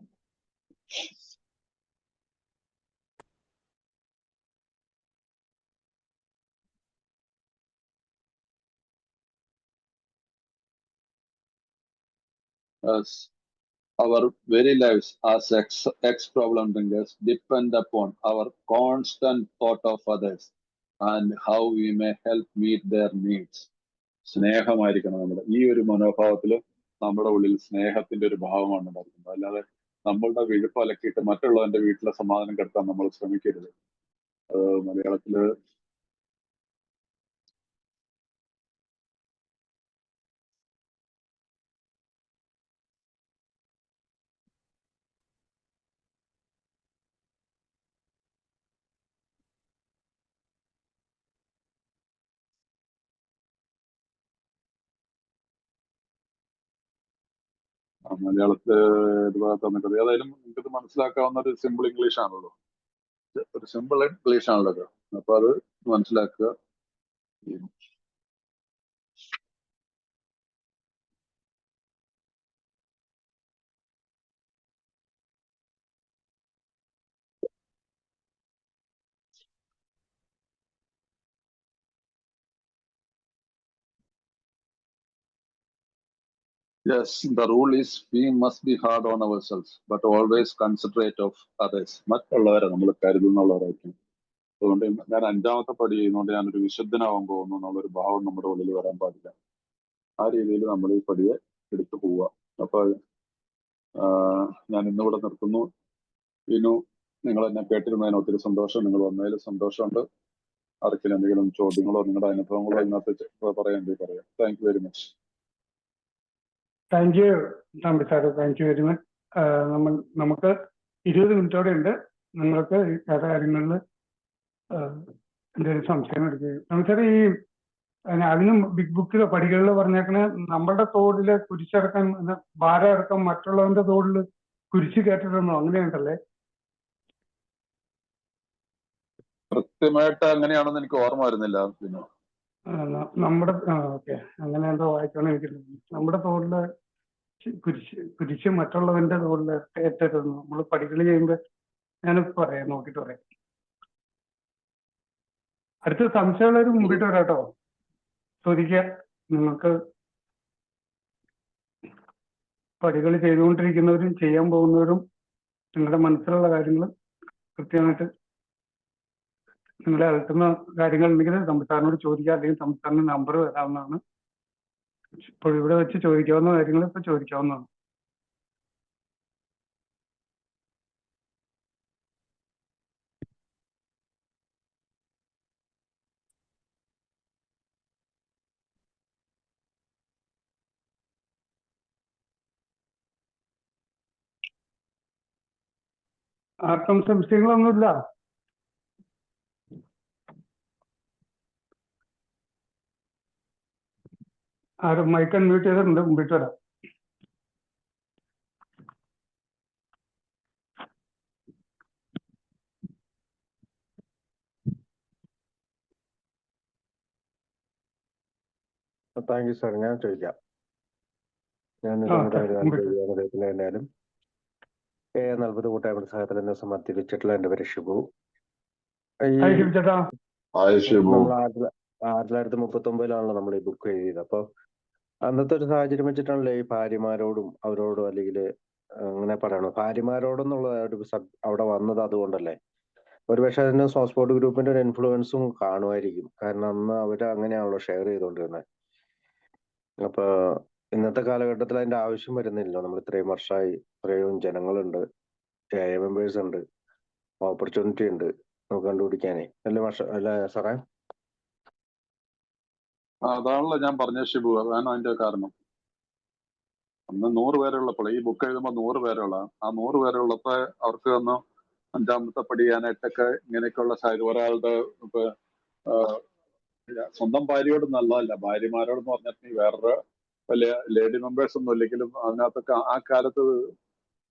As our very lives as ex-problem drinkers depend upon our constant thought of others and how we may help meet their needs. സ്നേഹമായിരിക്കണം നമ്മുടെ ഈ ഒരു മനോഭാവത്തില് നമ്മുടെ ഉള്ളിൽ സ്നേഹത്തിന്റെ ഒരു ഭാവമാണ് ഉണ്ടാക്കുന്നത്. അല്ലാതെ നമ്മളുടെ വിഴുപ്പ് അലക്കിയിട്ട് മറ്റുള്ളവന്റെ വീട്ടിലെ സമാധാനം കെടുത്താൻ നമ്മൾ ശ്രമിക്കരുത്. മലയാളത്തില് ഭാഗത്ത് ഏതായാലും എനിക്കത് മനസ്സിലാക്കാവുന്ന ഒരു സിമ്പിൾ ഇംഗ്ലീഷ് ആണല്ലോ, ഒരു സിമ്പിൾ ഇംഗ്ലീഷ് ആണല്ലോ. അപ്പൊ അത് മനസ്സിലാക്കുക. Yes, the rule is we must be hard on ourselves, but always considerate of others. മറ്റുള്ളവരെ നമ്മൾ കരുതുന്നുള്ളവരായിരിക്കും. അതുകൊണ്ട് ഞാൻ 5ാമത്തെ പടി ചെയ്യുന്നതുകൊണ്ട് ഞാനൊരു വിശുദ്ധനാവാൻ പോകുന്നു എന്നുള്ളൊരു ഭാവം നമ്മുടെ ഉള്ളിൽ വരാൻ പാടില്ല. ആ രീതിയിൽ നമ്മൾ ഈ പടിയെ എടുത്തു പോവുക. അപ്പൊ ഞാൻ ഇന്നിവിടെ നിർത്തുന്നു. വിനു, നിങ്ങൾ എന്നെ കേട്ടിരുന്നതിന് ഒത്തിരി സന്തോഷം. നിങ്ങൾ വന്നതിൽ സന്തോഷമുണ്ട്. ആർക്കെങ്കിലും എന്തെങ്കിലും ചോദ്യങ്ങളോ നിങ്ങളുടെ അനുഭവങ്ങളോ ഇതിനകത്ത് പറയാൻ പറയാം. Thank you very much. Thank you Thampi sir, thank you very much. നമുക്ക് 20 മിനിറ്റോടെ ഉണ്ട്. നിങ്ങൾക്ക് ഈ കാര്യങ്ങളിൽ എന്തെങ്കിലും സംശയം എടുക്കുകയും നമുക്ക് ഈ അതിനും ബിഗ് ബുക്കിലോ പടികളിലോ പറഞ്ഞേക്കണ നമ്മളുടെ തോടില് കുരിശടക്കം ഭാരം അടക്കം മറ്റുള്ളവന്റെ തോടില് കുരിശ് കേട്ടിട്ടുണ്ടോ? അങ്ങനെയുണ്ടല്ലേ? കൃത്യമായിട്ട് അങ്ങനെയാണെന്ന് എനിക്ക് ഓർമ്മ വരുന്നില്ല. നമ്മുടെ ഓക്കെ, അങ്ങനെ എന്തോ വായിക്കണം എനിക്ക്. നമ്മുടെ തോളില് കുരിശ് മറ്റുള്ളവന്റെ തോളില് ഏറ്റരുന്നു. നമ്മൾ പടികൾ ചെയ്യുമ്പോ ഞാനിപ്പോ പറയാം, നോക്കിട്ട് പറയാം. അടുത്ത സംശയമുള്ളവർ മുമ്പിട്ട് വരാട്ടോ, ചോദിക്കുക. നിങ്ങൾക്ക് പടികൾ ചെയ്തുകൊണ്ടിരിക്കുന്നവരും ചെയ്യാൻ പോകുന്നവരും നിങ്ങളുടെ മനസ്സിലുള്ള കാര്യങ്ങൾ കൃത്യമായിട്ട് നിങ്ങളെ അകറ്റുന്ന കാര്യങ്ങൾ ഉണ്ടെങ്കിൽ സംസ്ഥാനോട് ചോദിക്കുക, അല്ലെങ്കിൽ സംസ്ഥാന നമ്പർ വരാവുന്നതാണ്. ഇപ്പോൾ ഇവിടെ വെച്ച് ചോദിക്കാവുന്ന കാര്യങ്ങൾ ഇപ്പൊ ചോദിക്കാവുന്നതാണ്. ആർക്കും സംശയങ്ങളൊന്നുമില്ല. ആരും മൈക്ക് അൺമ്യൂട്ട് ചെയ്തിട്ടുണ്ട്, മുമ്പിട്ട് വരാം. Thank you sir. ഞാൻ ചോദിക്കാം. ഞാൻ എന്തായാലും 40 കൂട്ടായ്മ സഹത്തിൽ എന്നെ സമർപ്പിച്ചിട്ടുള്ള എൻ്റെ പേര് ഷിബു. നമ്മൾ 1939 നമ്മൾ ഈ ബുക്ക് എഴുതിയത്. അപ്പൊ അന്നത്തെ ഒരു സാഹചര്യം വെച്ചിട്ടാണല്ലോ ഈ ഭാര്യമാരോടും അവരോടും അല്ലെങ്കിൽ അങ്ങനെ പറയണം, ഭാര്യമാരോടെന്നുള്ള ഒരു അവിടെ വന്നത്. അതുകൊണ്ടല്ലേ ഒരുപക്ഷെ അതിന് സോസ്പോർട്ട് ഗ്രൂപ്പിന്റെ ഒരു ഇൻഫ്ലുവൻസും കാണുമായിരിക്കും. കാരണം അന്ന് അവര് അങ്ങനെയാണല്ലോ ഷെയർ ചെയ്തുകൊണ്ടിരുന്നത്. അപ്പൊ ഇന്നത്തെ കാലഘട്ടത്തിൽ അതിന്റെ ആവശ്യം വരുന്നില്ലല്ലോ. നമ്മൾ ഇത്രയും വർഷമായി, ഇത്രയും ജനങ്ങളുണ്ട്, മെമ്പേഴ്സ് ഉണ്ട്, ഓപ്പർച്യൂണിറ്റി ഉണ്ട് നമുക്ക് കണ്ടുപിടിക്കാനേ. അല്ലേ സാറേ? അതാണല്ലോ ഞാൻ പറഞ്ഞ ഷിബു, അതാണ് അതിന്റെ കാരണം. അന്ന് 100 പേരുള്ളപ്പോൾ, ഈ ബുക്ക് എഴുതുമ്പോൾ 100 പേരുള്ള, ആ 100 പേരുള്ളപ്പോ അവർക്ക് ഒന്ന് 5ാമത്തെ പടി ചെയ്യാനായിട്ടൊക്കെ ഇങ്ങനെയൊക്കെയുള്ള സാഹചര്യം. ഒരാളുടെ ഇപ്പൊ സ്വന്തം ഭാര്യയോട് നല്ലതല്ല, ഭാര്യമാരോടെന്ന് പറഞ്ഞിട്ടുണ്ടെങ്കിൽ വേറൊരു വലിയ ലേഡി മെമ്പേഴ്സ് ഒന്നും ഇല്ലെങ്കിലും അതിനകത്തൊക്കെ ആ കാലത്ത്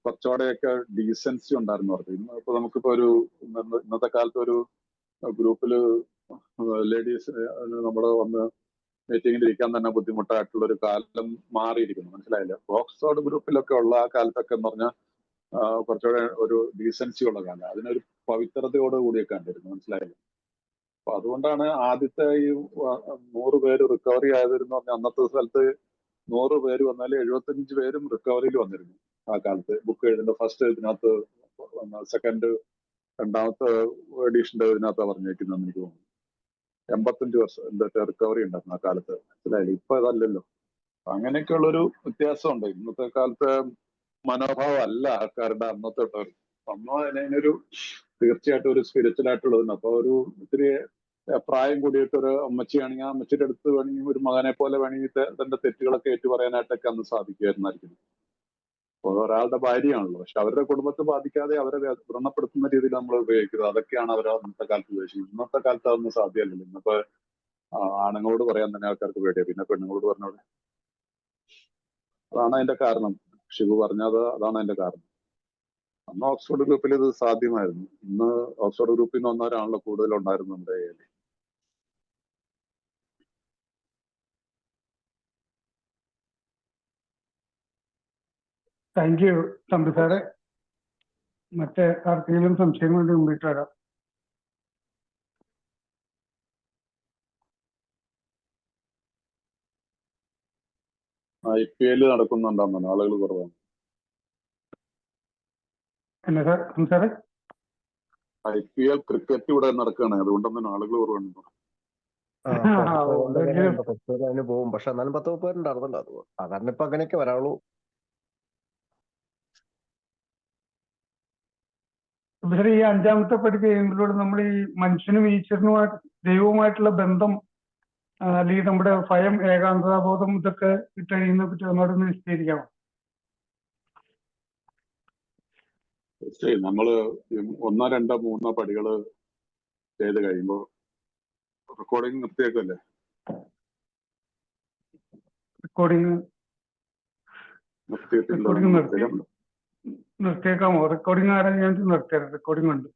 കുറച്ചുകൂടെയൊക്കെ ഡീസൻസി ഉണ്ടായിരുന്നു അവർക്ക്. ഇപ്പൊ നമുക്കിപ്പോ ഇന്നത്തെ കാലത്ത് ഒരു ഗ്രൂപ്പില് ലേഡീസ് നമ്മുടെ വന്ന് മീറ്റിംഗിൽ ഇരിക്കാൻ തന്നെ ബുദ്ധിമുട്ടായിട്ടുള്ള ഒരു കാലം മാറിയിരിക്കുന്നു, മനസ്സിലായില്ല. ഓക്സ്ഫോർഡ് ഗ്രൂപ്പിലൊക്കെ ഉള്ള ആ കാലത്തൊക്കെ എന്ന് പറഞ്ഞാൽ കുറച്ചുകൂടെ ഒരു ഡീസൻസി ഉള്ള കാലം, അതിനൊരു പവിത്രതയോട് കൂടിയൊക്കെ കണ്ടിരുന്നു, മനസ്സിലായില്ല. അപ്പൊ അതുകൊണ്ടാണ് ആദ്യത്തെ ഈ 100 പേര് റിക്കവറി ആയതെന്ന് പറഞ്ഞാൽ അന്നത്തെ സ്ഥലത്ത് 100 പേര് വന്നാല് 75 പേരും റിക്കവറിയിൽ വന്നിരുന്നു ആ കാലത്ത്. ബുക്ക് എഴുതുന്ന ഫസ്റ്റ് ഇതിനകത്ത്, സെക്കൻഡ് 2ാമത്തെ എഡീഷന്റെ ഇതിനകത്താണ് പറഞ്ഞേക്കുന്നതെന്ന് എനിക്ക് തോന്നുന്നു. 85% റിക്കവറി ഉണ്ടായിരുന്നു ആ കാലത്ത്, മനസ്സിലായില്ലേ. ഇപ്പൊ അതല്ലല്ലോ. അങ്ങനെയൊക്കെയുള്ളൊരു വ്യത്യാസമുണ്ട്. ഇന്നത്തെ കാലത്തെ മനോഭാവം അല്ല ആൾക്കാരുടെ അന്നത്തെ. അന്നോ അതിനൊരു തീർച്ചയായിട്ടും ഒരു സ്പിരിച്വൽ ആയിട്ടുള്ളതുണ്ട്. അപ്പൊ ഒരു ഇത്തിരി പ്രായം കൂടിയിട്ട് ഒരു അമ്മച്ചിയാണെങ്കിൽ ആ അമ്മച്ചിയുടെ അടുത്ത് വേണമെങ്കിൽ ഒരു മകനെ പോലെ വേണമെങ്കിൽ തന്റെ തെറ്റുകളൊക്കെ ഏറ്റു പറയാനായിട്ടൊക്കെ അന്ന് സാധിക്കുമായിരുന്നായിരിക്കും. അപ്പോൾ ഒരാളുടെ ഭാര്യയാണല്ലോ, പക്ഷെ അവരുടെ കുടുംബത്തെ ബാധിക്കാതെ അവരെ വ്രണപ്പെടുത്തുന്ന രീതിയിൽ നമ്മൾ ഉപയോഗിക്കുന്നത്, അതൊക്കെയാണ് അവർ അന്നത്തെ കാലത്ത് ഉപയോഗിച്ചത്. ഇന്നത്തെ കാലത്ത് അതൊന്നും സാധ്യമല്ലല്ലോ. ഇന്നിപ്പോ ആണുങ്ങളോട് പറയാൻ തന്നെ ആൾക്കാർക്ക് പേടിയാണ്, പിന്നെ പെണ്ണുങ്ങളോട് പറഞ്ഞോളെ. അതാണ് അതിന്റെ കാരണം. ഷിബു പറഞ്ഞത് അതാണ് അതിന്റെ കാരണം. അന്ന് ഓക്സ്ഫോർഡ് ഗ്രൂപ്പിൽ ഇത് സാധ്യമായിരുന്നു. ഇന്ന് ഓക്സ്ഫോർഡ് ഗ്രൂപ്പിൽ നിന്ന് വന്നവരാണല്ലോ കൂടുതലുണ്ടായിരുന്നു നമ്മുടെ കയ്യിൽ. താങ്ക് യു തമ്പി സാറെ. മറ്റേ ആർക്കെങ്കിലും സംശയം കൊണ്ട് മുമ്പിട്ട് വരാം. IPL നടക്കുന്നുണ്ടെന്നാണ്, ആളുകൾ കുറവാണ്. എന്നാ സാറേ? IPL ക്രിക്കറ്റ് ഇവിടെ നടക്കുകയാണ്, അതുകൊണ്ടൊന്നും ആളുകൾ കുറവാണ്. അതിന് പോകും. പക്ഷെ എന്നാലും 10-30 പേരുണ്ടായിരുന്നല്ലോ. അത് സാധാരണ ഇപ്പൊ അങ്ങനെയൊക്കെ വരാവുള്ളൂ. ഈ 5ാമത്തെ പടി ചെയ്യുമ്പോഴൂടെ നമ്മൾ ഈ മനുഷ്യനും ഈശ്വരനുമായിട്ട് ദൈവവുമായിട്ടുള്ള ബന്ധം, അല്ലെങ്കിൽ നമ്മുടെ ഭയം, ഏകാന്തതാബോധം, ഇതൊക്കെ കഴിയുന്നതിനെ പറ്റി ഒന്നോടൊന്ന് വിശദീകരിക്കാമോ? നമ്മള് 1, 2, 3 പടികള് ചെയ്ത് കഴിയുമ്പോ റെക്കോർഡിങ് നിർത്തിയേക്കല്ലേ? നിർത്തിയേക്കാമോ? റെക്കോർഡിങ് ആരാ? ഞാൻ നിർത്തിയത്. റെക്കോർഡിംഗ് ഉണ്ട്.